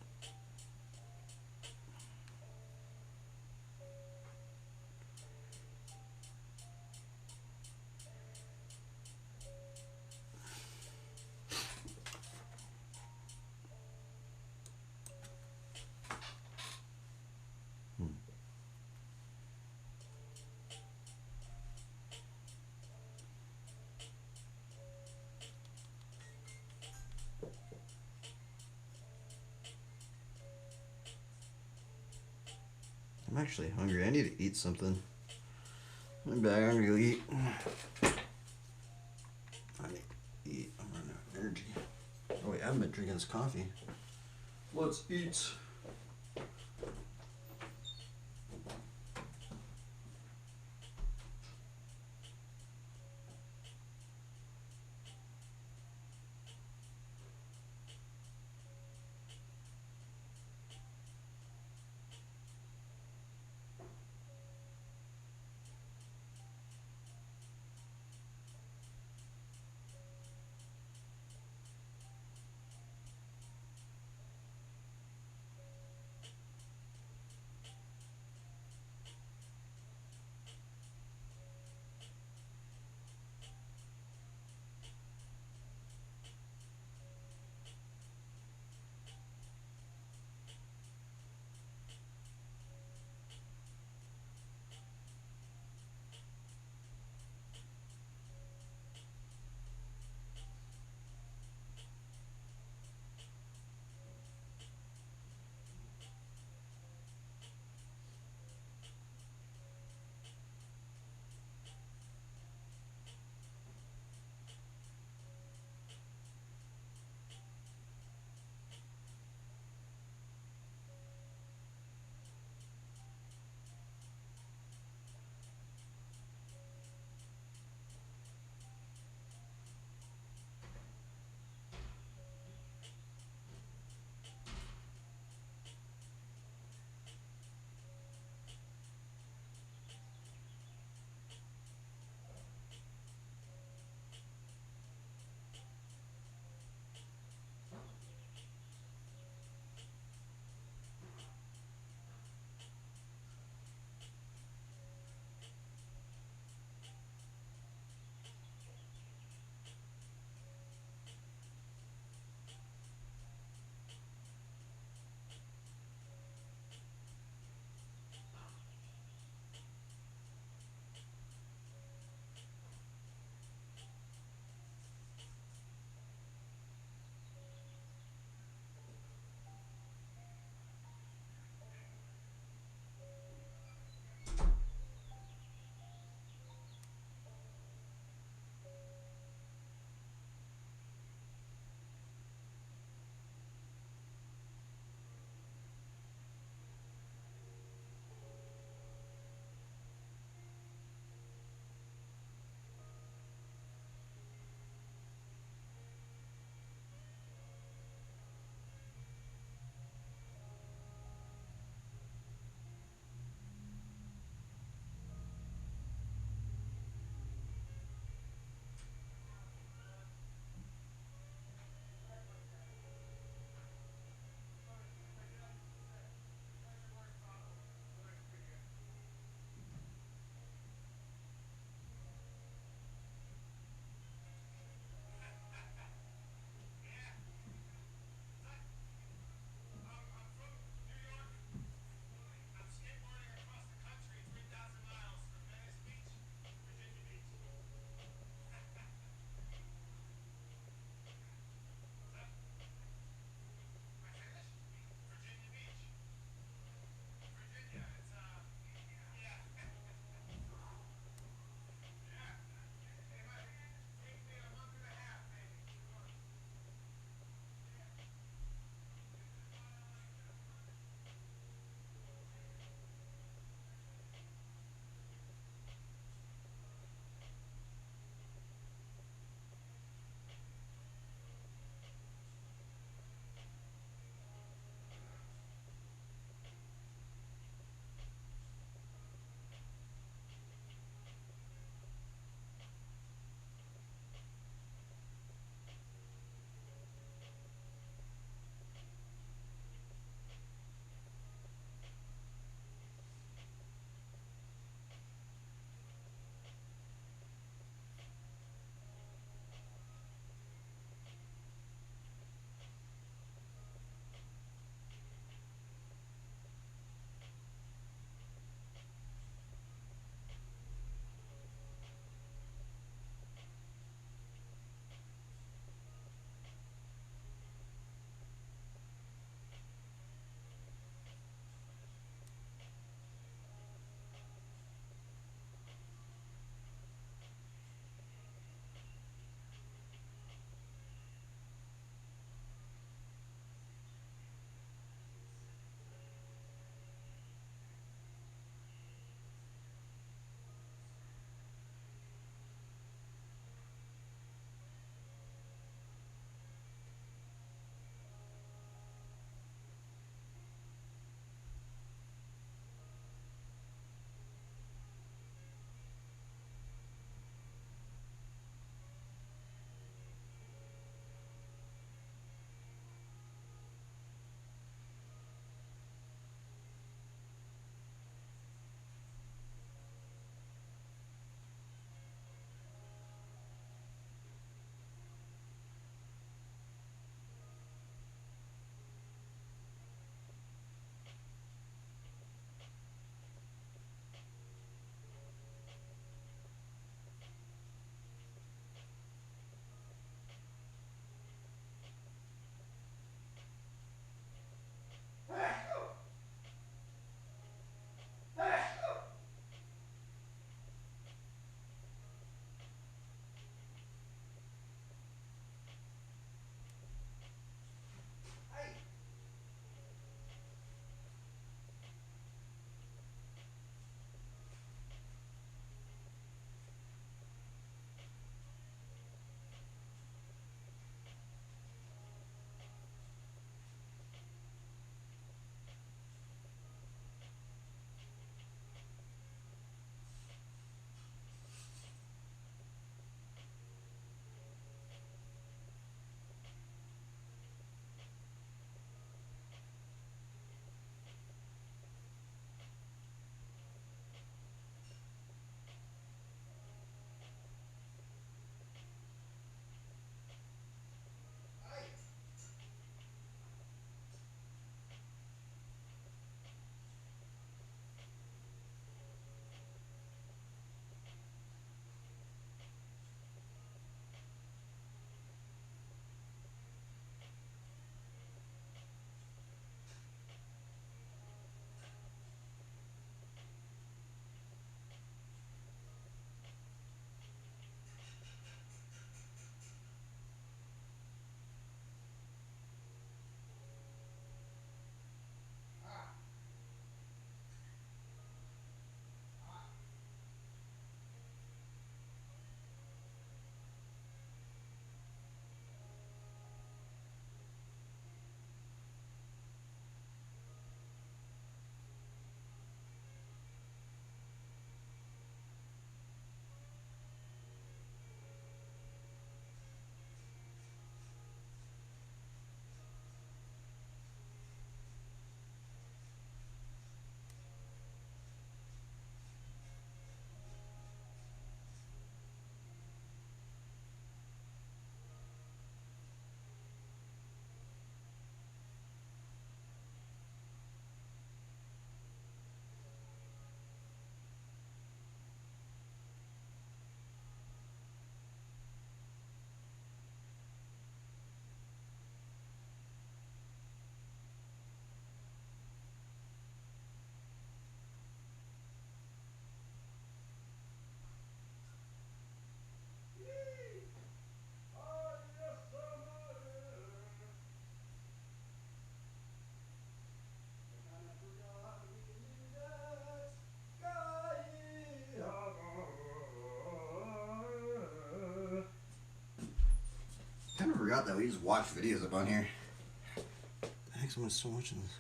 A: I'm actually hungry. I need to eat something. I'm back. I'm gonna go eat. I need to eat. I'm running out of energy. Oh wait, I haven't been drinking this coffee. Let's eat. forgot that we just watch videos up on here. I think someone's still watching this.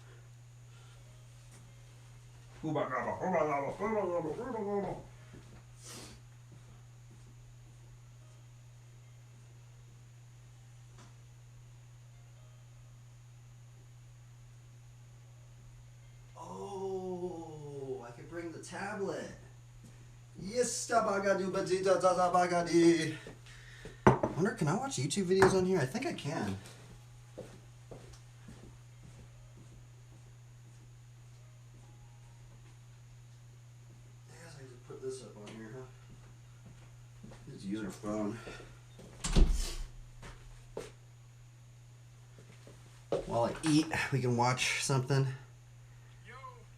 A: Oh, I could bring the tablet. Yes, tabagadi badita tabagadi. I wonder, can I watch YouTube videos on here? I think I can. I guess I just put this up on here, huh? Just use our phone. While I eat, we can watch something.
H: Yo,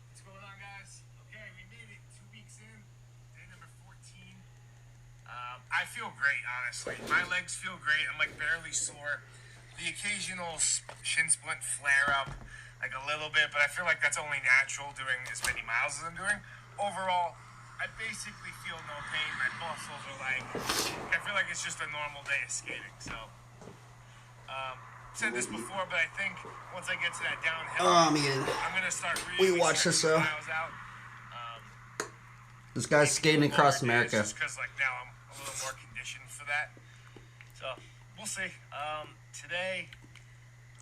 H: what's going on, guys? Okay, we made it 2 weeks in, day number 14. I feel great, honestly. My legs feel great. I'm like barely sore. The occasional shin splint flare up, like a little bit, but I feel like that's only natural doing as many miles as I'm doing. Overall, I basically feel no pain. My muscles are like, I feel like it's just a normal day of skating. So, said this before, but I think once I get to that downhill, I'm gonna start really
A: watch this,
H: stretching miles out.
A: This guy's skating across America.
H: Just because like now I'm a little more conditioned for that. So we'll see. Today,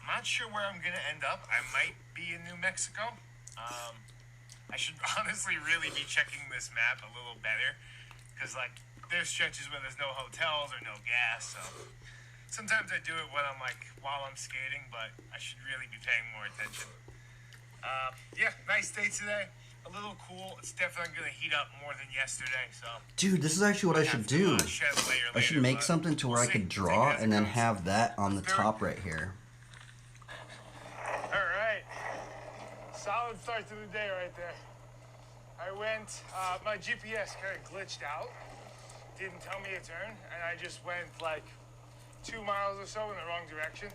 H: I'm not sure where I'm gonna end up. I might be in New Mexico. I should honestly really be checking this map a little better, because like there's stretches where there's no hotels or no gas. So sometimes I do it when I'm like while I'm skating, but I should really be paying more attention. Yeah, nice day today. A little cool. It's definitely gonna heat up more than yesterday. So,
A: Dude, this is actually what I should do.
H: shed a layer
A: I should
H: later,
A: make
H: but
A: something to where
H: we'll
A: I could
H: see.
A: draw
H: Take it as
A: and
H: it
A: then
H: comes.
A: have that on the
H: Let's do it.
A: top right here.
H: All right, solid start to the day right there. I went. My GPS kind of glitched out. Didn't tell me a turn, and I just went like 2 miles or so in the wrong direction,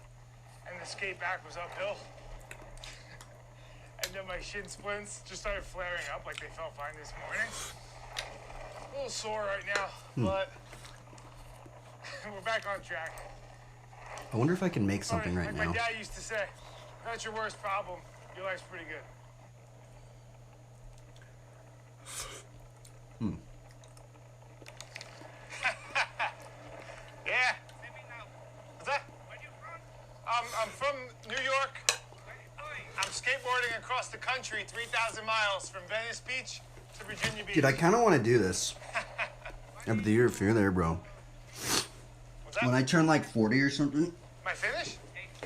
H: and the skate back was uphill. And then my shin splints just started flaring up like they felt fine this morning. A little sore right now, but we're back on track.
A: I wonder if I can make something right
H: like
A: now.
H: my dad used to say, that's your worst problem. Your life's pretty good. Yeah. What's that? Where you from? I'm from New York. I'm skateboarding across the country, 3,000 miles from Venice Beach to Virginia Beach.
A: Dude, I kind of want to do this. Yeah, but if you're there, bro.
H: What's that?
A: When I turn like 40 or something,
H: My finish?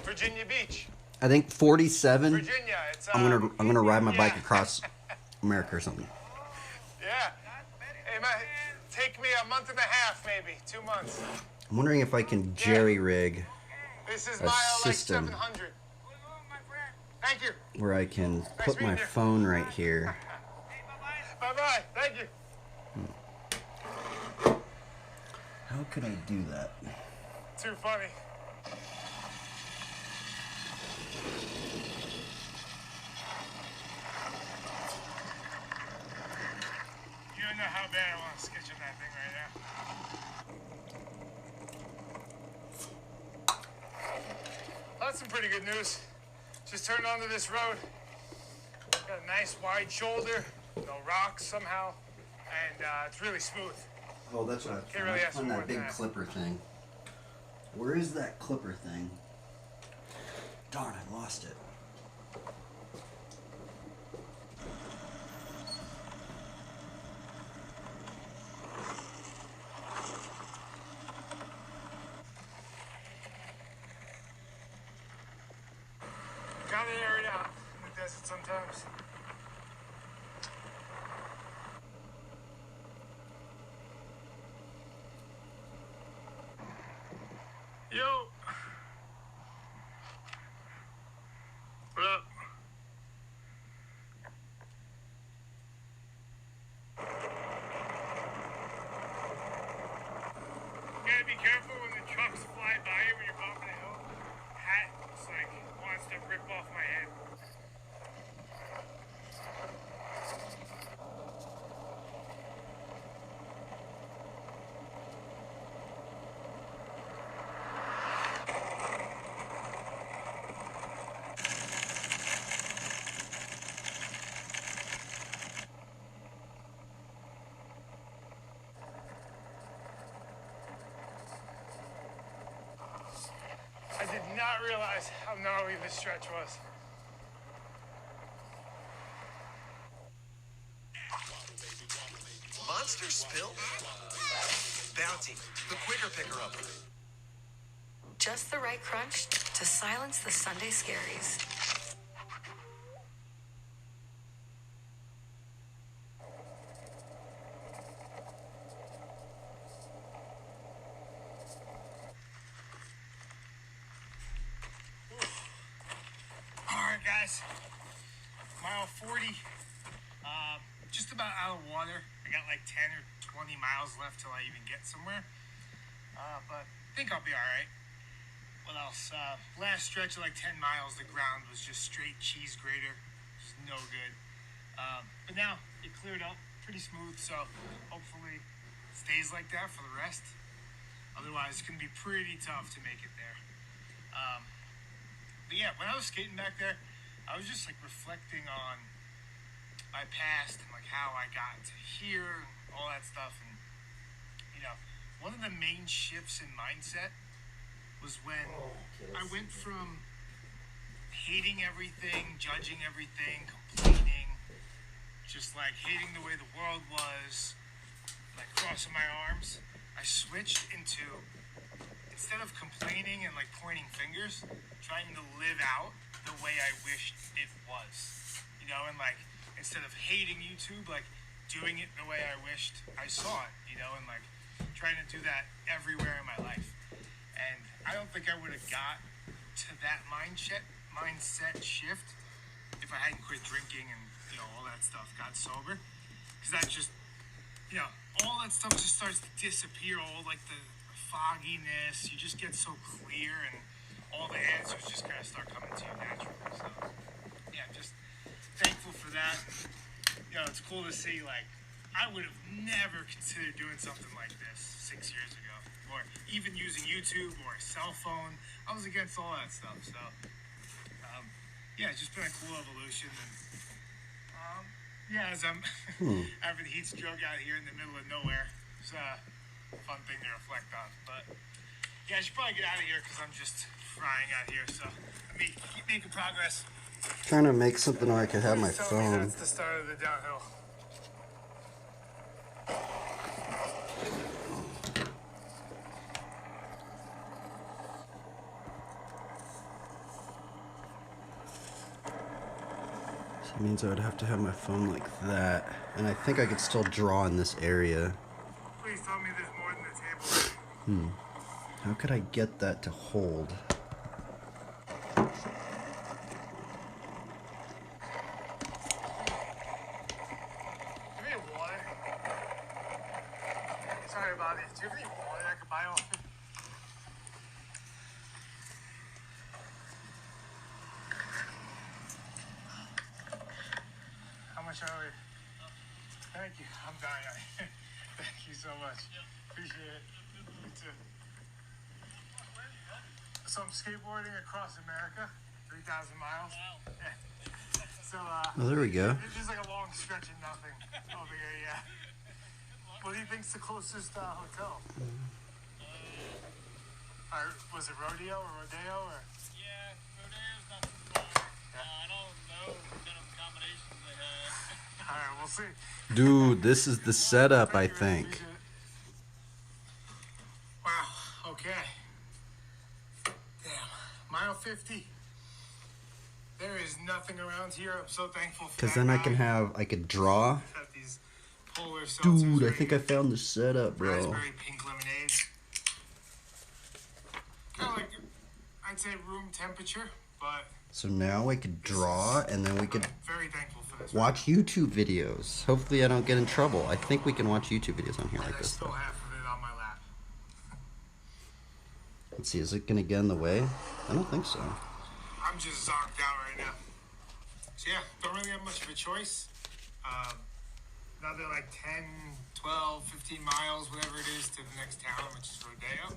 H: Virginia Beach.
A: I think 47,
H: Virginia. It's
A: I'm gonna ride my bike
H: yeah.
A: across America or something.
H: Yeah. It might take me a month and a half, maybe 2 months.
A: I'm wondering if I can jerry rig
H: This is
A: A
H: my
A: system.
H: like 700. Thank you.
A: where I can put my
H: meeting you.
A: phone right here.
H: Bye bye. Thank you.
A: How could I do that?
H: Too funny. You don't know how bad I want to sketch on that thing right now. That's some pretty good news. Just turned onto this road. Got a nice wide shoulder, no rocks somehow, and it's really smooth.
A: Oh, that's what I
H: Can't really ask for
A: on
H: more
A: that
H: than
A: big
H: that.
A: clipper thing. Where is that clipper thing? Darn, I lost it.
H: Gotta air it out in the desert sometimes. Yo. What up? You gotta be careful when the trucks fly by you when you're bumping a hill. Hat just like wants to rip off my head. realize how gnarly this stretch was.
I: Monster spill? Bounty, the quicker picker-upper.
J: Just the right crunch to silence the Sunday scaries.
H: Alright guys, mile 40, just about out of water. I got like 10 or 20 miles left till I even get somewhere, but I think I'll be alright. What else? Last stretch of like 10 miles, the ground was just straight cheese grater, just no good. But now it cleared up pretty smooth, so hopefully it stays like that for the rest. Otherwise, it's going to be pretty tough to make it there. But yeah, when I was skating back there, I was just like reflecting on my past and like how I got to here and all that stuff. And you know, one of the main shifts in mindset was when I went from hating everything, judging everything, complaining, just like hating the way the world was, like crossing my arms. I switched into, instead of complaining and like pointing fingers, trying to live out the way I wished it was, you know, and like instead of hating YouTube, like doing it the way I wished I saw it, you know, and like trying to do that everywhere in my life. And I don't think I would have got to that mindset shift if I hadn't quit drinking and, you know, all that stuff, got sober, because that just, you know, all that stuff just starts to disappear, all like the fogginess, you just get so clear and all the answers just kind of start coming to you naturally. So yeah, just thankful for that. You know, it's cool to see, like, I would have never considered doing something like this 6 years ago, or even using YouTube or a cell phone. I was against all that stuff. So yeah, it's just been a cool evolution. And yeah, as I'm having heat stroke out here in the middle of nowhere, it's a fun thing to reflect on. But yeah, I should probably get out of here because I'm just frying out here. So let me keep making progress.
A: Trying to make something where I could have my
H: Please tell me
A: phone.
H: that's the start of the downhill.
A: So it means I would have to have my phone like that. And I think I could still draw in this area.
H: Please tell me there's more than the table.
A: How could I get that to hold?
H: Give me a water. Sorry about it. Do you have any water I could buy off you? How much are we? Thank you. I'm dying out here. Thank you so much. Appreciate it. You too. So I'm skateboarding across America, 3,000 miles. Yeah. So
A: Oh, there we go.
H: it's just like a long stretch of nothing over here, yeah. What do you think's the closest hotel? Or was it Rodeo or Rodeo or?
C: Yeah, Rodeo's not too far. I don't know what kind of accommodations they had.
H: All right, we'll see.
A: Dude, this is the setup, I
H: Thank you,
A: think.
H: appreciate it. Wow, okay. Damn, mile 50. There is nothing around here. I'm so thankful for
A: Because
H: that
A: then I can
H: guy.
A: I could draw.
H: Got these polar seltzers
A: Dude, I
H: right
A: think
H: here.
A: I found the setup, bro.
H: Raspberry pink lemonade. Kind of like, I'd say room temperature, but
A: So now I could draw, and then we could
H: I'm very thankful for this.
A: watch YouTube videos. Hopefully I don't get in trouble. I think we can watch YouTube videos on here
H: And
A: like
H: I
A: this.
H: still half of it on my lap.
A: Let's see, is it going to get in the way? I don't think so.
H: I'm just zonked out right now. So yeah, don't really have much of a choice. Another like 10, 12, 15 miles, whatever it is, to the next town, which is Rodeo.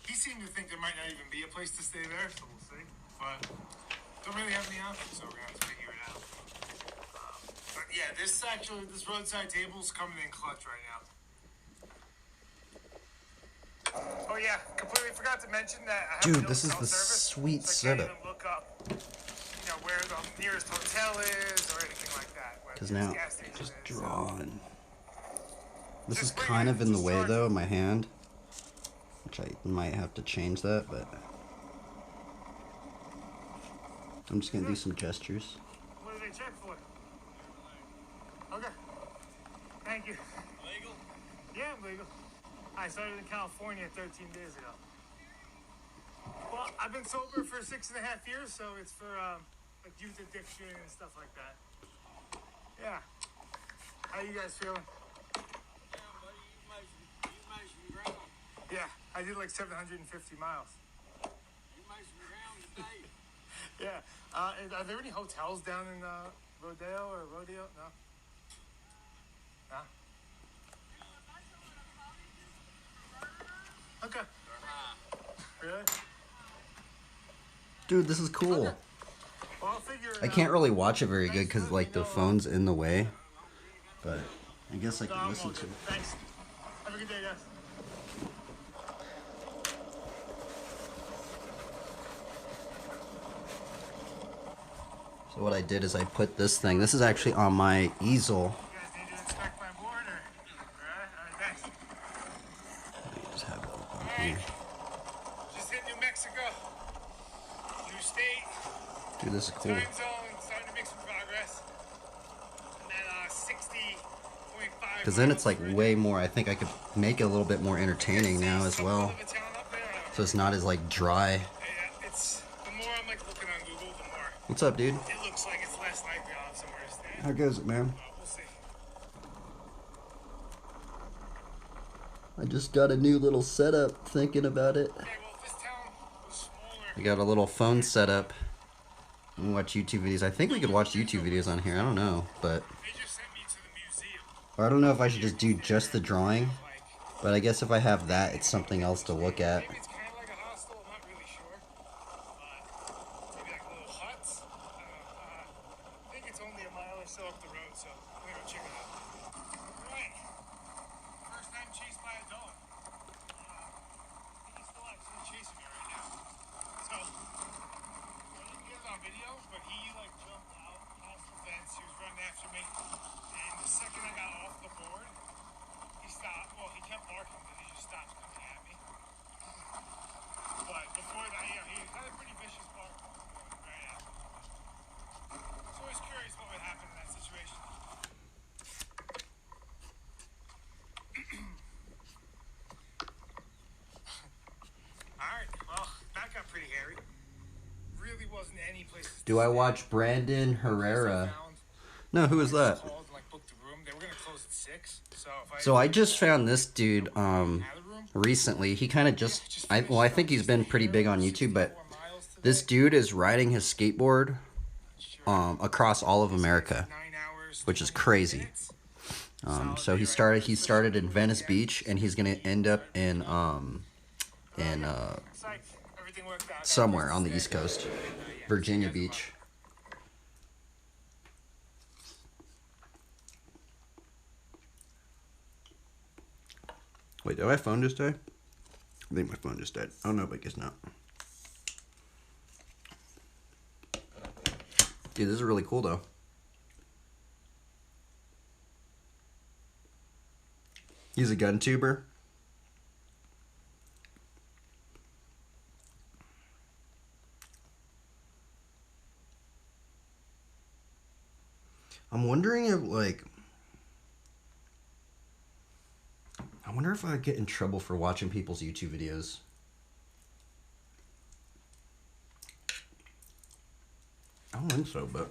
H: He seemed to think there might not even be a place to stay there, so we'll see. But don't really have any options, so we're gonna have to figure it out. But yeah, this roadside table's coming in clutch right now. Oh yeah, completely forgot to mention that. I have
A: Dude,
H: no
A: this is
H: cell
A: the
H: service,
A: sweet
H: so I can't
A: setup.
H: even look up, where the nearest hotel is or anything like that. where
A: Because
H: the
A: now,
H: gas station
A: just
H: is, so-
A: drawing. This is
H: Just bring
A: kind
H: it,
A: of in the
H: just
A: way
H: charge
A: though, my hand. Which I might have to change that, but I'm just gonna do some gestures.
H: What do they check for? Okay. Thank you.
C: Legal?
H: Yeah, I'm legal. I started in California 13 days ago. Well, I've been sober for 6.5 years, so it's for like youth addiction and stuff like that. Yeah. How you guys feeling?
C: Yeah, buddy, you made some ground.
H: Yeah, I did like 750 miles.
C: You made some ground today.
H: Yeah. And are there any hotels down in Rodeo or Rodeo? No. No. Okay. Really?
A: Dude, this is cool.
H: Well, I'll figure it
A: I
H: out.
A: can't really watch it very good because like the phone's in the way. But I guess I
H: No,
A: can
H: I'm
A: listen
H: all
A: to
H: good.
A: it.
H: Thanks. Have a good day, guys.
A: So what I did is I put this thing. This is actually on my easel.
H: You guys need to inspect my board, or? All right, thanks.
A: Just have it up on
H: All
A: here.
H: right. Just hit New Mexico. New state.
A: Dude, this is cool.
H: Time zone. Starting to make some progress. And then 60.5.
A: Because then it's like way more. I think I could make it a little bit more entertaining now as well. So it's not as like dry.
H: Yeah, it's the more I'm like looking on Google, the more
A: What's up, dude?
H: it looks like it's less likely I'll have somewhere to stay.
A: How goes it, man?
H: We'll see.
A: I just got a new little setup thinking about it.
H: Okay, well, if this town was smaller,
A: I got a little phone setup. And watch YouTube videos. I think we could watch YouTube videos on here. I don't know, but
H: they just sent me to the museum.
A: or I don't know if I should just do just the drawing. But I guess if I have that, it's something else to look at.
H: Maybe it's kind of like a hostel, I'm not really sure. But maybe like little huts. I don't know. I think it's only a mile or so up the road, so I'm gonna go check it out. Right. First time chased by a dog. He's still actually chasing me right now. So, I didn't get it on video, but he like jumped out past the fence. He was running after me. And the second I got off the board, he stopped. Well, he kept barking, but he just stopped coming at me. But before that, yeah, he had a pretty vicious bark. Right out. I was always curious what would happen in that situation. Alright, well, that got pretty hairy. Really wasn't any place to
A: Do I
H: stay.
A: watch Brandon
H: The place I
A: Herrera?
H: found,
A: No, who is that?
H: called and, like, booked the room. They were gonna close at 6, so if
A: So I just found this dude
H: had a room,
A: recently. He kind of just I think he's been pretty big on YouTube, but this dude is riding his skateboard across all of America,
H: 9 hours,
A: which is
H: 20
A: crazy.
H: minutes.
A: So he started in Venice Beach, and he's gonna end up in
H: Psych, everything worked out.
A: somewhere on the East Coast, Virginia Beach. Wait, did my phone just die? I think my phone just died. Oh no, but I guess not. Dude, this is really cool though. He's a gun tuber. I'm wondering if like I wonder if I get in trouble for watching people's YouTube videos. I don't think so, but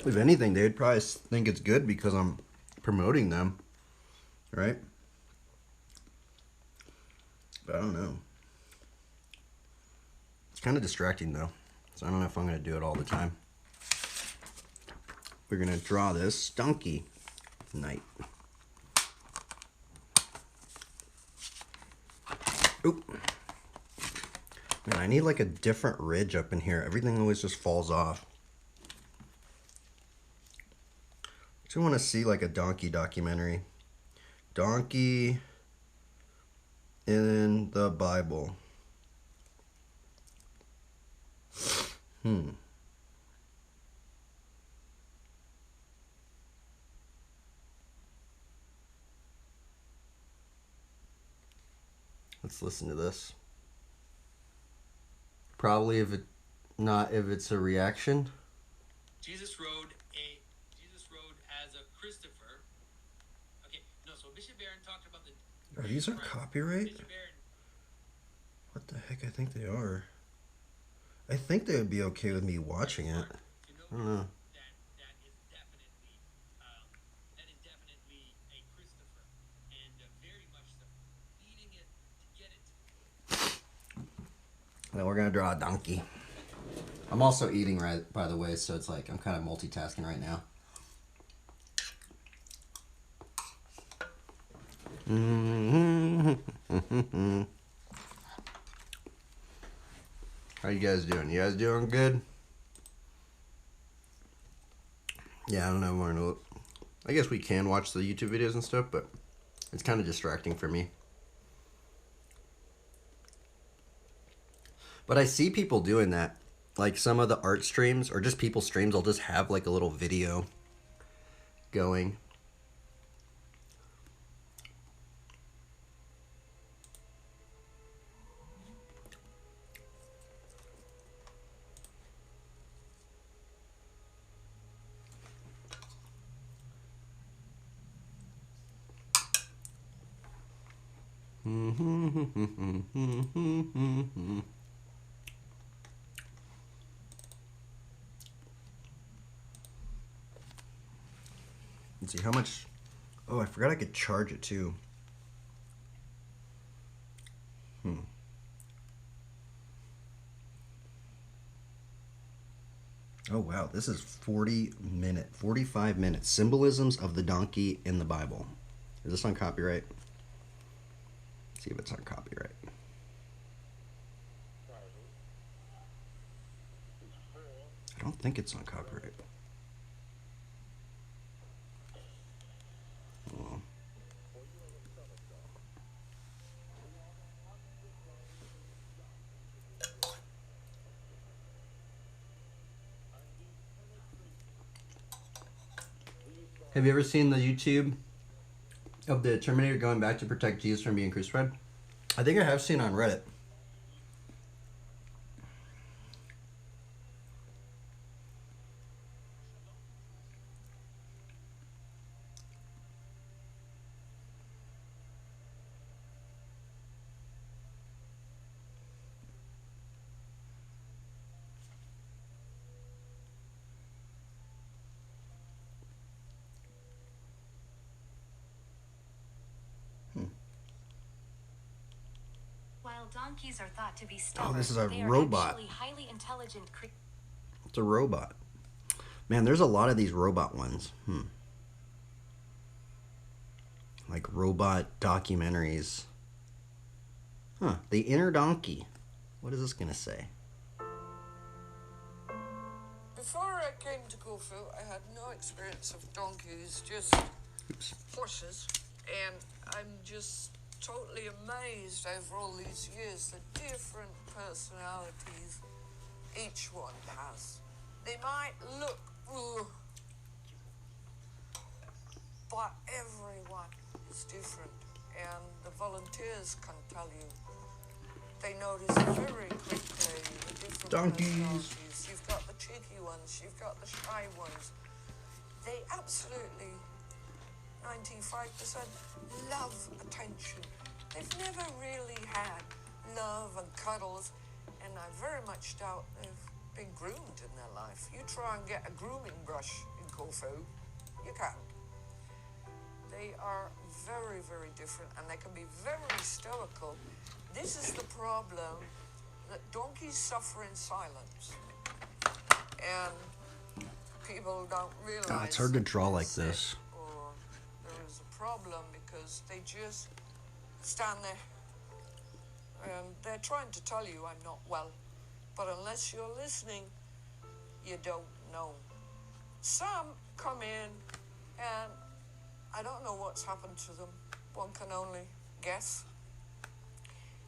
A: if anything, they'd probably think it's good because I'm promoting them, right? But I don't know. It's kind of distracting though, so I don't know if I'm gonna do it all the time. We're gonna draw this donkey knight. Oop. Man, I need like a different ridge up in here. Everything always just falls off. I just want to see like a donkey documentary. Donkey in the Bible? Let's listen to this. Probably if it's a reaction.
D: Jesus rode as a Christopher. Okay, no, so Bishop Barron talked about the.
A: Are these on copyright?
D: Bishop Barron,
A: What the heck? I think they are. I think they would be okay with me watching it. I don't know.
D: that is definitely a Christopher, and very much so. Eating it to get it.
A: Then we're gonna draw a donkey. I'm also eating, right, by the way, so it's like I'm kind of multitasking right now. How you guys doing? You guys doing good? Yeah, I don't know. I guess we can watch the YouTube videos and stuff, but it's kind of distracting for me. But I see people doing that. Like some of the art streams or just people's streams, I'll just have like a little video going. Let's see how much. Oh, I forgot I could charge it too. Oh wow, this is 45 minutes. Symbolisms of the donkey in the Bible. Is this on copyright? Let's see if it's on copyright. I don't think it's on copyright. Oh. Have you ever seen the YouTube of the Terminator going back to protect Jesus from being crucified? I think I have seen it on Reddit.
F: While donkeys are thought to be stubborn,
A: this is a
F: they
A: robot.
F: are actually highly intelligent
A: It's a robot. Man, there's a lot of these robot ones. Like robot documentaries. Huh. The Inner Donkey. What is this going to say?
K: Before I came to Corfu, I had no experience of donkeys, just horses. And I'm just totally amazed over all these years, the different personalities each one has. They might look, but everyone is different. And the volunteers can tell you. They notice very quickly the different
A: Donkeys.
K: personalities. You've got the cheeky ones, you've got the shy ones. They absolutely, 95% love attention. They've never really had love and cuddles, and I very much doubt they've been groomed in their life. You try and get a grooming brush in Corfu, you can't. They are very, very different, and they can be very stoical. This is the problem, that donkeys suffer in silence, and people don't realize.
A: It's hard to draw like
K: they're
A: this.
K: sick or there is a problem because they just stand there, and they're trying to tell you I'm not well, but unless you're listening, you don't know. Some come in, and I don't know what's happened to them. One can only guess.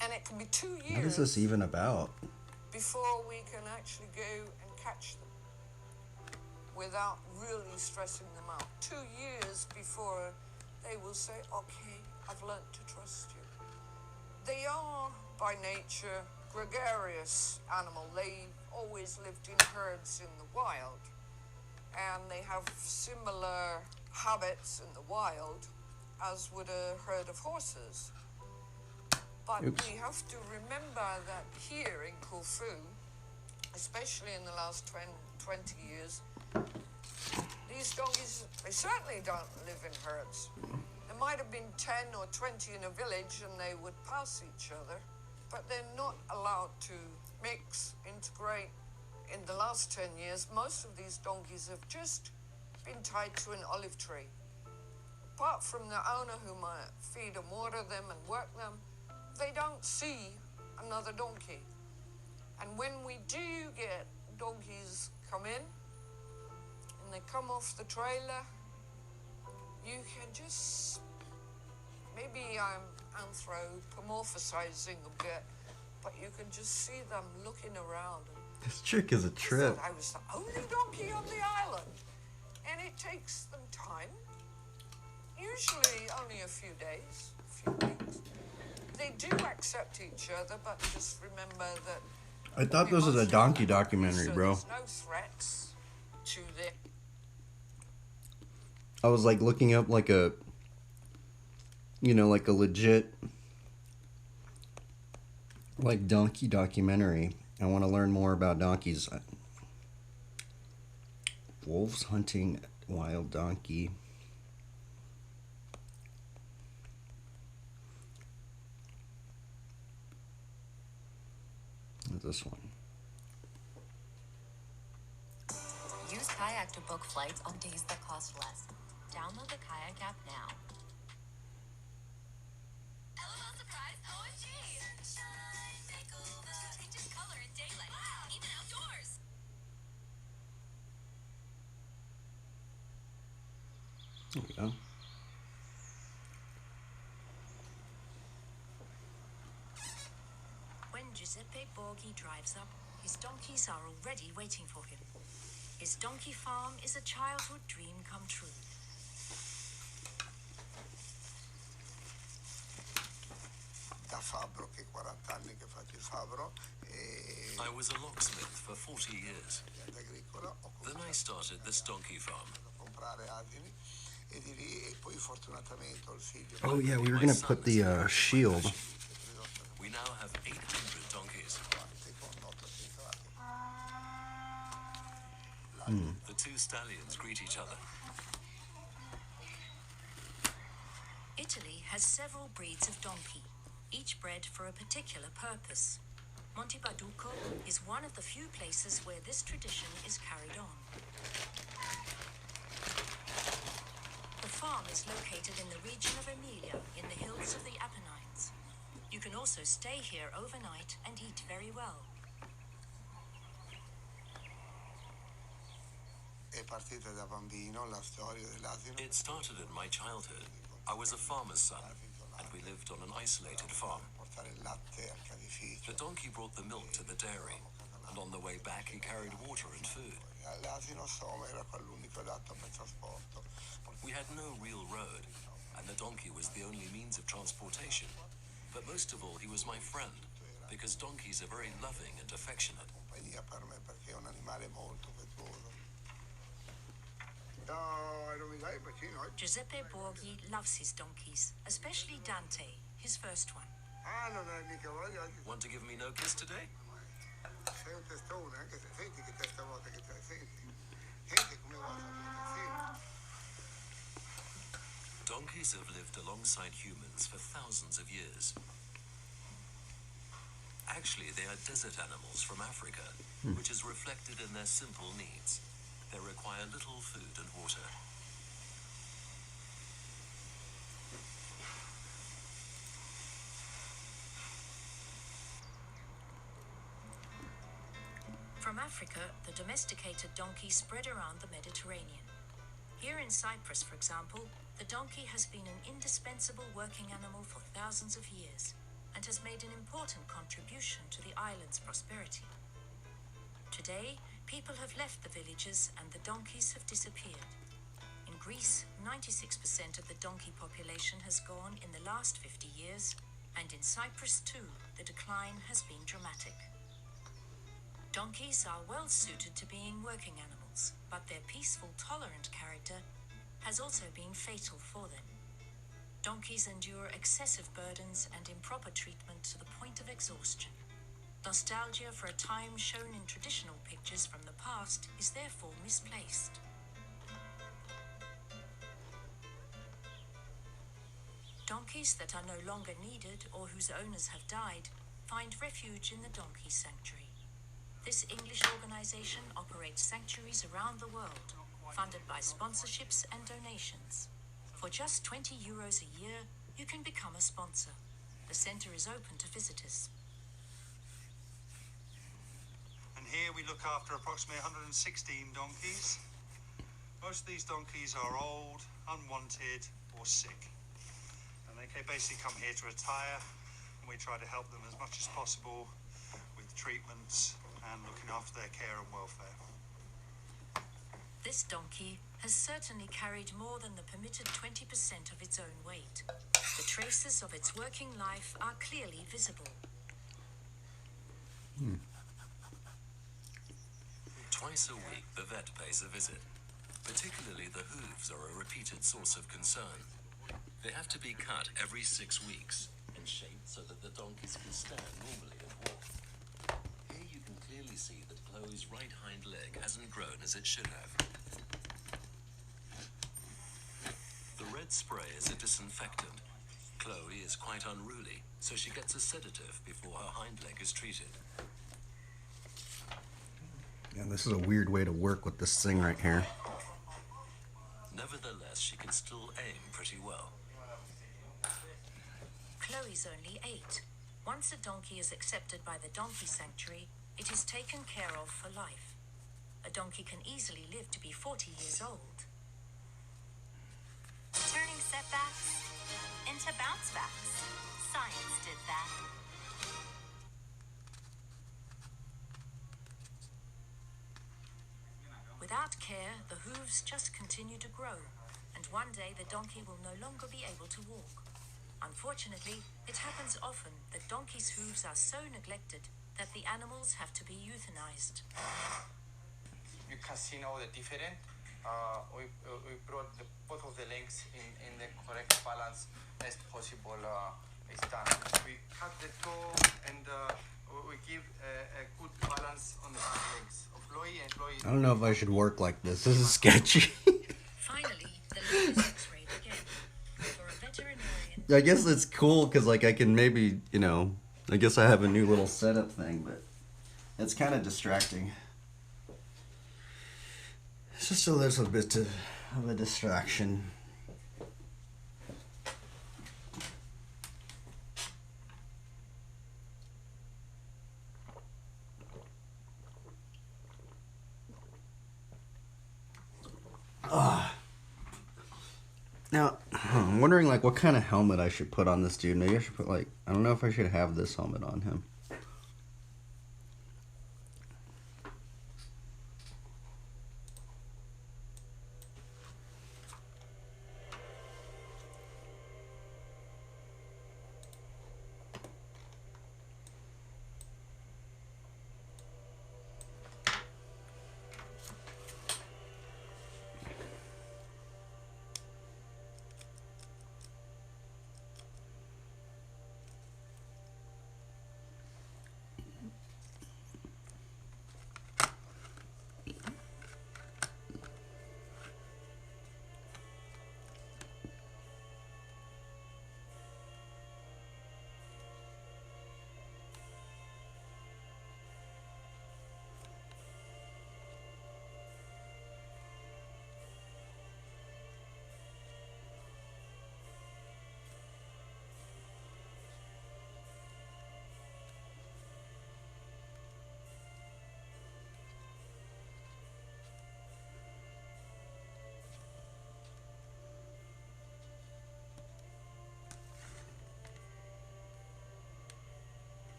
K: And it can be 2 years
A: What is this even about?
K: before we can actually go and catch them without really stressing them out. 2 years before they will say, okay, I've learnt to trust you. They are, by nature, gregarious animal. They've always lived in herds in the wild, and they have similar habits in the wild as would a herd of horses. But we have to remember that here in Corfu, especially in the last 20 years, these donkeys, they certainly don't live in herds. There might have been 10 or 20 in a village and they would pass each other, but they're not allowed to mix, integrate. In the last 10 years, most of these donkeys have just been tied to an olive tree. Apart from the owner who might feed and water them and work them, they don't see another donkey. And when we do get donkeys come in and they come off the trailer, you can just, maybe I'm anthropomorphizing a bit, but you can just see them looking around.
A: This chick is a trip.
K: I was the only donkey on the island. And it takes them time, usually only a few days, a few weeks. They do accept each other, but just remember that
A: I thought this was a donkey documentary, bro.
K: there's no threats to them.
A: I was like looking up like a, you know, like a legit like donkey documentary. I want to learn more about donkeys. Wolves hunting wild donkey. This one.
F: Use Kayak to book flights on days that cost less. Download the Kayak app now. LOL surprise OMG! Sunshine makeover. Changes color in daylight, even outdoors.
A: There we go.
L: When Giuseppe Borghi drives up, his donkeys are already waiting for him. His donkey farm is a childhood dream come true.
M: Da fabbro, che 40 anni che faccio il fabbro.
N: I was a locksmith for 40 years. Then I started this donkey farm.
M: Comprare asini e di lì e poi fortunatamente ho il figlio.
A: Oh yeah, we were gonna put the shield.
N: We now have 800 donkeys. The two stallions greet each other.
L: Italy has several breeds of donkey, each bred for a particular purpose. Montebaduco is one of the few places where this tradition is carried on. The farm is located in the region of Emilia, in the hills of the Apennines. You can also stay here overnight and eat very well.
N: It started in my childhood. I was a farmer's son, and we lived on an isolated farm. The donkey brought the milk to the dairy, and on the way back he carried water and food. We had no real road, and the donkey was the only means of transportation. But most of all, he was my friend, because donkeys are very loving and affectionate.
L: Giuseppe Borghi loves his donkeys, especially Dante, his first one.
N: Want to give me no kiss today?
M: Sei un testone, anche se senti che testa vuota che c'hai, senti. Senti come vuota, senti.
N: Donkeys have lived alongside humans for thousands of years. Actually, they are desert animals from Africa, which is reflected in their simple needs. They require little food and water.
L: From Africa, the domesticated donkey spread around the Mediterranean. Here in Cyprus, for example, the donkey has been an indispensable working animal for thousands of years. and has made an important contribution to the island's prosperity. Today, people have left the villages and the donkeys have disappeared. In Greece, 96% of the donkey population has gone in the last 50 years, and in Cyprus too, the decline has been dramatic. Donkeys are well suited to being working animals, but their peaceful, tolerant character has also been fatal for them. Donkeys endure excessive burdens and improper treatment to the point of exhaustion. Nostalgia for a time shown in traditional pictures from the past is therefore misplaced. Donkeys that are no longer needed or whose owners have died find refuge in the Donkey Sanctuary. This English organization operates sanctuaries around the world, funded by sponsorships and donations. For just €20 a year, you can become a sponsor. The center is open to visitors.
O: And here we look after approximately 116 donkeys. Most of these donkeys are old, unwanted, or sick. And they basically come here to retire, and we try to help them as much as possible with treatments and looking after their care and welfare.
L: This donkey has certainly carried more than the permitted 20% of its own weight. The traces of its working life are clearly visible.
N: Twice a week, the vet pays a visit. Particularly the hooves are a repeated source of concern. They have to be cut every 6 weeks and shaped so that the donkeys can stand normally and walk. Here you can clearly see that Chloe's right hind leg hasn't grown as it should have. The red spray is a disinfectant. Chloe is quite unruly, so she gets a sedative before her hind leg is treated.
A: Yeah, this is a weird way to work with this thing right here.
N: Nevertheless, she can still aim pretty well.
L: Chloe's only 8. Once a donkey is accepted by the Donkey Sanctuary, it is taken care of for life. A donkey can easily live to be 40 years old.
F: Turning setbacks into bounce backs. Science did that.
L: Without care, the hooves just continue to grow, and one day the donkey will no longer be able to walk. Unfortunately, it happens often that donkeys' hooves are so neglected that the animals have to be euthanized.
P: You can see now the difference. We brought both of the legs in the correct balance as possible. It's done. We cut the toe and we give a good balance on the legs of Chloe and Chloe.
A: I don't know if I should work like this. This is sketchy.
L: Finally, the leg is x-rayed again. For a veterinarian...
A: I guess it's cool because, like, I can maybe, you know, I guess I have a new little setup thing, but it's kind of distracting. It's just a little bit of a distraction. Now, I'm wondering, like, what kind of helmet I should put on this dude. Maybe I should put, like, I don't know if I should have this helmet on him.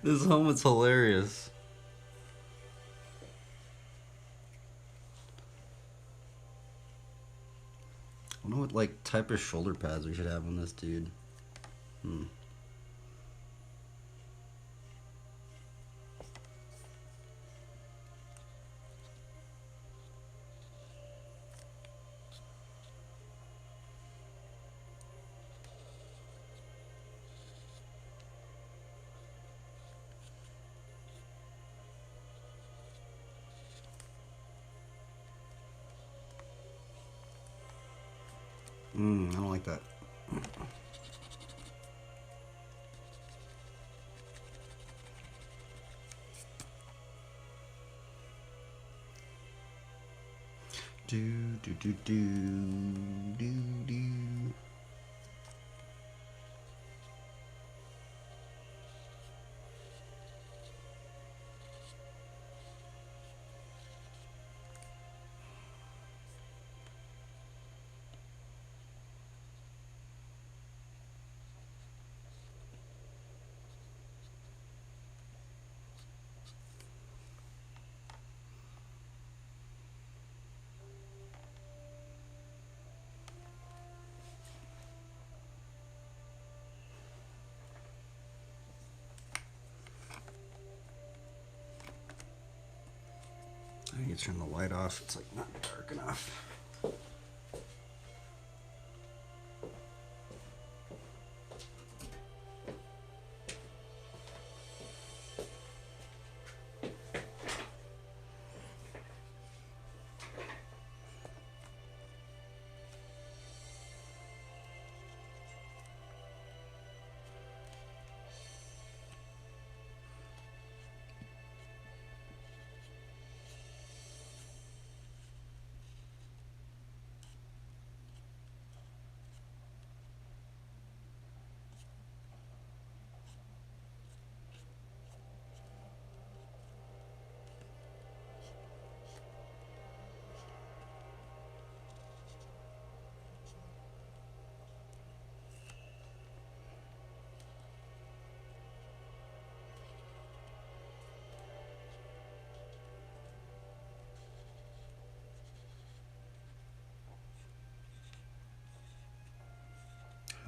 A: This helmet's hilarious. I don't know what like type of shoulder pads we should have on this dude. I don't like that. Do. I need to turn the light off. It's like not dark enough.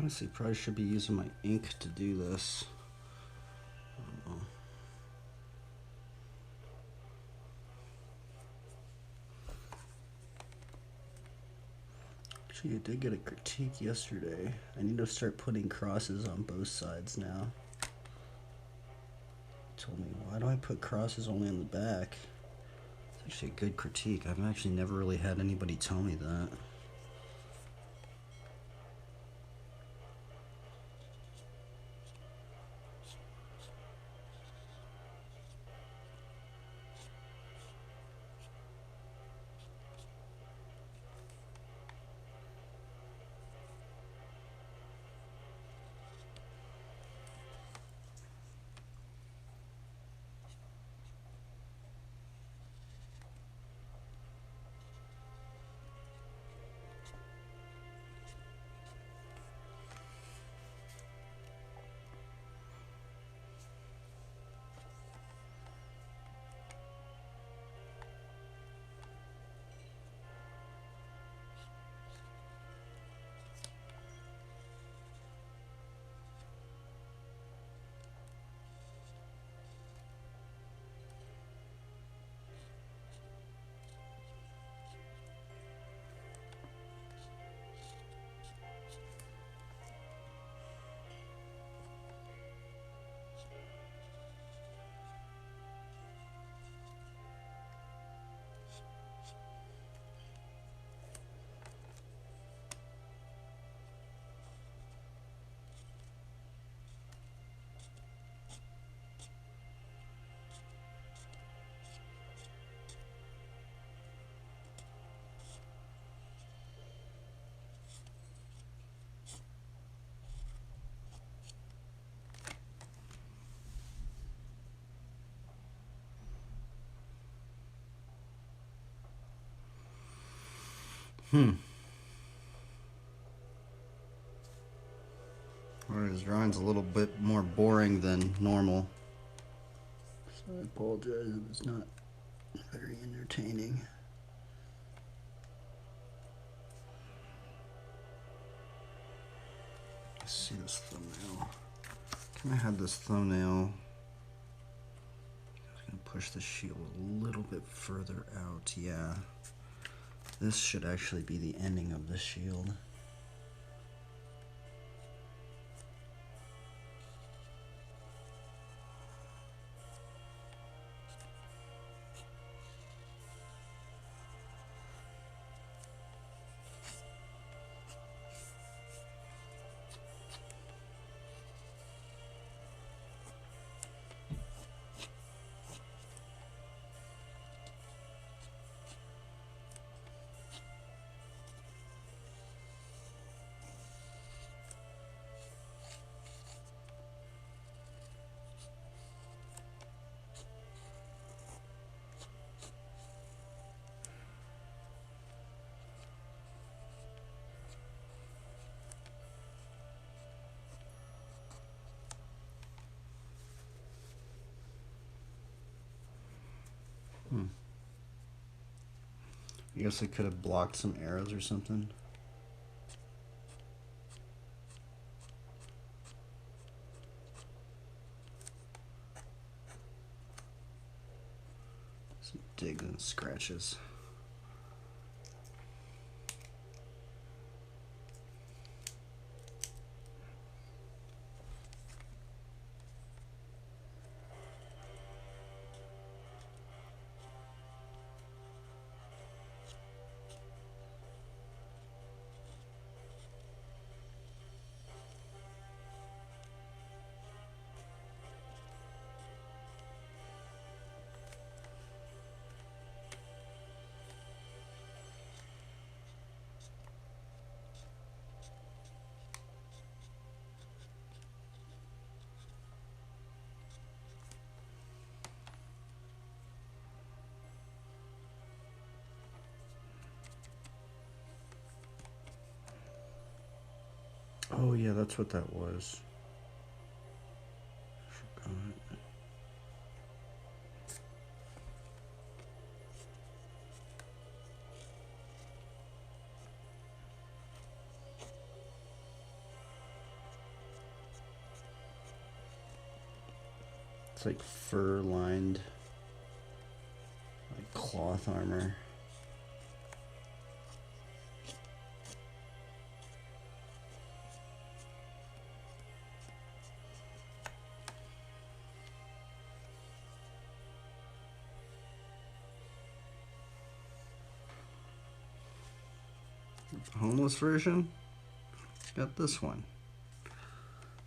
A: Honestly, probably should be using my ink to do this. I don't know. Actually, I did get a critique yesterday. I need to start putting crosses on both sides now. He told me, why do I put crosses only on the back? It's actually a good critique. I've actually never really had anybody tell me that. Or his drawing's a little bit more boring than normal.
B: So I apologize if it's not very entertaining. Let's see this thumbnail. Can I have this thumbnail? I'm gonna push the shield a little bit further out. Yeah. This should actually be the ending of the shield. I guess I could have blocked some arrows or something. Some digs and scratches. Oh yeah, that's what that was. Forgot. It's like fur-lined, like cloth armor. Homeless version, got this one,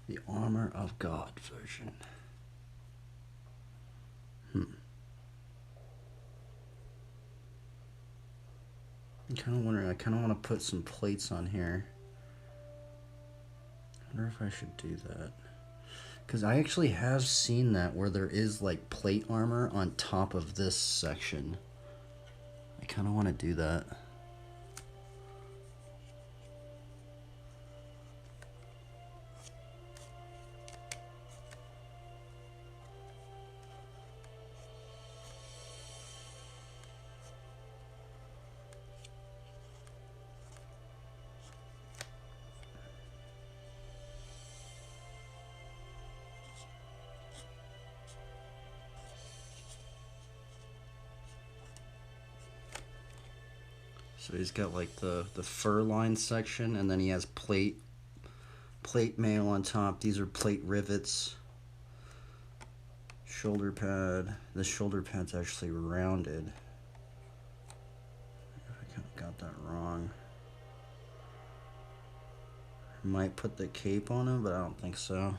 B: the Armor of God version. I'm kind of wondering, I kind of want to put some plates on here. I wonder if I should do that, because I actually have seen that where there is like plate armor on top of this section. I kind of want to do that. So he's got like the fur line section, and then he has plate mail on top. These are plate rivets. Shoulder pad. This shoulder pad's actually rounded. I kind of got that wrong. Might put the cape on him, but I don't think so.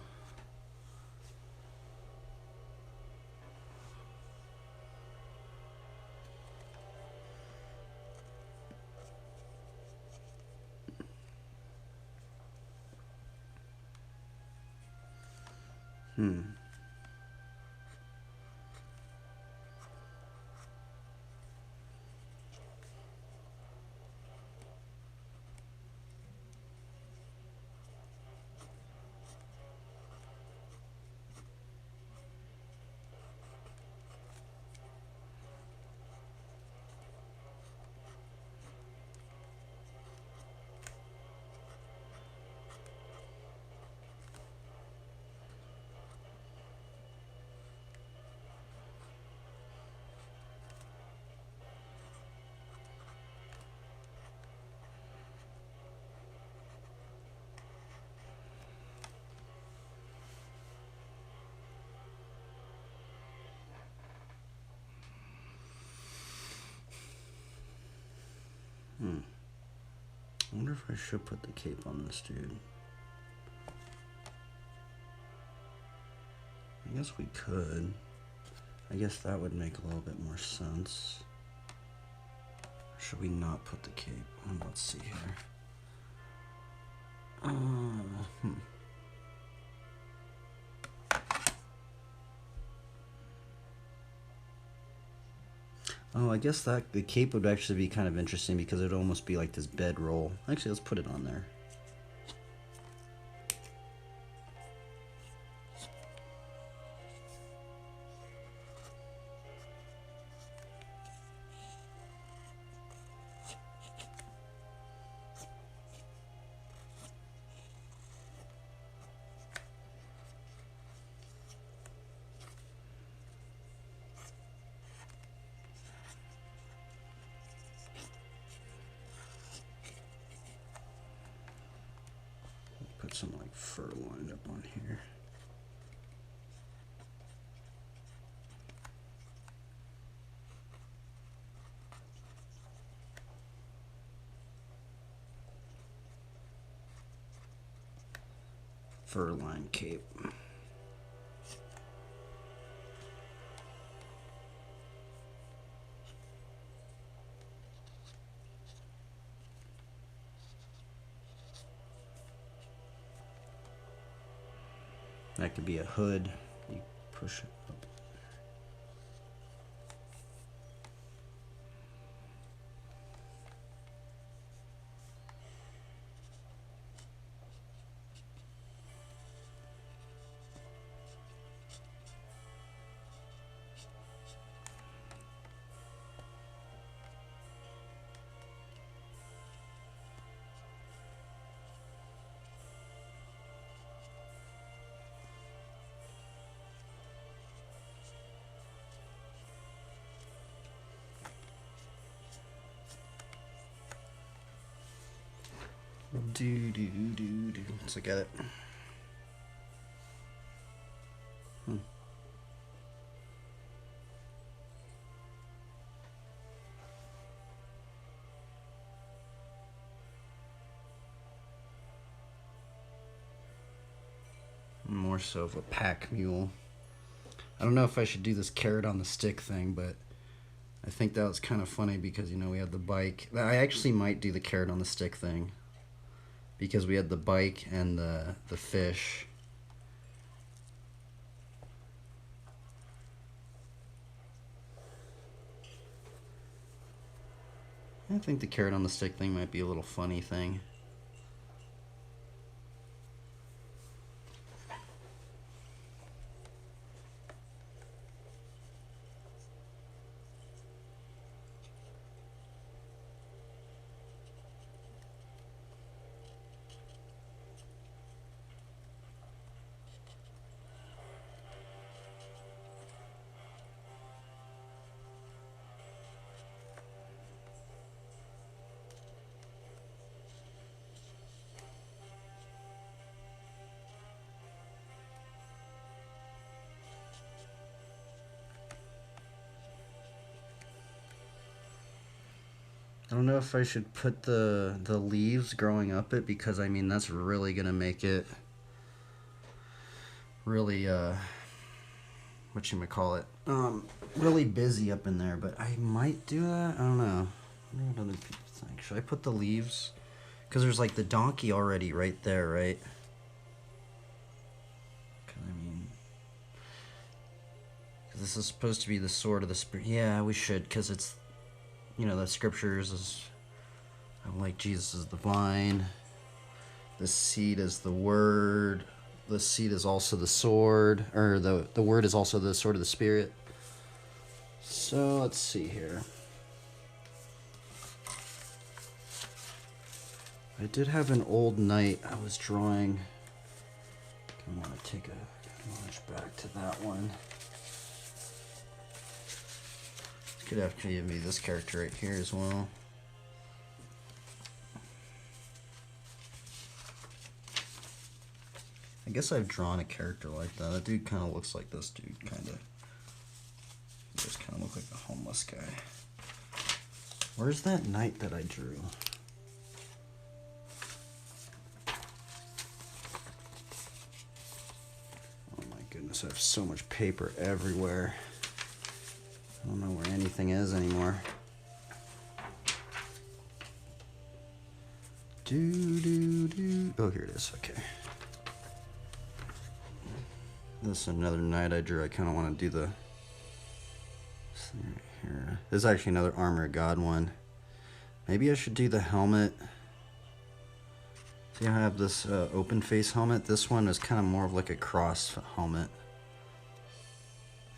B: I wonder if I should put the cape on this dude. I guess we could. I guess that would make a little bit more sense. Should we not put the cape? Let's see here. Oh, I guess that the cape would actually be kind of interesting because it would almost be like this bedroll. Actually, let's put it on there. Put some like fur lined up on here. Fur lined cape. That could be a hood. You push it up. Let's look at it. More so of a pack mule. I don't know if I should do this carrot on the stick thing, but I think that was kind of funny because, you know, we had the bike. I actually might do the carrot on the stick thing because we had the bike and the fish. I think the carrot on the stick thing might be a little funny thing. I don't know if I should put the leaves growing up it because, I mean, that's really going to make it really, whatchamacallit, really busy up in there, but I might do that. I don't know. I wonder what other people think. Should I put the leaves? Because there's like the donkey already right there, right? Because, I mean, this is supposed to be the sword of the spirit. Yeah, we should, because it's, you know, the scriptures is, like, Jesus is the vine, the seed is the word, the seed is also the sword, or the word is also the sword of the spirit. So let's see here. I did have an old knight I was drawing. I want to take a launch back to that one. Could actually give me this character right here as well. I guess I've drawn a character like that. That dude kind of looks like this dude, kind of. He just kind of look like a homeless guy. Where's that knight that I drew?
A: So I have so much paper everywhere. I don't know where anything is anymore. Oh, here it is. Okay. This is another night I drew. I kind of want to do the... This thing right here. This is actually another Armor of God one. Maybe I should do the helmet. See, I have this open face helmet. This one is kind of more of like a cross helmet.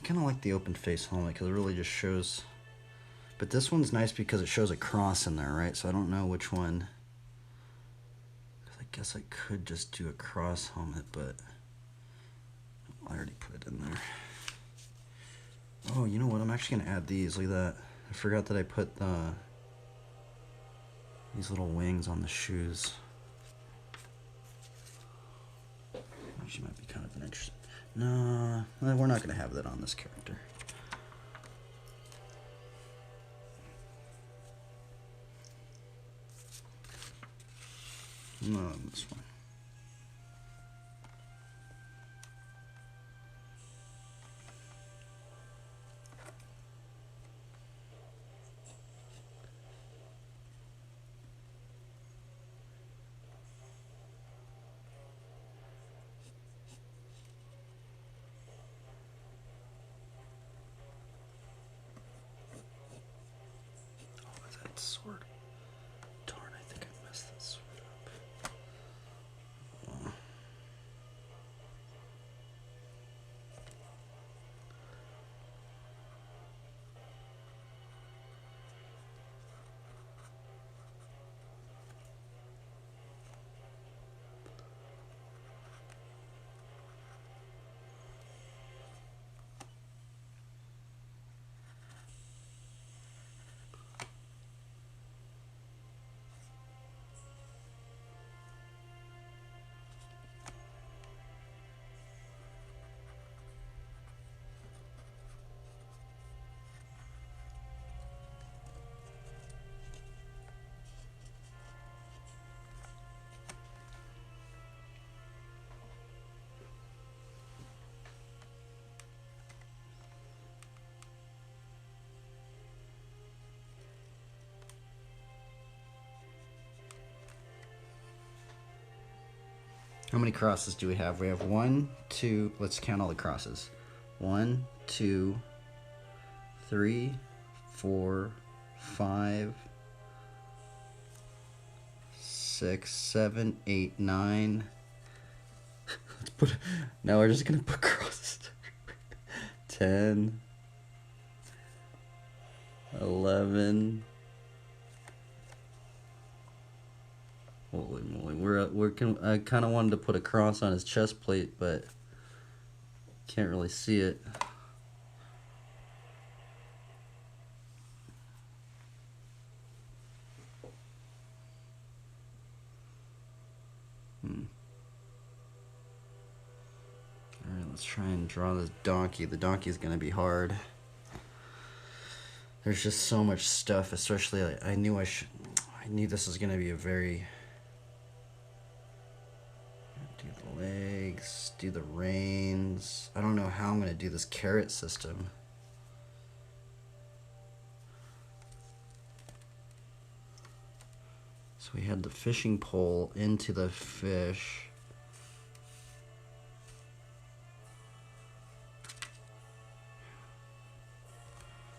A: I kind of like the open face helmet because it really just shows... But this one's nice because it shows a cross in there, right? So I don't know which one... I guess I could just do a cross helmet, but I already put it in there. Oh, you know what? I'm actually going to add these. Look at that. I forgot that I put these little wings on the shoes. Actually might be kind of an interesting... No, we're not going to have that on this character. Not on this one. Oh, that sword. Darn, I think I messed that sword up. How many crosses do we have? We have 1, 2, let's count all the crosses. 1, 2, 3, 4, 5, 6, 7, 8, 9. Let's put, now we're just gonna put crosses. 10, 11. Holy moly, I kind of wanted to put a cross on his chest plate, but can't really see it. Alright, let's try and draw this donkey. The donkey's gonna be hard. There's just so much stuff, especially I knew this was gonna be a very... Do the legs, do the reins. I don't know how I'm gonna do this carrot system. So we had the fishing pole into the fish.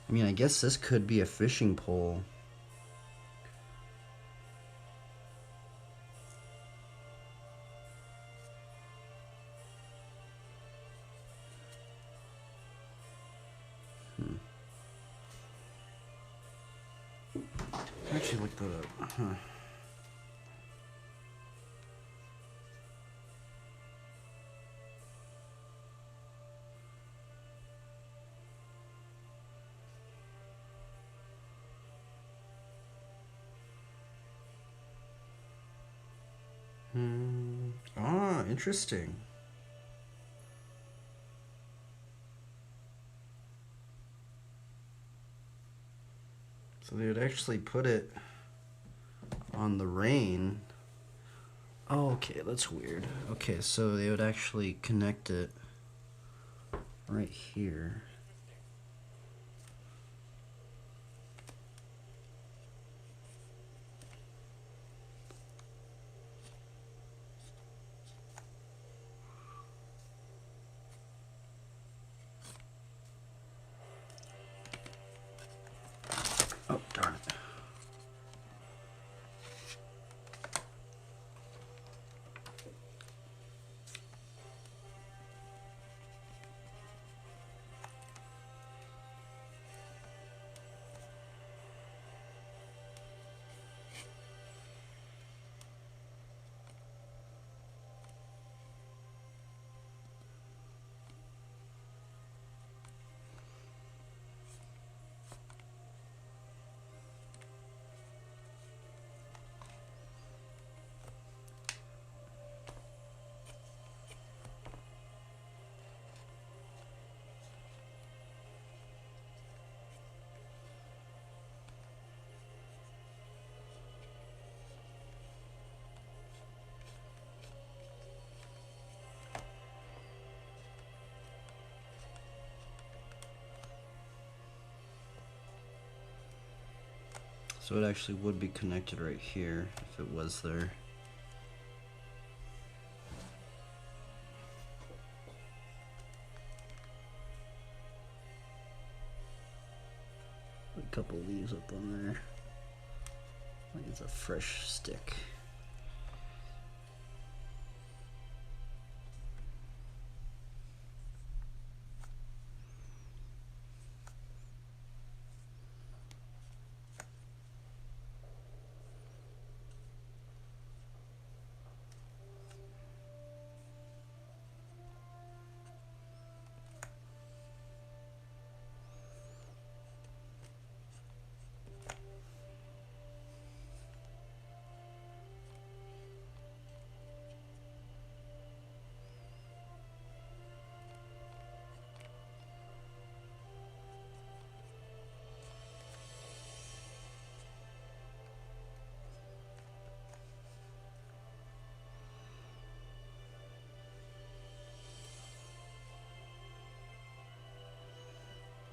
A: I mean, I guess this could be a fishing pole. Actually look that up. Huh. Ah, interesting. So they would actually put it on the rein. Oh, okay, that's weird. Okay, so they would actually connect it
B: right here. Oh, darn it. So it actually would be connected right here if it was there. Put a couple leaves up on there. Like it's a fresh stick.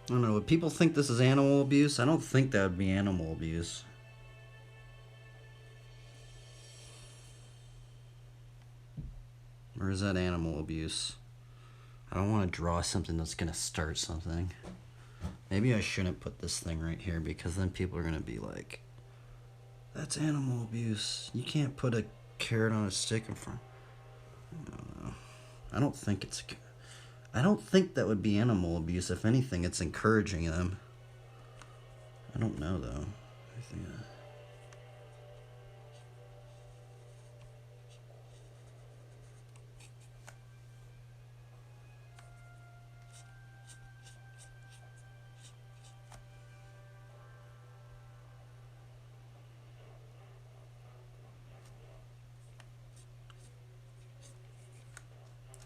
B: I don't know, would people think this is animal abuse? I don't think that would be animal abuse. Or is that animal abuse? I don't want to draw something that's going to start something. Maybe I shouldn't put this thing right here because then people are going to be like, that's animal abuse. You can't put a carrot on a stick in front. I don't know. I don't think it's... I don't think that would be animal abuse. If anything, it's encouraging them. I don't know, though. I think...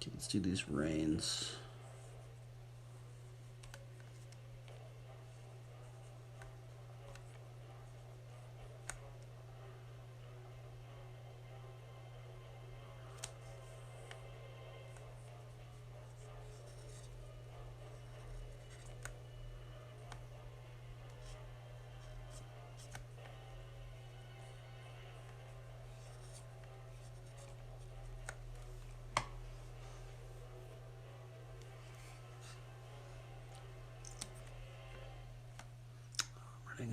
B: Okay, let's do these reins.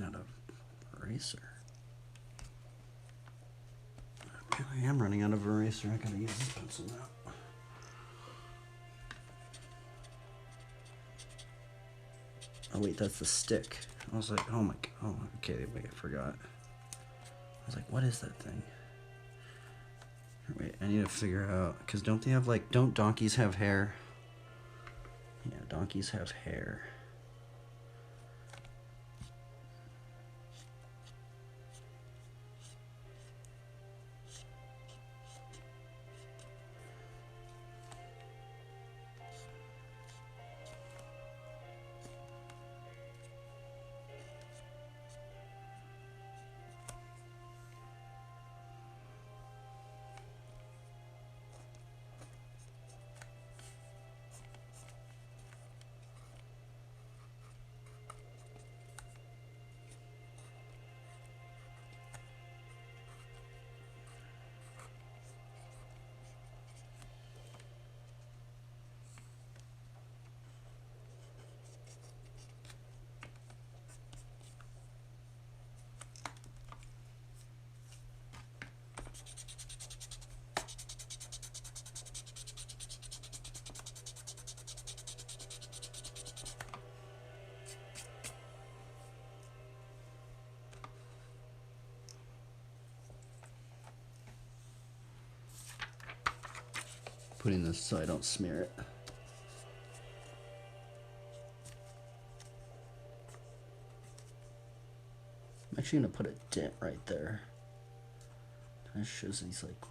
B: Out of eraser. I am running out of eraser. I gotta use this pencil now. Oh wait, that's the stick. I was like, oh my, oh okay, wait, I forgot. I was like, what is that thing? Wait, I need to figure out, because don't they have like, don't donkeys have hair? Yeah, donkeys have hair. putting this so I don't smear it. I'm actually gonna put a dent right there. That shows he's like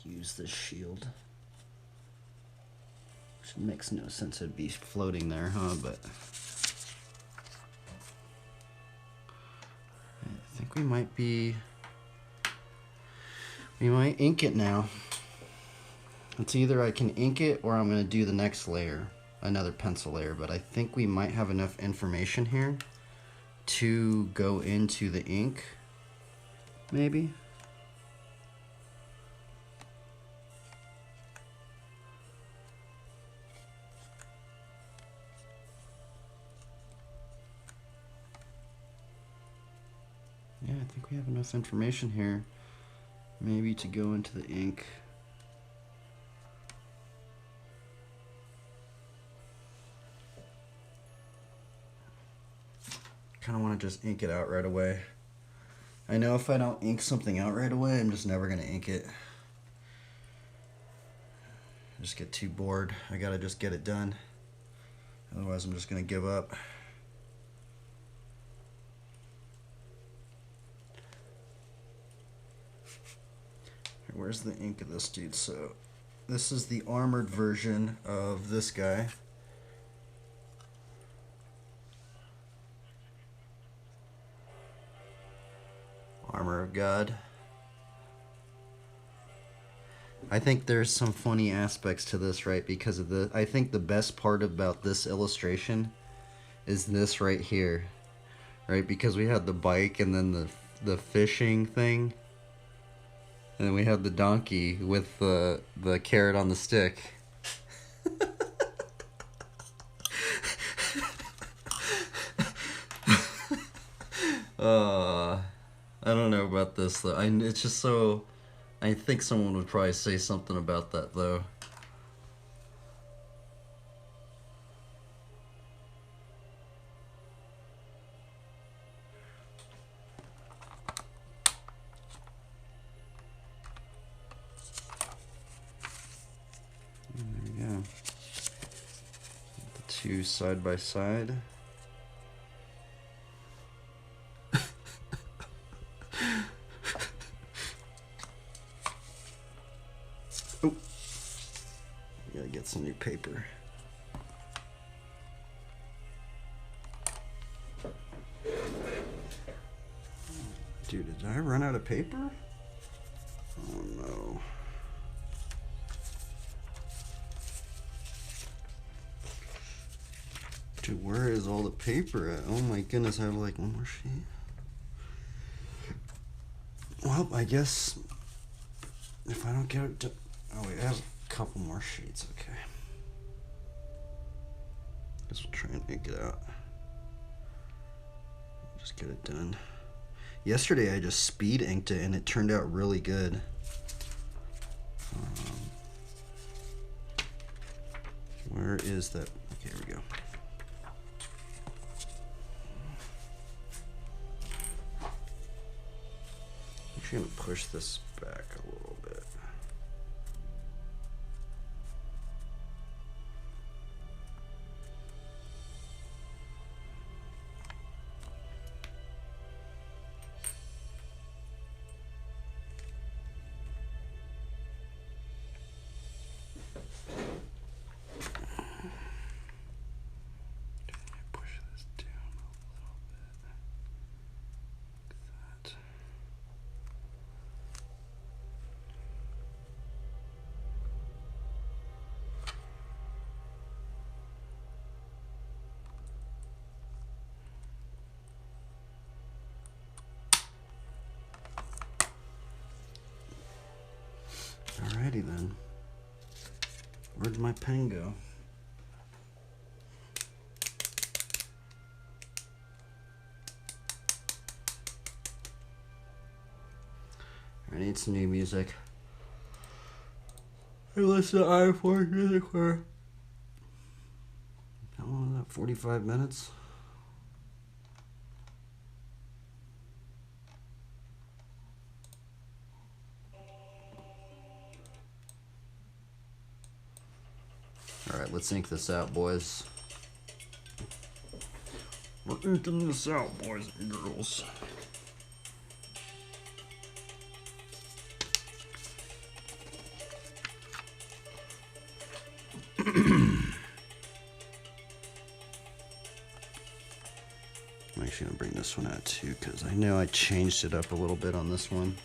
B: used this shield. Which makes no sense it'd be floating there, huh? But I think we might ink it now. It's either I can ink it or I'm gonna do the next layer, another pencil layer, but I think we might have enough information here to go into the ink, maybe. Yeah, I think we have enough information here, maybe to go into the ink. Kind of want to just ink it out right away. I know if I don't ink something out right away, I'm just never going to ink it. I just get too bored. I gotta just get it done. Otherwise, I'm just going to give up. Where's the ink of this dude? So this is the armored version of this guy. Armor of God. I think there's some funny aspects to this, right? Because of I think the best part about this illustration is this right here, right? Because we had the bike and then the fishing thing. And then we had the donkey with the carrot on the stick. I don't know about this though. It's just so. I think someone would probably say something about that though. Two side by side. Oh, gotta get some new paper. Dude, did I run out of paper? Oh no. Dude, where is all the paper at? Oh my goodness, I have like one more sheet. Well, I guess if I don't get it to... Oh wait, I have a couple more sheets, okay. Guess we'll try and ink it out. Just get it done. Yesterday I just speed inked it and it turned out really good. Where is that? Okay, here we go. I'm gonna push this back a little bit. Push this down a little bit. Like that. Alrighty then. Where'd my pen go? I need some new music. I listen to I4 music for how long was that? 45 minutes?
A: Alright, let's ink this out, boys. We're inking this out, boys and girls. I'm actually gonna bring this one out too, because I know I changed it up a little bit on this one.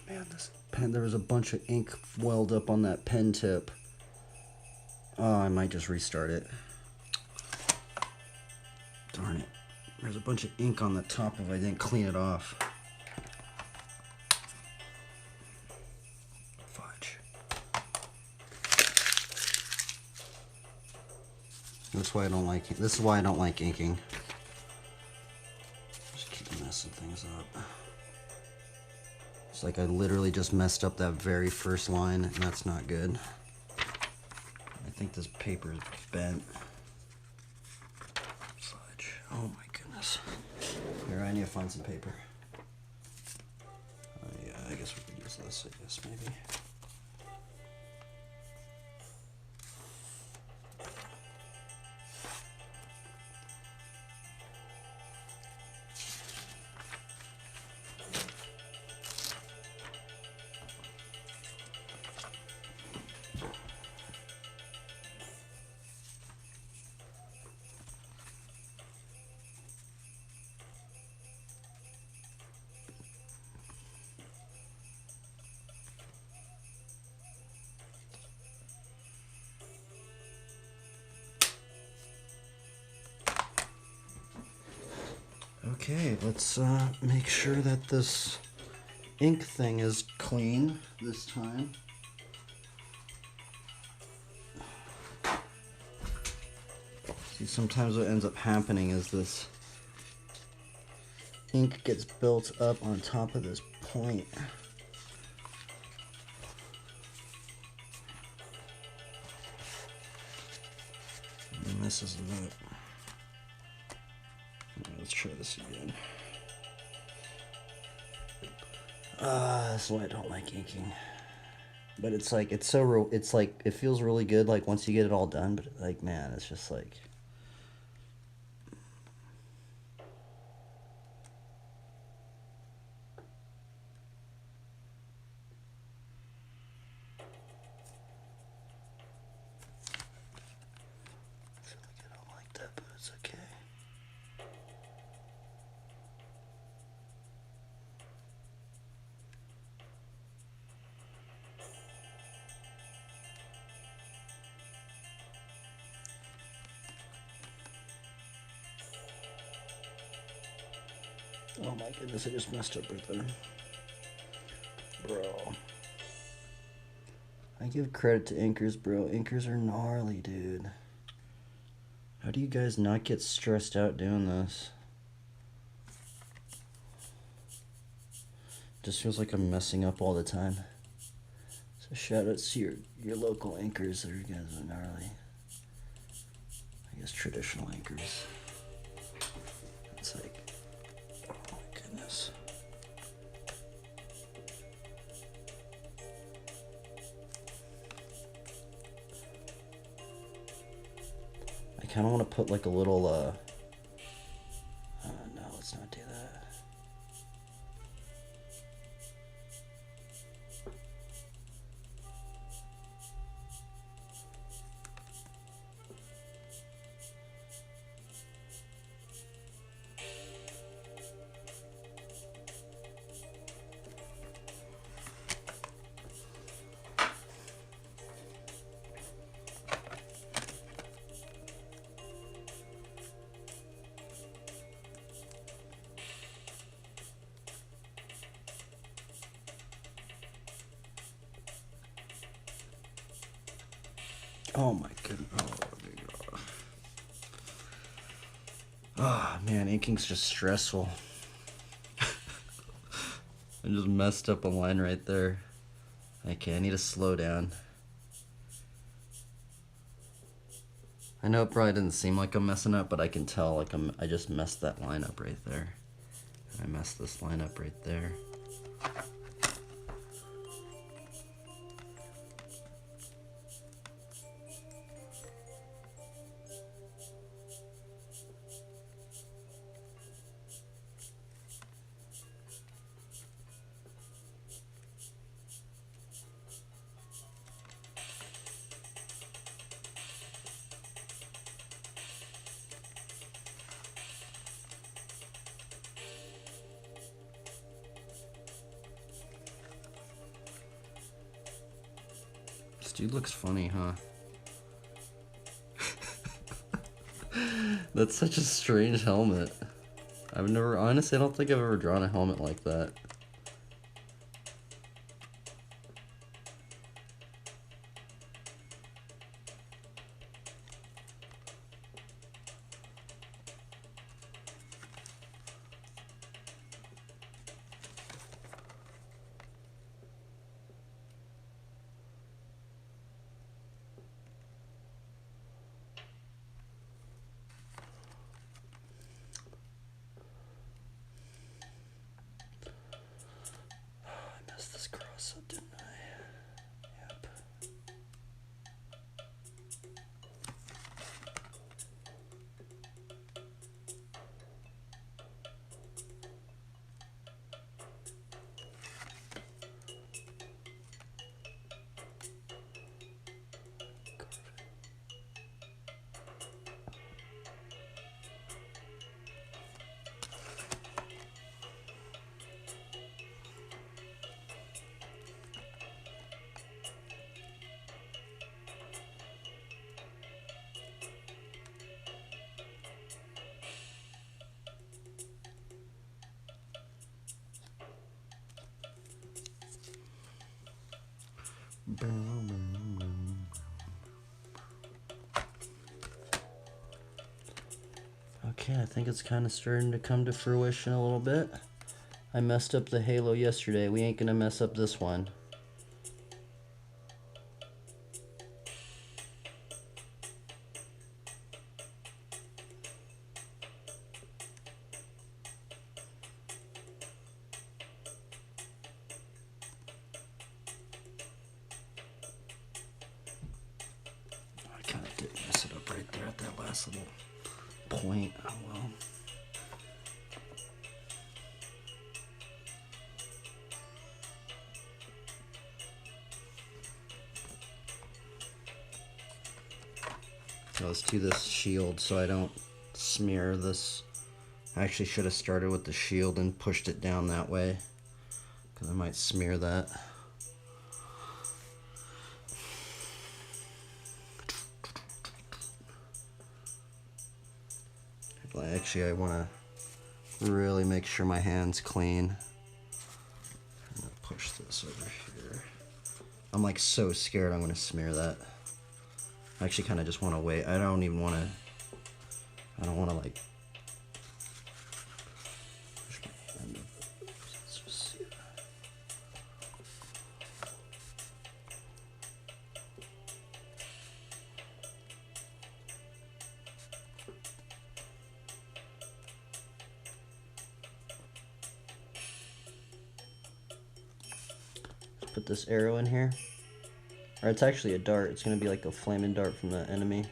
A: Man, this pen, there was a bunch of ink welled up on that pen tip. Oh, I might just restart it. Darn it. There's a bunch of ink on the top if I didn't clean it off. Fudge. That's why I don't like it. This is why I don't like inking. Just keep messing things up. It's like I literally just messed up that very first line, and that's not good. I think this paper is bent. Fudge. Oh my goodness. Here, I need to find some paper. Yeah, I guess we could use this, I guess, maybe. Okay, let's make sure that this ink thing is clean this time. See, sometimes what ends up happening is this ink gets built up on top of this point. And messes it up. Let's try this again. That's why I don't like inking. But it's like, it's so real, it's like, it feels really good, like, once you get it all done, but, like, man, it's just like... I feel like I don't like that, but it's okay. Oh my goodness, I just messed up right there. Bro. I give credit to inkers, bro. Inkers are gnarly, dude. How do you guys not get stressed out doing this? Just feels like I'm messing up all the time. So shout out to your local inkers. There you guys are gnarly. I guess traditional inkers. It's like... Goodness. I kind of want to put like a little, no, let's not do that. Oh my goodness. Oh my god. Oh man, inking's just stressful. I just messed up a line right there. Okay, I need to slow down. I know it probably doesn't seem like I'm messing up, but I can tell like I just messed that line up right there. And I messed this line up right there. This dude looks funny, huh? That's such a strange helmet. Honestly, I don't think I've ever drawn a helmet like that. I messed this cross up, didn't I? Yep. Okay, I think it's kind of starting to come to fruition a little bit. I messed up the halo yesterday. We ain't gonna mess up this one. I kind of did mess it up right there at that last little point. Oh well. Let's do this shield so I don't smear this. I actually should have started with the shield and pushed it down that way, because I might smear that. Actually, I want to really make sure my hand's clean. I'm gonna push this over here. I'm like so scared I'm gonna smear that. I actually kind of just want to wait. I don't want to like push my hand over. Let's just see. Put this arrow in here. Or it's actually a dart. It's going to be like a flaming dart from the enemy.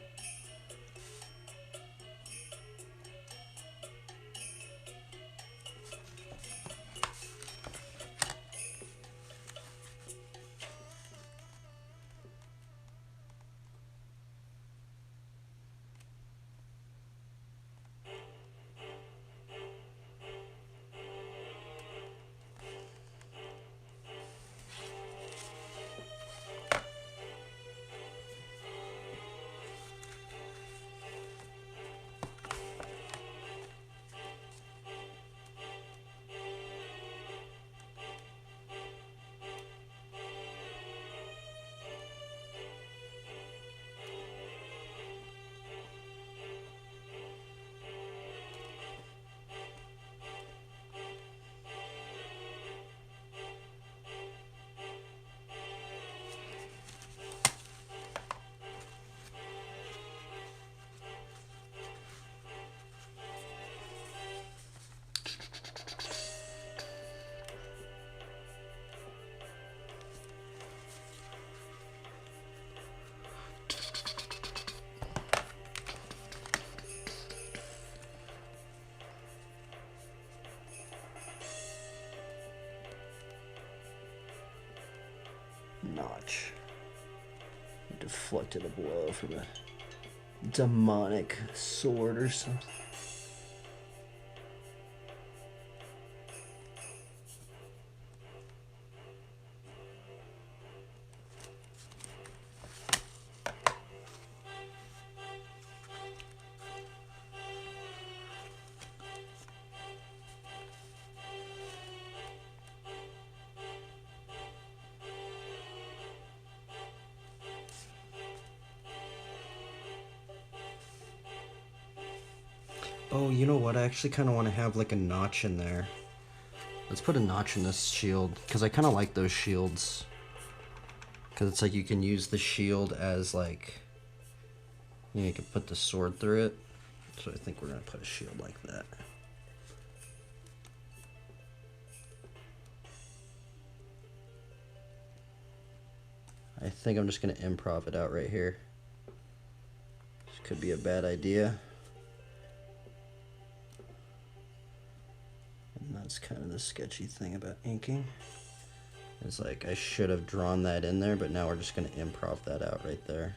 B: notch. Deflected a blow from a demonic sword or something. Oh, you know what? I actually kind of want to have like a notch in there. Let's put a notch in this shield, because I kind of like those shields. Because it's like you can use the shield as like, you know, you can put the sword through it. So I think we're going to put a shield like that. I think I'm just going to improv it out right here. This could be a bad idea. And that's kind of the sketchy thing about inking. It's like I should have drawn that in there, but now we're just going to improv that out right there.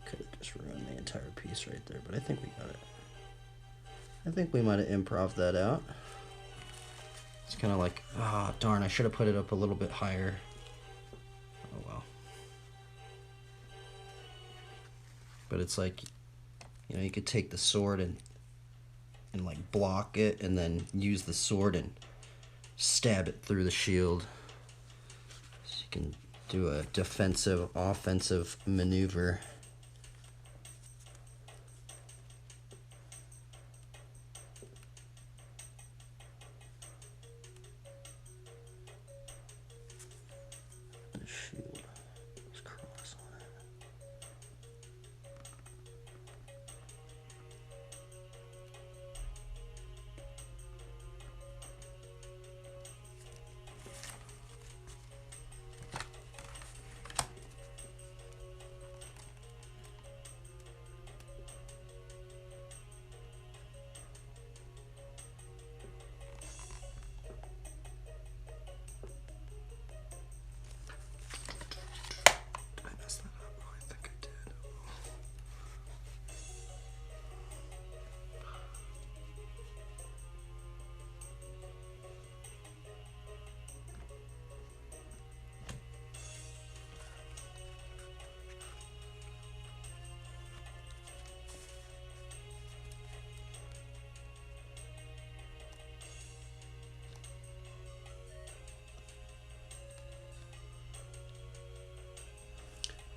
B: Could have just ruined the entire piece right there, but I think we got it. I think we might have improv that out. It's kind of like, ah, oh, darn, I should have put it up a little bit higher. Oh well. But it's like, you know, you could take the sword and like block it, and then use the sword and stab it through the shield. So you can do a defensive, offensive maneuver.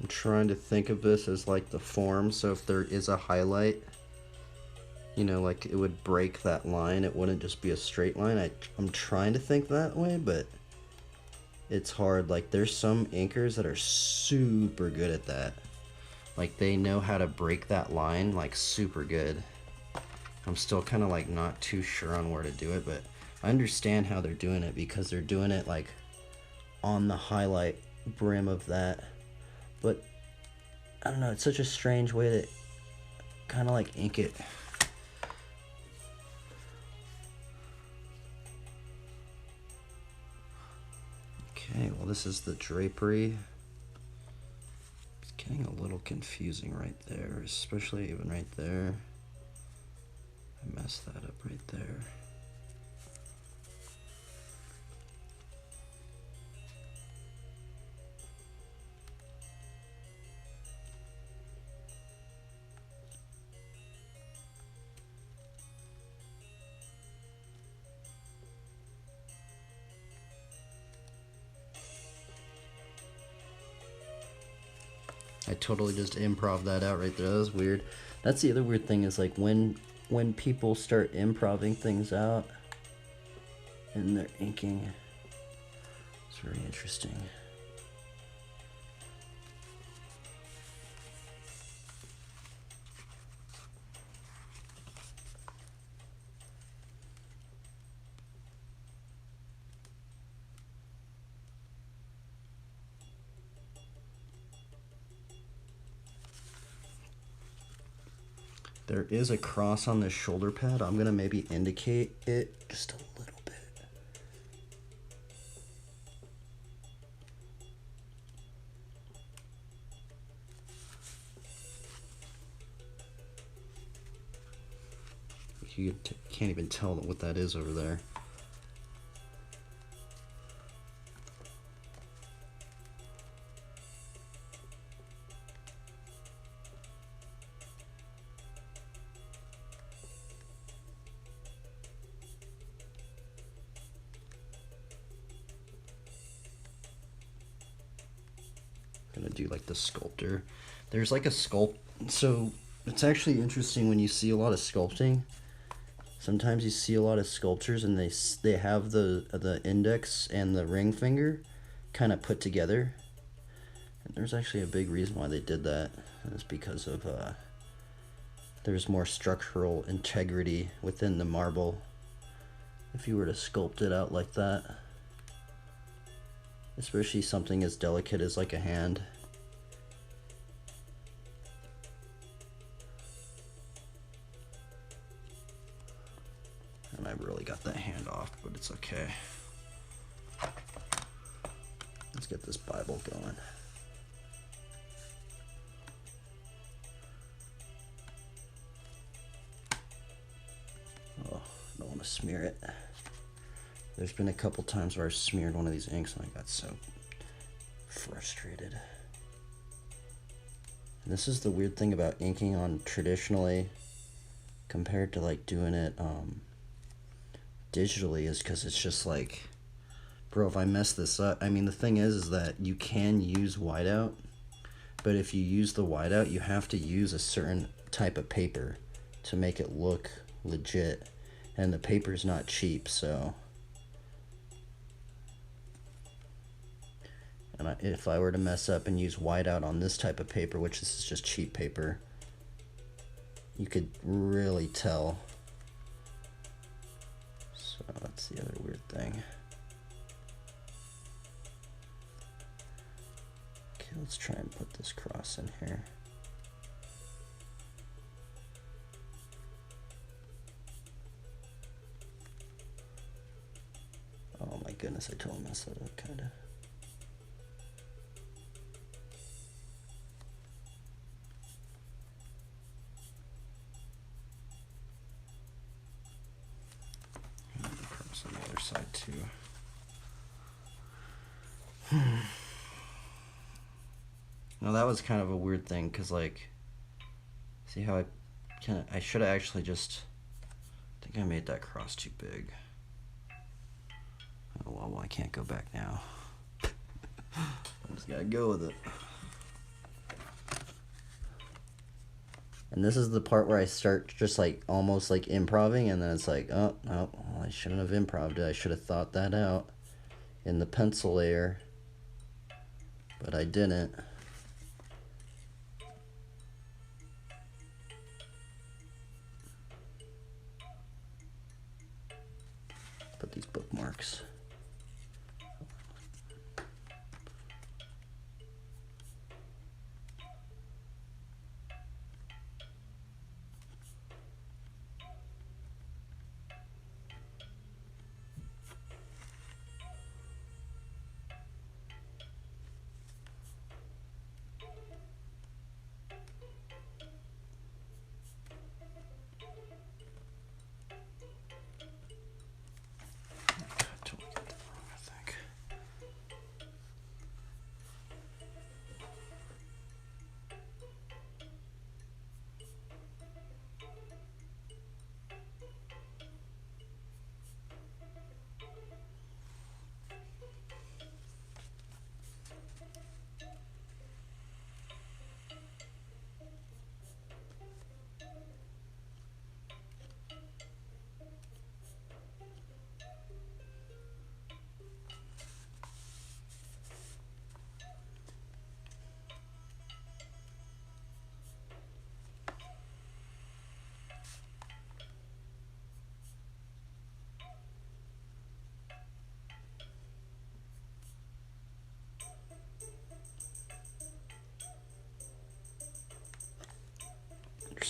B: I'm trying to think of this as like the form, so if there is a highlight, you know, like it would break that line, it wouldn't just be a straight line. I'm trying to think that way, but it's hard. Like there's some inkers that are super good at that. Like they know how to break that line like super good. I'm still kind of like not too sure on where to do it, but I understand how they're doing it because they're doing it like on the highlight brim of that. But I don't know, it's such a strange way to kind of like ink it. Okay, well this is the drapery. It's getting a little confusing right there, especially even right there. I messed that up right there. I totally just improv that out right there. That was weird. That's the other weird thing is like when people start improving things out and they're inking, it's very interesting. There is a cross on this shoulder pad. I'm gonna maybe indicate it just a little bit. You can't even tell what that is over there. Gonna do like the sculptor. There's like a sculpt, so it's actually interesting when you see a lot of sculpting. Sometimes you see a lot of sculptures and they have the index and the ring finger kind of put together. And there's actually a big reason why they did that. And it's because of there's more structural integrity within the marble if you were to sculpt it out like that. Especially something as delicate as like a hand. And I really got that hand off, but it's okay. Let's get this Bible going. Oh, I don't want to smear it. There's been a couple times where I smeared one of these inks and I got so frustrated. And this is the weird thing about inking on traditionally compared to like doing it digitally, is because it's just like, bro, if I mess this up, I mean, the thing is that you can use whiteout, but if you use the whiteout, you have to use a certain type of paper to make it look legit, and the paper's not cheap, so. And if I were to mess up and use whiteout on this type of paper, which this is just cheap paper, you could really tell. So that's the other weird thing. Okay, let's try and put this cross in here. Oh my goodness, I totally messed that up, kinda. On the other side too. Now that was kind of a weird thing, because like, see how I should have actually just, I think I made that cross too big. Oh well, I can't go back now. I just gotta go with it. And this is the part where I start just like almost like improvising, and then it's like, oh, no, well, I shouldn't have improvised it. I should have thought that out in the pencil layer, but I didn't. Put these bookmarks.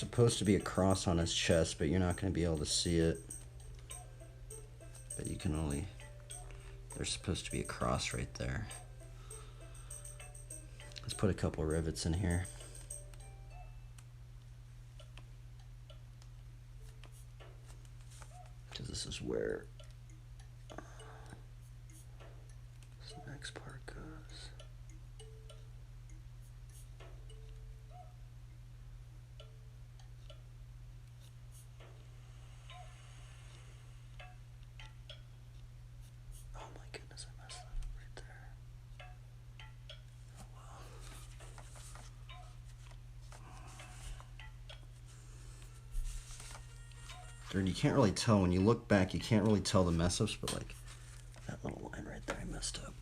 B: supposed to be a cross on his chest, but you're not going to be able to see it. But you can only... There's supposed to be a cross right there. Let's put a couple rivets in here. Because this is where this next part goes. Oh my goodness, I messed that up right there. Oh well. Dude, you can't really tell when you look back, you can't really tell the mess ups, but like that little line right there I messed up.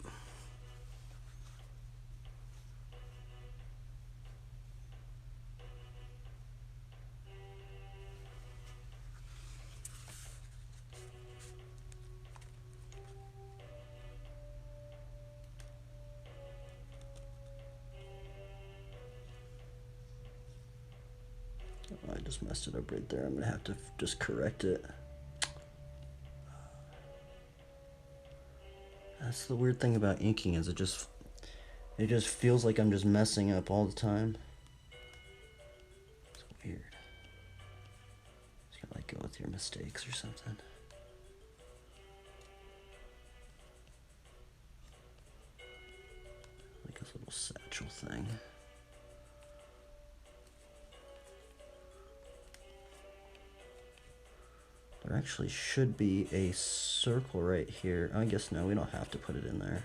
B: I just messed it up right there. I'm gonna have to just correct it. That's the weird thing about inking, is it just feels like I'm just messing up all the time. It's weird. Just gotta like go with your mistakes or something. Like this little satchel thing. There actually should be a circle right here. I guess no, we don't have to put it in there.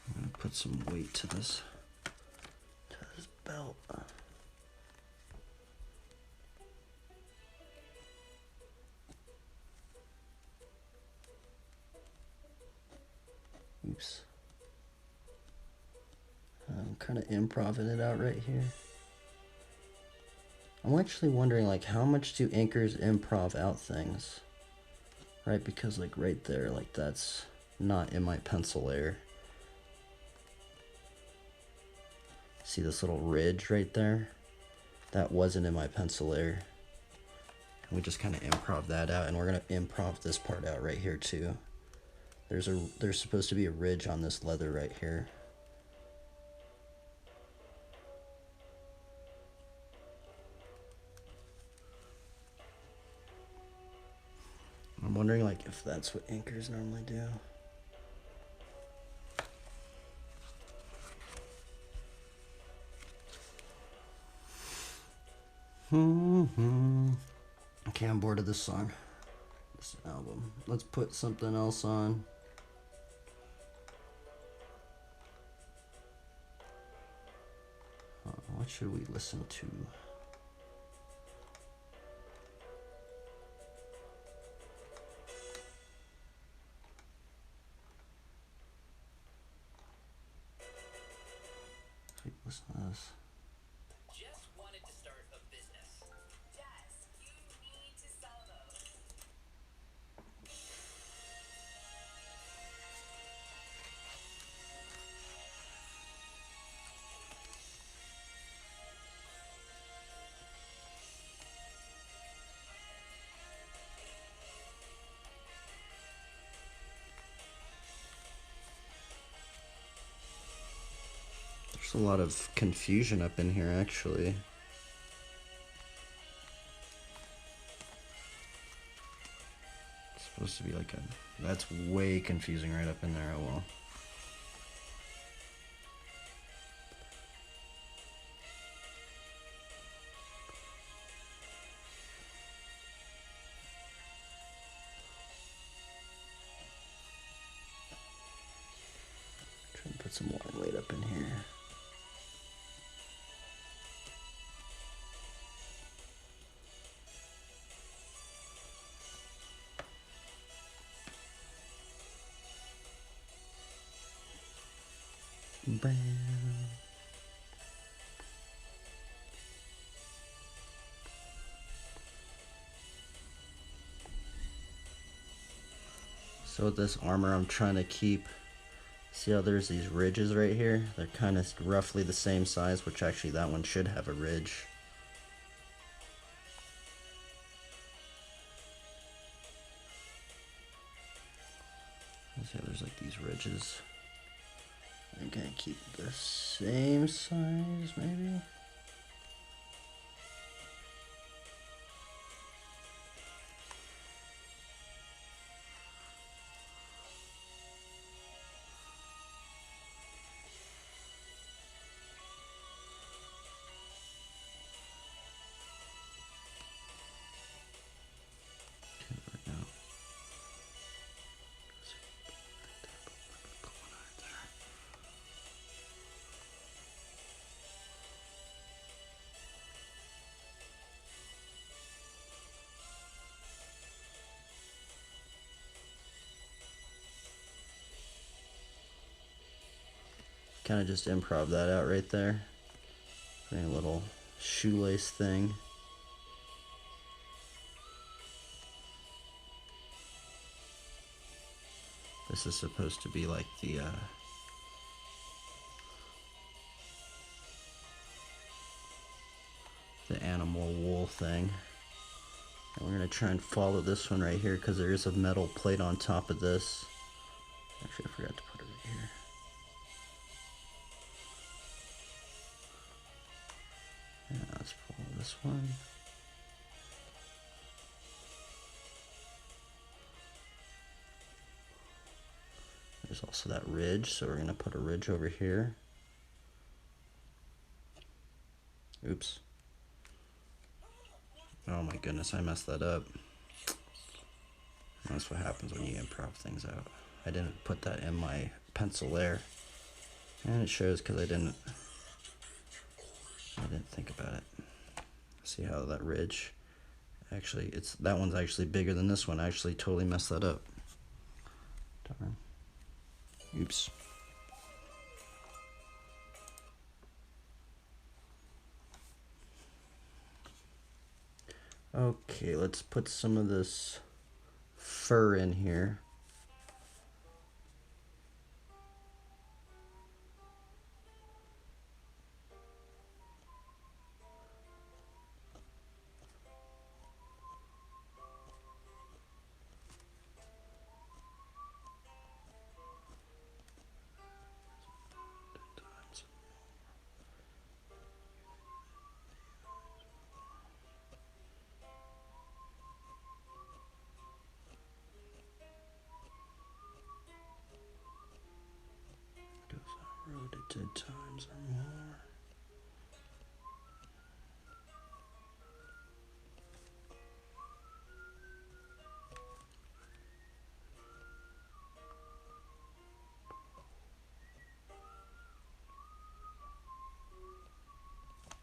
B: I'm gonna put some weight to this belt. Oops. I'm kind of improvising it out right here. I'm actually wondering, like, how much do inkers improv out things? Right, because like right there, like that's not in my pencil layer. See this little ridge right there? That wasn't in my pencil layer. And we just kind of improv that out, and we're gonna improv this part out right here too. There's supposed to be a ridge on this leather right here. I'm wondering like if that's what inkers normally do. Okay, I'm bored of this song. This album. Let's put something else on. What should we listen to? Listen to this.
D: Just wanted to start a business.
F: Jess, you need to sell those.
B: There's a lot of confusion up in here, actually. It's supposed to be like a... That's way confusing right up in there. Oh well. Try and put some more weight up in here. Bam. So with this armor, I'm trying to keep, see how there's these ridges right here? They're kind of roughly the same size, which actually that one should have a ridge. See how there's like these ridges. I'm gonna keep the same size, maybe? Kind of just improv that out right there. Putting a little shoelace thing. This is supposed to be like the animal wool thing. And we're gonna try and follow this one right here because there is a metal plate on top of this. Actually, I forgot to put it right here. Yeah, let's follow this one. There's also that ridge, so we're gonna put a ridge over here. Oops. Oh my goodness, I messed that up. That's what happens when you improv things out. I didn't put that in my pencil there. And it shows because I didn't think about it. See how that ridge, actually, that one's actually bigger than this one. I actually totally messed that up. Darn. Oops. Okay, let's put some of this fur in here. Road at 10 times or more.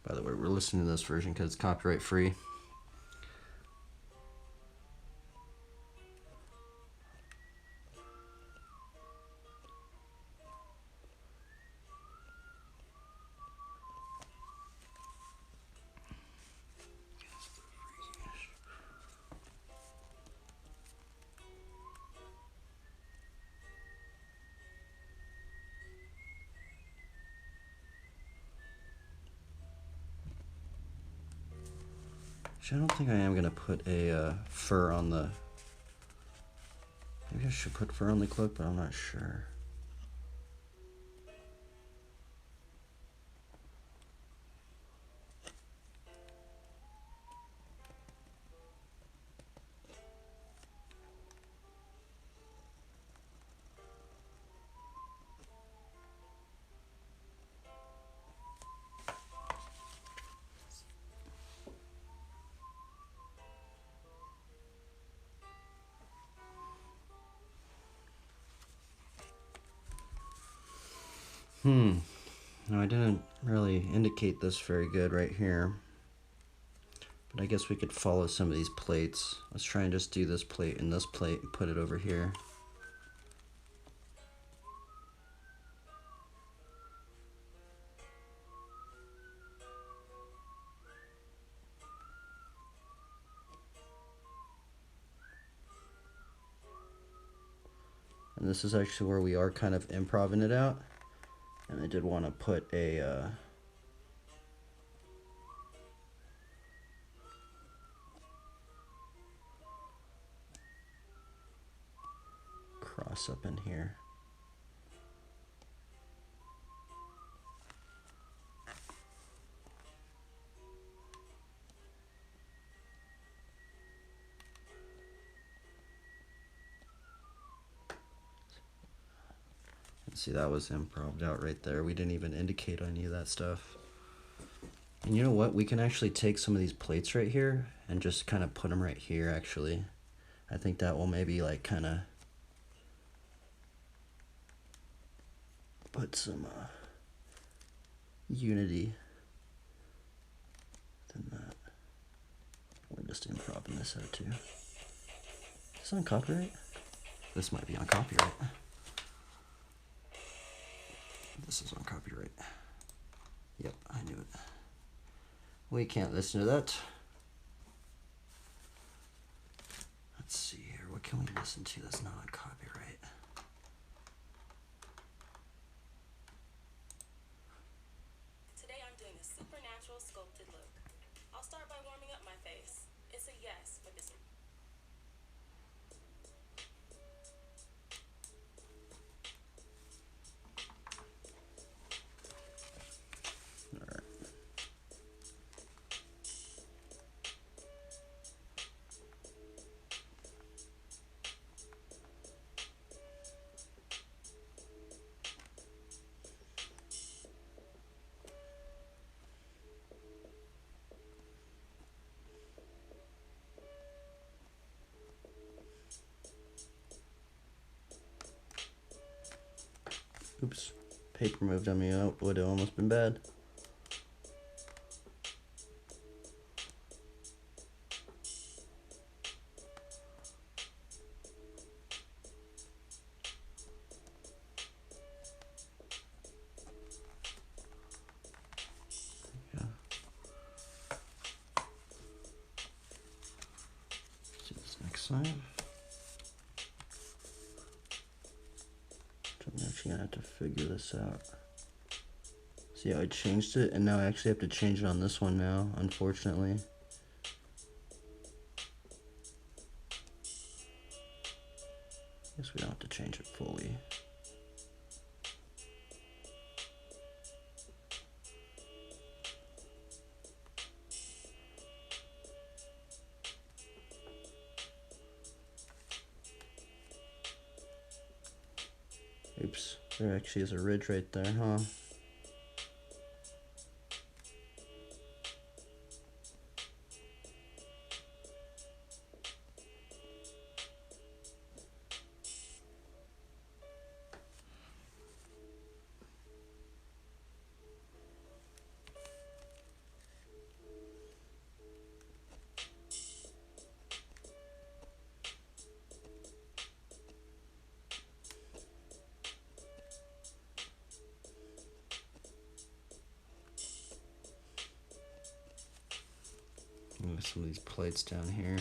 B: By the way, we're listening to this version because it's copyright free. Actually, I don't think I am going to put a fur on the... Maybe I should put fur on the cloak, but I'm not sure. No, I didn't really indicate this very good right here. But I guess we could follow some of these plates. Let's try and just do this plate and this plate and put it over here. And this is actually where we are kind of improvising it out. And I did want to put a cross up in here. See, that was improv out right there. We didn't even indicate any of that stuff. And you know what? We can actually take some of these plates right here and just kind of put them right here, actually. I think that will maybe like kind of put some unity within that. We're just improvising this out too. Is this on copyright? This might be on copyright. This is on copyright. Yep, I knew it. We can't listen to that. Let's see here. What can we listen to that's not on copyright?
Q: Today I'm doing a supernatural sculpted look. I'll start by warming up my face. It's a yes for this.
B: Oops, paper moved on me. Oh, would have almost been bad. Yeah. See this next time. I'm actually gonna have to figure this out. See how I changed it, and now I actually have to change it on this one now, unfortunately. Guess we don't have to change it fully. Oops, there actually is a ridge right there, huh? Move some of these plates down here.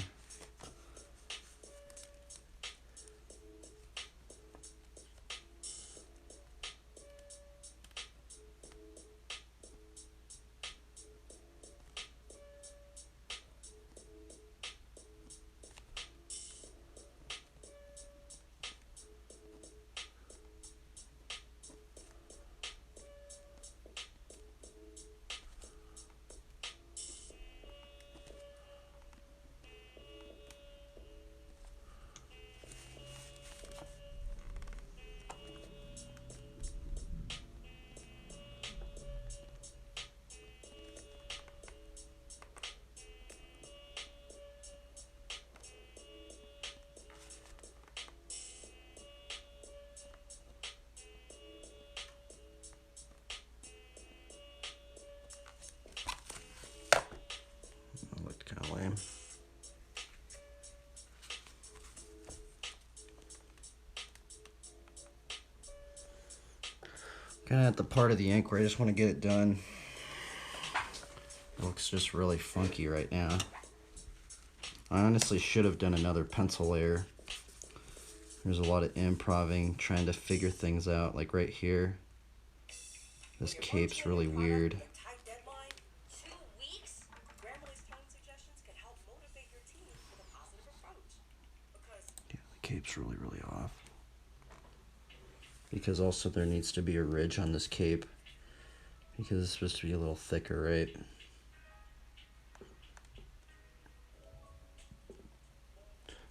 B: Kind of at the part of the ink where I just want to get it done. It looks just really funky right now. I honestly should have done another pencil layer
A: There's a lot of improving, trying to figure things out. Like right here, this cape's really weird.
D: Tight deadline, 2 weeks. Grammarly's playing suggestions can help motivate your team with a positive approach. Because
A: Yeah, the cape's really, really off. Because also there needs to be a ridge on this cape. Because it's supposed to be a little thicker, right?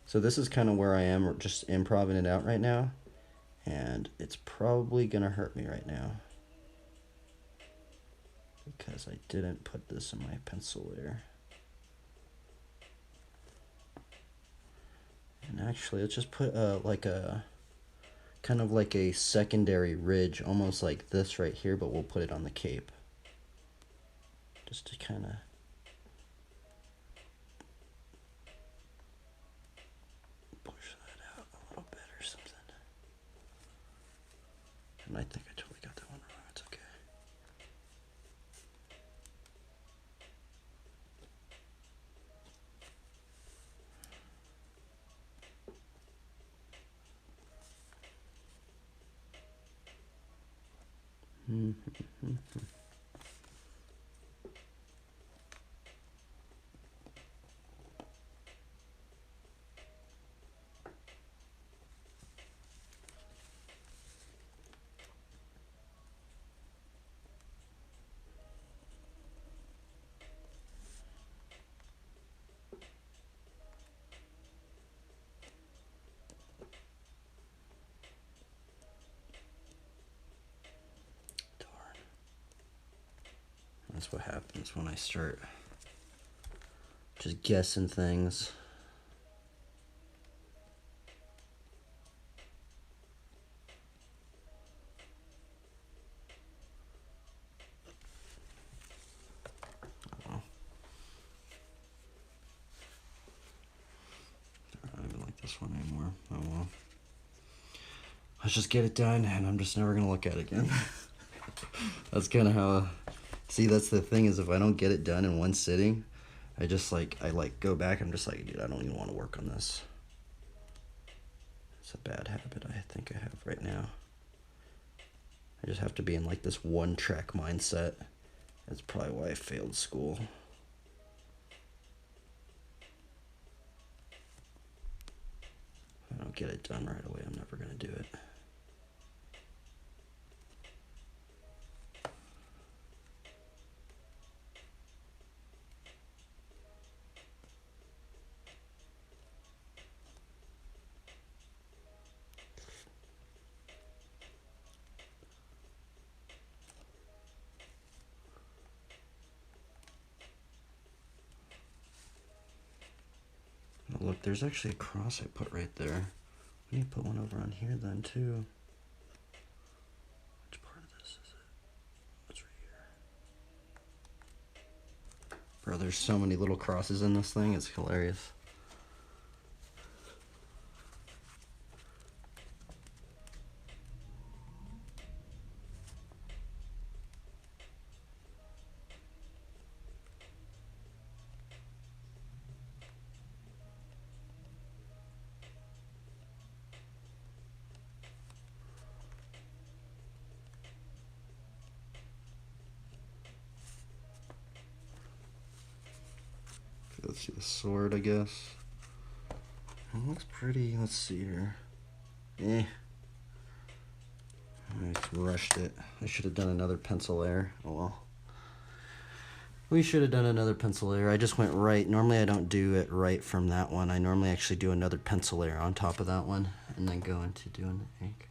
A: So this is kind of where I am, just improvising it out right now. And it's probably going to hurt me right now. Because I didn't put this in my pencil layer. And actually, let's just put kind of like a secondary ridge, almost like this right here, but we'll put it on the cape. Just to kind of push that out a little bit or something. And I think I totally got that one wrong. It's okay. That's what happens when I start just guessing things. Oh. I don't even like this one anymore. Oh well. Let's just get it done and I'm just never gonna look at it again. That's kind of how... See, that's the thing, is if I don't get it done in one sitting, I go back, I'm just like, dude, I don't even want to work on this. It's a bad habit I think I have right now. I just have to be in like this one-track mindset. That's probably why I failed school. If I don't get it done right away, I'm never going to do it. Look, there's actually a cross I put right there. We need to put one over on here then too. Which part of this is it? What's right here? Bro, there's so many little crosses in this thing, it's hilarious. Let's see the sword, I guess. It looks pretty. Let's see here. I rushed it. I should have done another pencil layer. Oh well. We should have done another pencil layer. I just went right. Normally I don't do it right from that one. I normally actually do another pencil layer on top of that one and then go into doing the ink.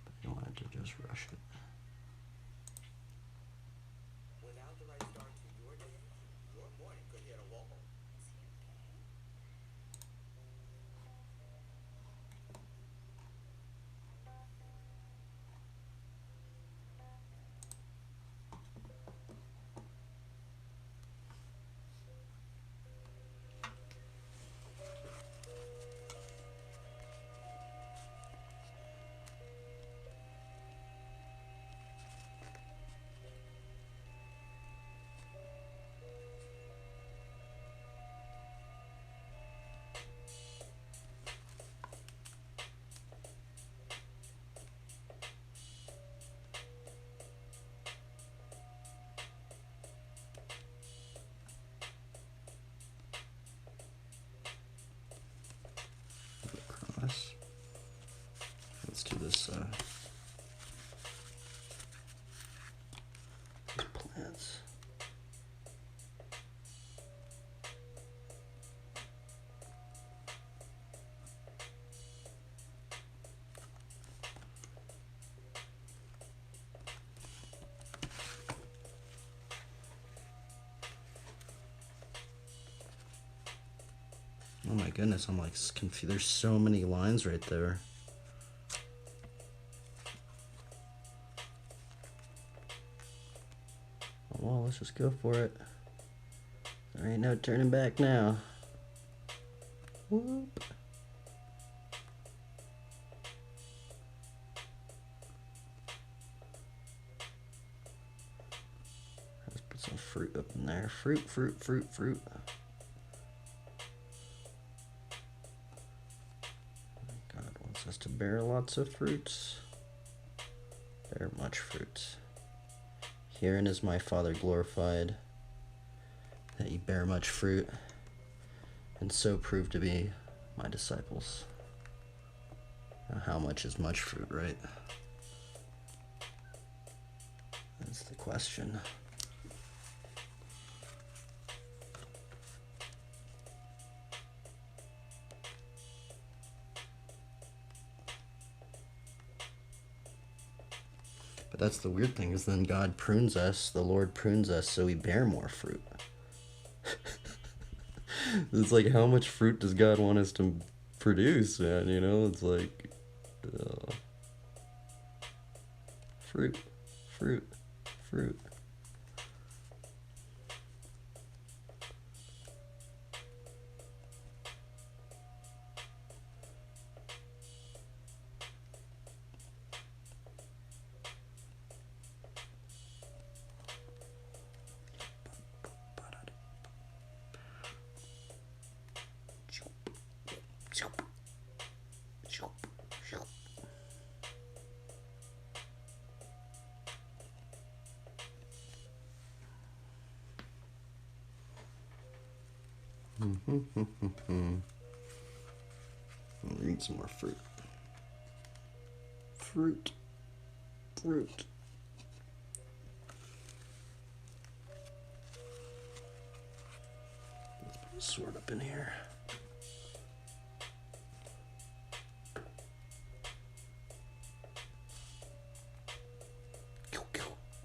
A: But I wanted to just rush it.
D: without the right start to your day, your morning could hit a wall.
B: Oh my goodness, I'm like confused. There's so many lines right there. Oh, well, let's just go for it. There ain't no turning back now. Whoop. Let's put some fruit up in there. Fruit, fruit, fruit, fruit. God wants us to bear lots of fruits. Bear much fruit. Herein is my Father glorified, that ye bear much fruit, and so prove to be my disciples. Now, how much is much fruit, right? That's the question. But that's the weird thing, is then God prunes us, the Lord prunes us so we bear more fruit. It's like, how much fruit does God want us to produce, man? You know, it's like, fruit, fruit, fruit. I'll eat some more fruit. Fruit. Fruit. Let's put a sword up in here.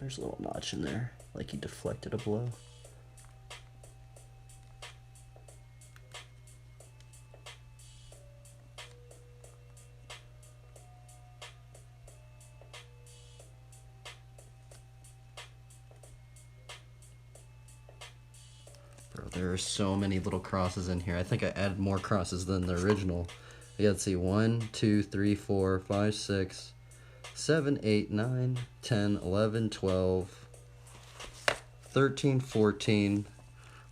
B: There's a little notch in there, like he deflected a blow. There are so many little crosses in here. I think I added more crosses than the original. I gotta see 1, 2, 3, 4, 5, 6, 7, 8, 9, 10, 11, 12, 13, 14.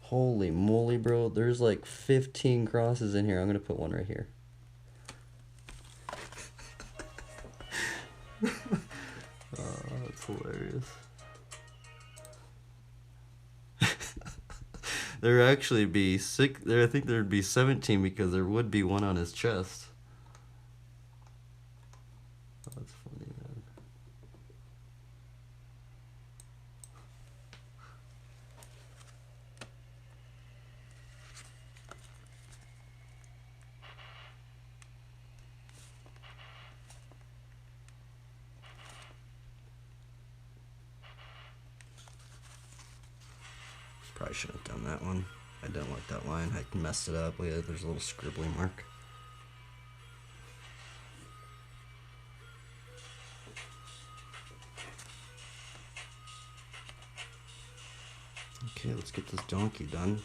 B: Holy moly, bro. There's like 15 crosses in here. I'm gonna put one right here. Oh, that's hilarious. There would actually be 6. I think there'd be 17 because there would be one on his chest. Oh, that's funny, man. Probably shouldn't have done that one. I didn't like that line. I messed it up. There's a little scribbly mark. Okay, let's get this donkey done.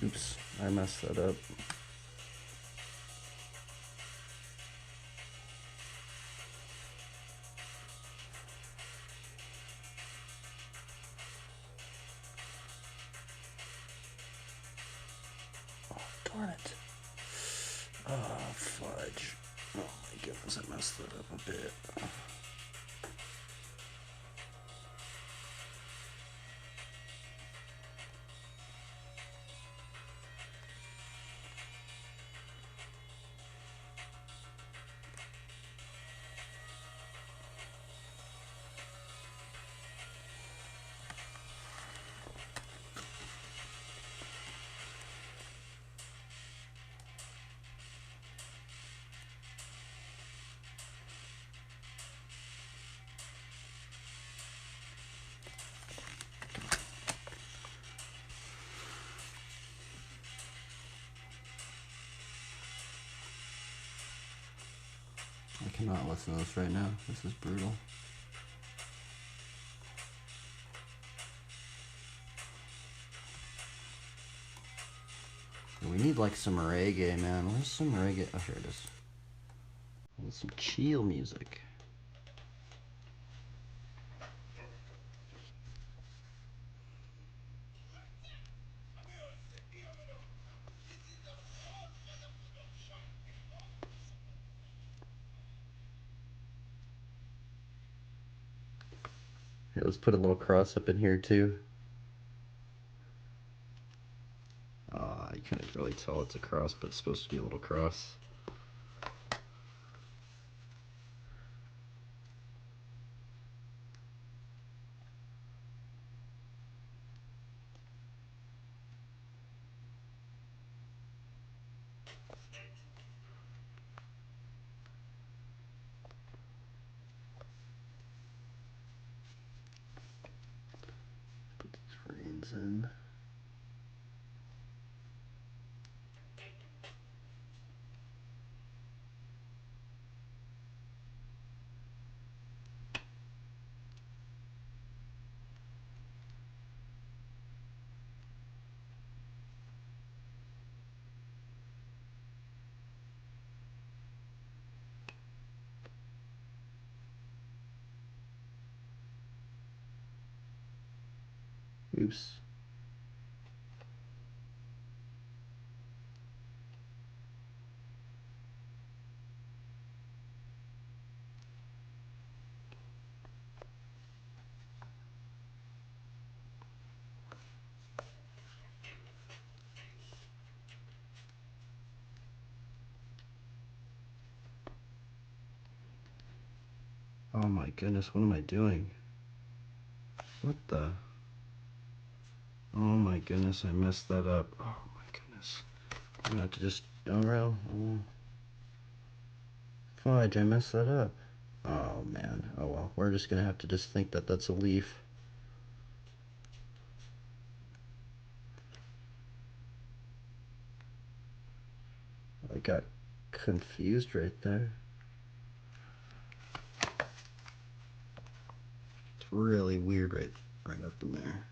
B: Oops, I messed that up. Oh, darn it. Oh, fudge. Oh my goodness, I messed that up a bit.
A: cannot listen to this right now. This is brutal. We need like some reggae, man. Where's some reggae? Oh, here it is. Need some chill music. Here, let's put a little cross up in here too. You can't really tell it's a cross, but it's supposed to be a little cross. Put these reins in. Oops. Oh my goodness, what am I doing? What the? Oh my goodness, I messed that up. Oh my goodness. I'm gonna have to just, oh well. Fudge, I messed that up. Oh man, oh well. We're just gonna have to just think that that's a leaf. I got confused right there. It's really weird right up in there.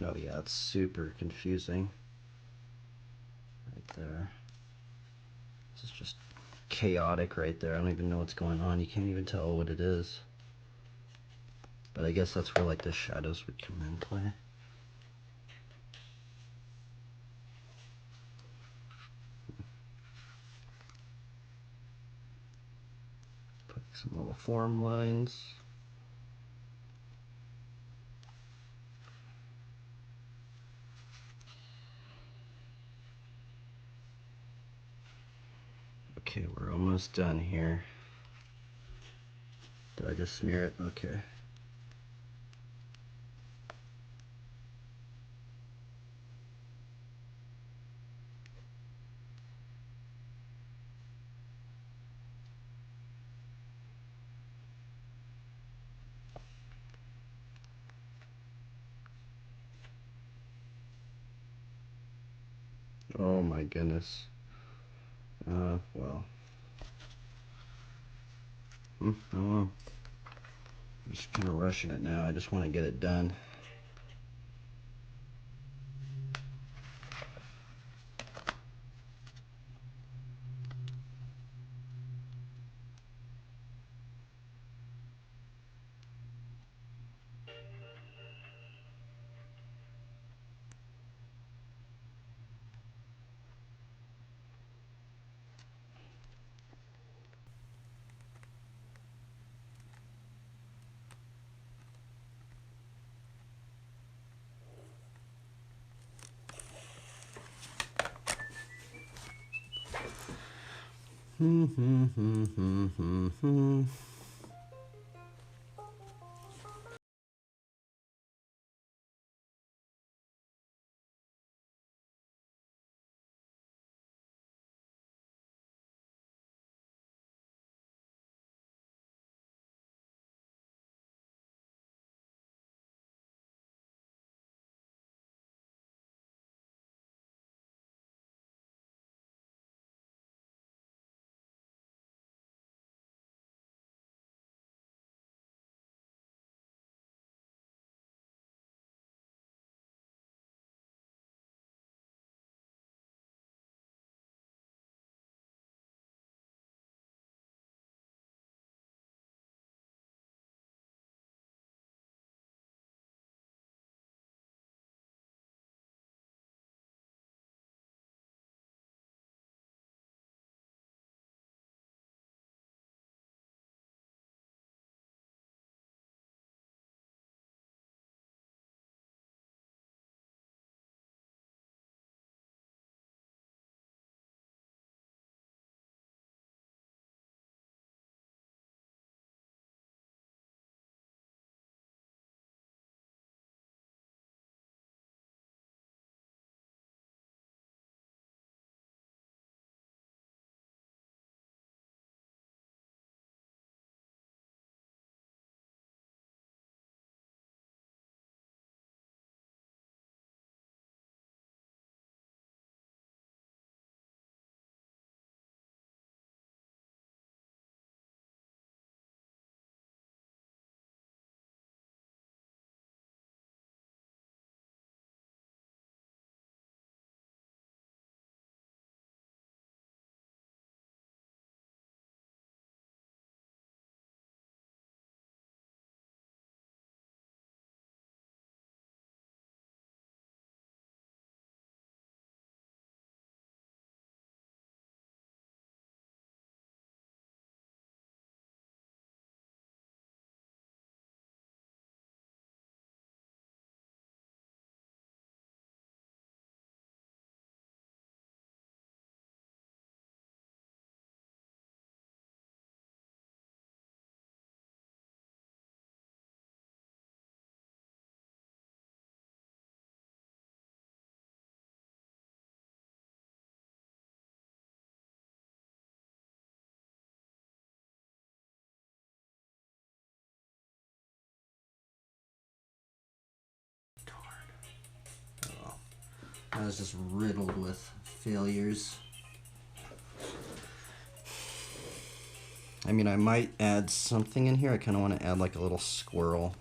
A: Oh yeah, it's super confusing. Right there. This is just chaotic right there. I don't even know what's going on. You can't even tell what it is. But I guess that's where like the shadows would come into play. Put some little form lines. Okay, we're almost done here. Did I just smear it? Okay. Oh my goodness. Well. Oh well. I'm just kind of rushing it now. I just want to get it done. I was just riddled with failures. I mean, I might add something in here. I kind of want to add like a little squirrel.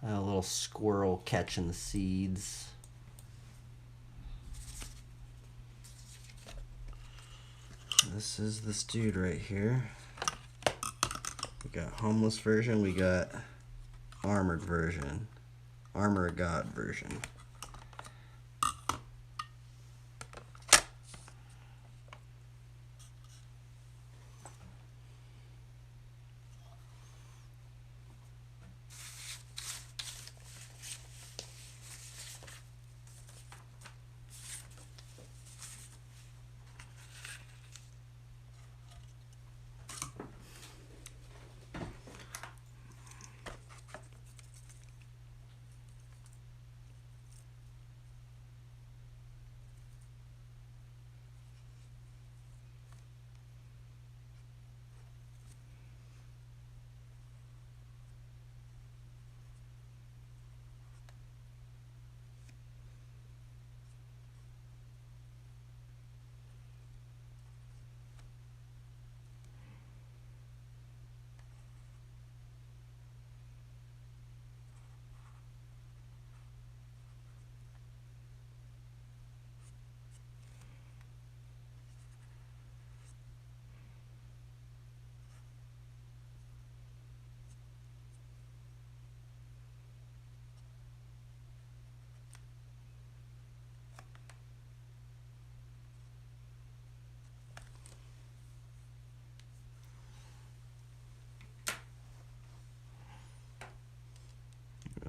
A: A little squirrel catching the seeds. This is this dude right here. We got homeless version, we got armored version, armor of God version.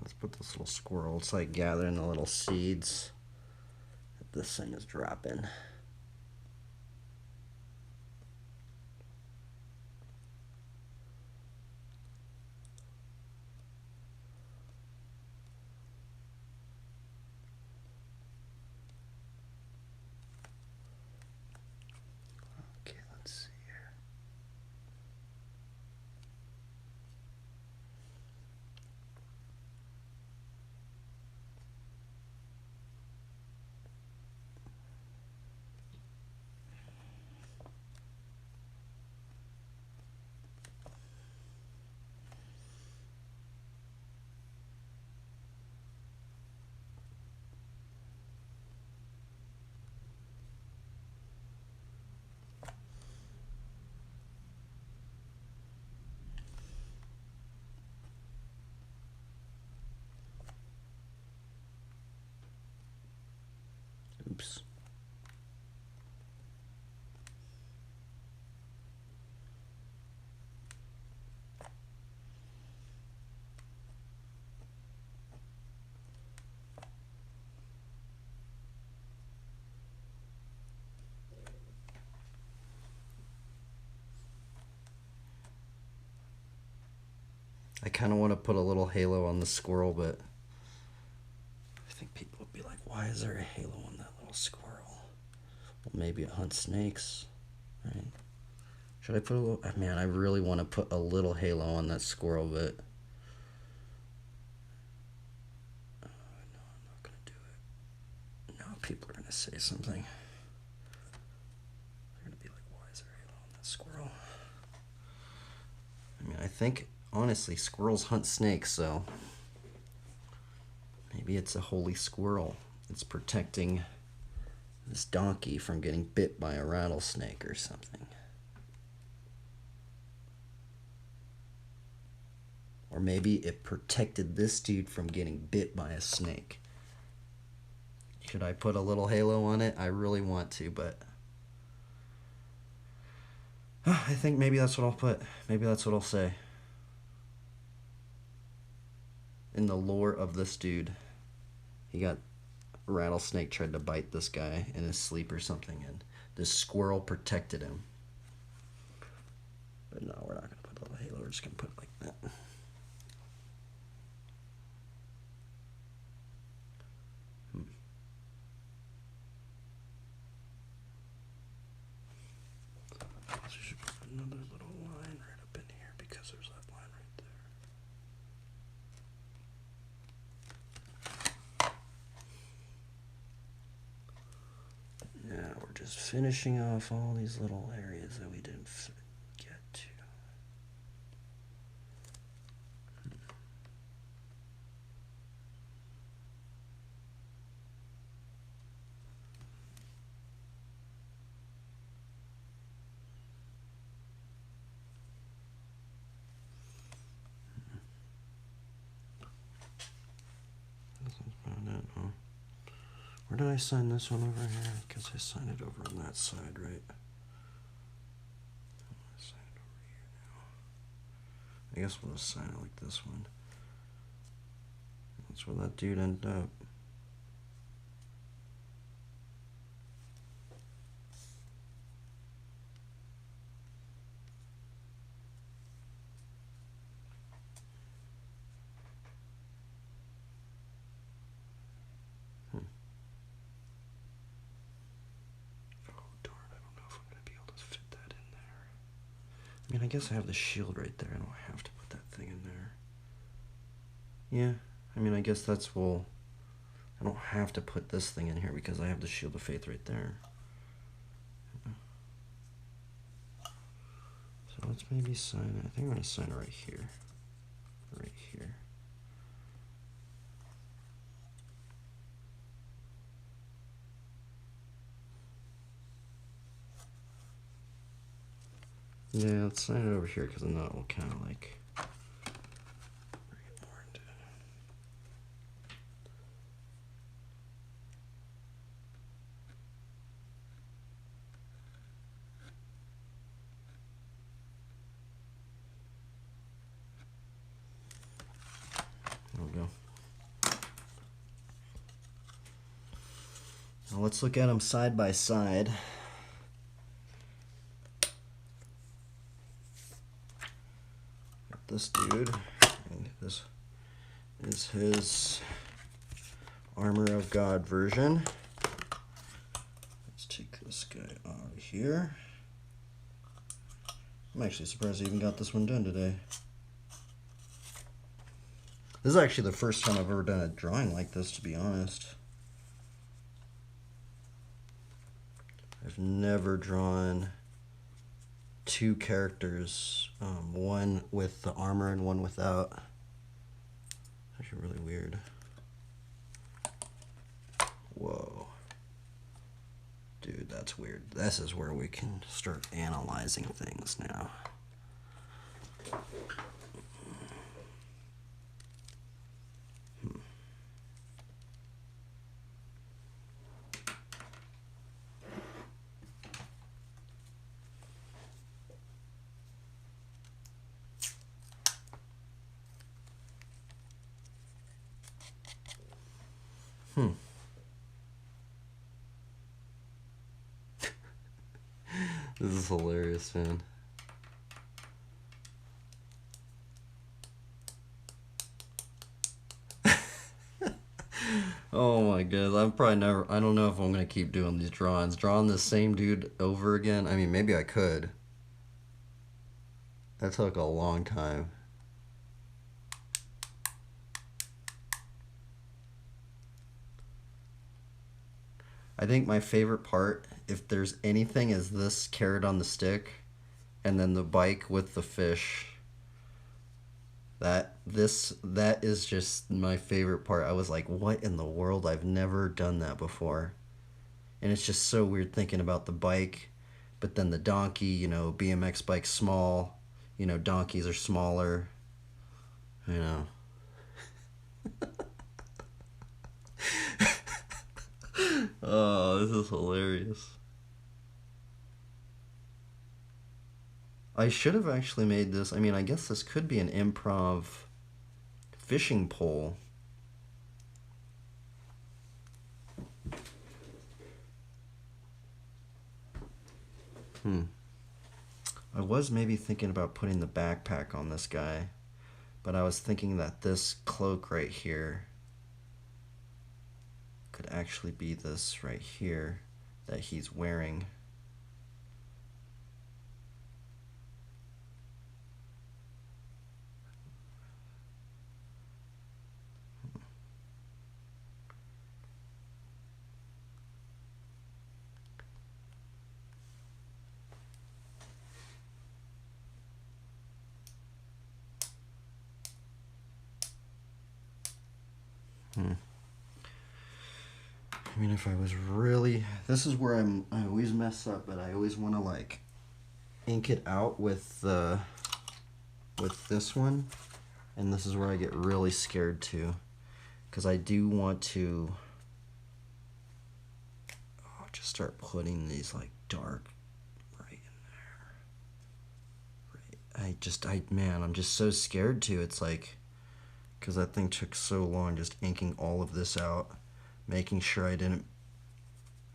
A: Let's put this little squirrel. It's like gathering the little seeds that this thing is dropping. Okay, let's see here. Oops. I kind of want to put a little halo on the squirrel, but I think people would be like, why is there a halo on that little squirrel? Well, maybe it hunts snakes, right? Should I put a little... Man, I really want to put a little halo on that squirrel, but... no, I'm not going to do it. No, people are going to say something. They're going to be like, why is there a halo on that squirrel? I mean, I think... honestly, squirrels hunt snakes, so maybe it's a holy squirrel. It's protecting this donkey from getting bit by a rattlesnake or something. Or maybe it protected this dude from getting bit by a snake. Should I put a little halo on it? I really want to, but I think maybe that's what I'll put. Maybe that's what I'll say. In the lore of this dude, he got a rattlesnake tried to bite this guy in his sleep or something, and this squirrel protected him. But no, we're not going to put a little halo, we're just going to put it like that.
B: just finishing off all these little areas that we didn't get to. Where did I sign this one over here? Because I signed it over on that side, right? Sign it over here now. I guess we'll just sign it like this one. That's where that dude ended up. I mean, I guess I have the shield right there. I don't have to put that thing in there. Yeah, I mean, I guess that's, well, I don't have to put this thing in here because I have the shield of faith right there. So let's maybe sign it. I think I'm going to sign it right here. Right here. Yeah, let's sign it over here because then that will kind of like bring it more into it. There we go. Now let's look at them side by side. This dude, and this is his Armor of God version. Let's take this guy out of here. I'm actually surprised I even got this one done today. This is actually the first time I've ever done a drawing like this, to be honest. I've never drawn two characters, one with the armor and one without. Actually really weird. Whoa. Dude, that's weird. This is where we can start analyzing things now. This is hilarious, man. Oh my god, I'm probably never, I don't know if I'm gonna keep doing these drawings. Drawing the same dude over again, I mean, maybe I could. That took a long time. I think my favorite part, if there's anything, is this carrot on the stick and then the bike with the fish. That is just my favorite part. I was like, what in the world? I've never done that before. And it's just so weird thinking about the bike, but then the donkey, you know, BMX bike's small, you know, donkeys are smaller, you know. Oh, this is hilarious. I should have actually made this. I mean, I guess this could be an improv fishing pole. I was maybe thinking about putting the backpack on this guy, but I was thinking that this cloak right here could actually be this right here that he's wearing.
A: I mean, if I was really... This is where I always mess up, but I always want to, like, ink it out with this one. And this is where I get really scared, too. Because I do want to... just start putting these, like, dark right in there. Right. Man, I'm just so scared, too. It's like... Because that thing took so long just inking all of this out. Making sure I didn't,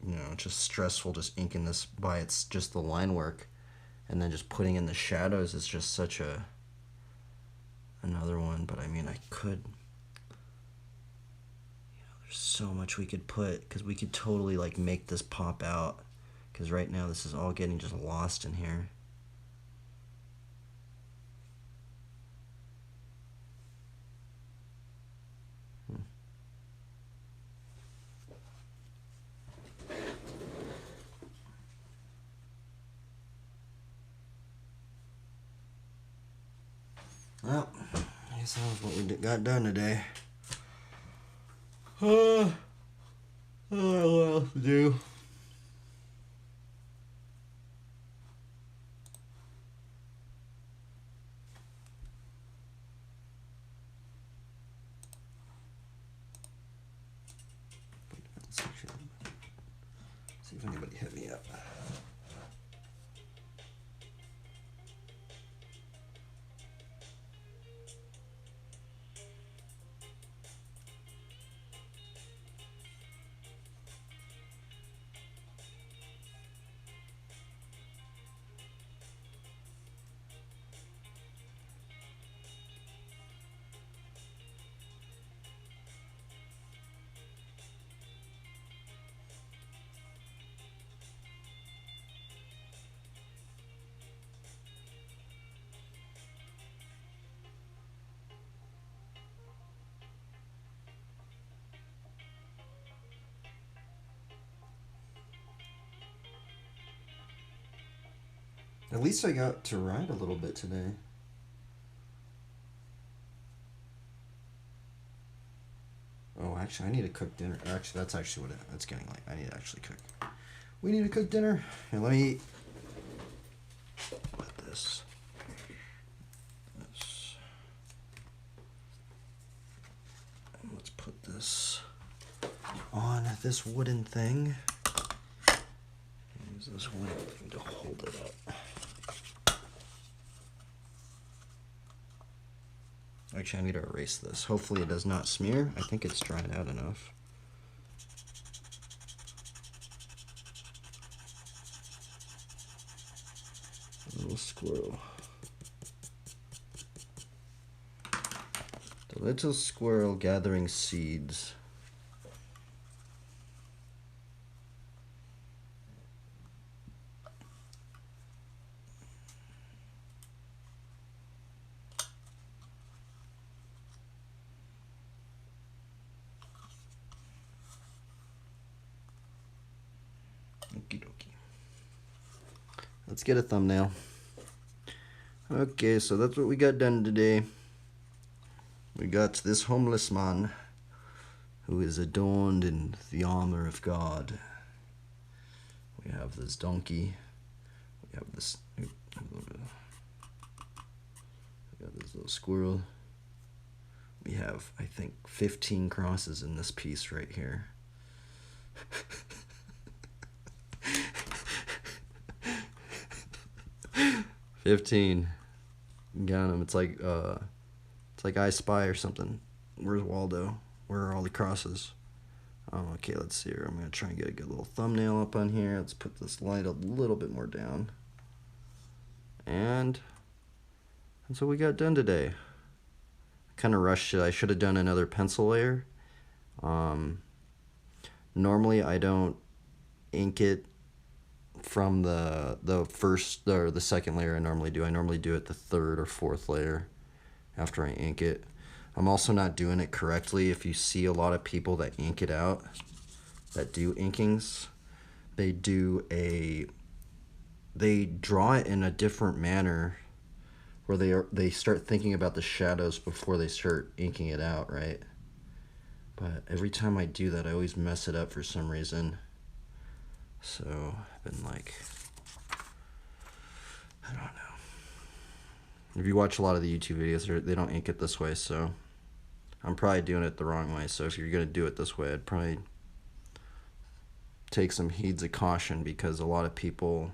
A: it's just stressful just inking this by it's just the line work. And then just putting in the shadows is just such another one. But I mean, I could, there's so much we could put, because we could totally like make this pop out. Because right now this is all getting just lost in here. Well, I guess that was what we got done today. What else to do? See if anybody hit me up. At least I got to ride a little bit today. Oh, actually, I need to cook dinner. Actually, that's actually what it's getting like. I need to actually cook. We need to cook dinner. Here, let me put this. Let's put this on this wooden thing. Use this wooden thing to hold it up. Actually, I need to erase this. Hopefully it does not smear. I think it's dried out enough. Little squirrel. The little squirrel gathering seeds. Let's get a thumbnail. Okay, so that's what we got done today. We got this homeless man who is adorned in the armor of God. We have this donkey. We have this. We got this little squirrel. We have, I think, 15 crosses in this piece right here. 15. Got him. It's like I Spy or something. Where's Waldo? Where are all the crosses? Okay, let's see here. I'm gonna try and get a good little thumbnail up on here. Let's put this light a little bit more down. And that's what we got done today. I kind of rushed it. I should have done another pencil layer. Normally I don't ink it from the first or the second layer I normally do. I normally do it the third or fourth layer after I ink it. I'm also not doing it correctly. If you see a lot of people that ink it out, that do inkings, they draw it in a different manner where they start thinking about the shadows before they start inking it out, right?
B: But every time I do that, I always mess it up for some reason. So I've been like, I don't know. If you watch a lot of the YouTube videos, they don't ink it this way, so I'm probably doing it the wrong way. So if you're going to do it this way, I'd probably take some heeds of caution, because a lot of people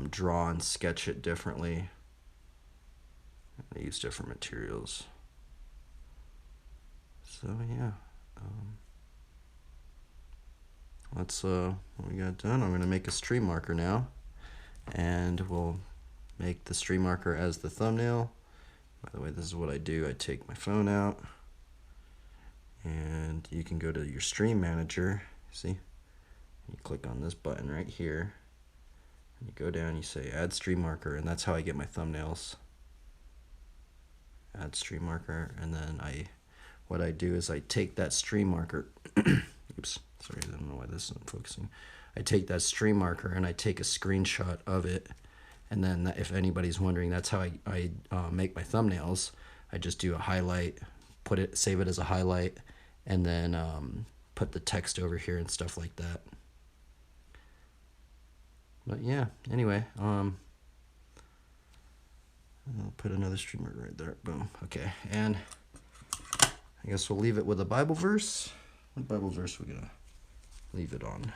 B: draw and sketch it differently. They use different materials. So yeah, let's what we got done. I'm gonna make a stream marker now, and we'll make the stream marker as the thumbnail. By the way, this is what I do. I take my phone out, and you can go to your stream manager. See, you click on this button right here, and you go down. You say add stream marker, and that's how I get my thumbnails. Add stream marker, and then what I do is I take that stream marker. Oops, sorry, I don't know why this isn't focusing. I take that stream marker and I take a screenshot of it, and then if anybody's wondering, that's how I make my thumbnails. I just do a highlight, save it as a highlight, and then put the text over here and stuff like that. But yeah, anyway, I'll put another stream marker right there. Boom. Okay, and I guess we'll leave it with a Bible verse. What Bible verse are we gonna leave it on?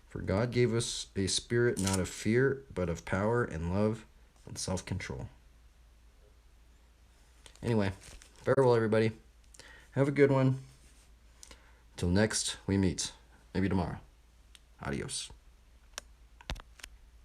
B: For God gave us a spirit not of fear, but of power and love and self-control. Anyway, farewell everybody. Have a good one. Till next we meet. Maybe tomorrow. Adios.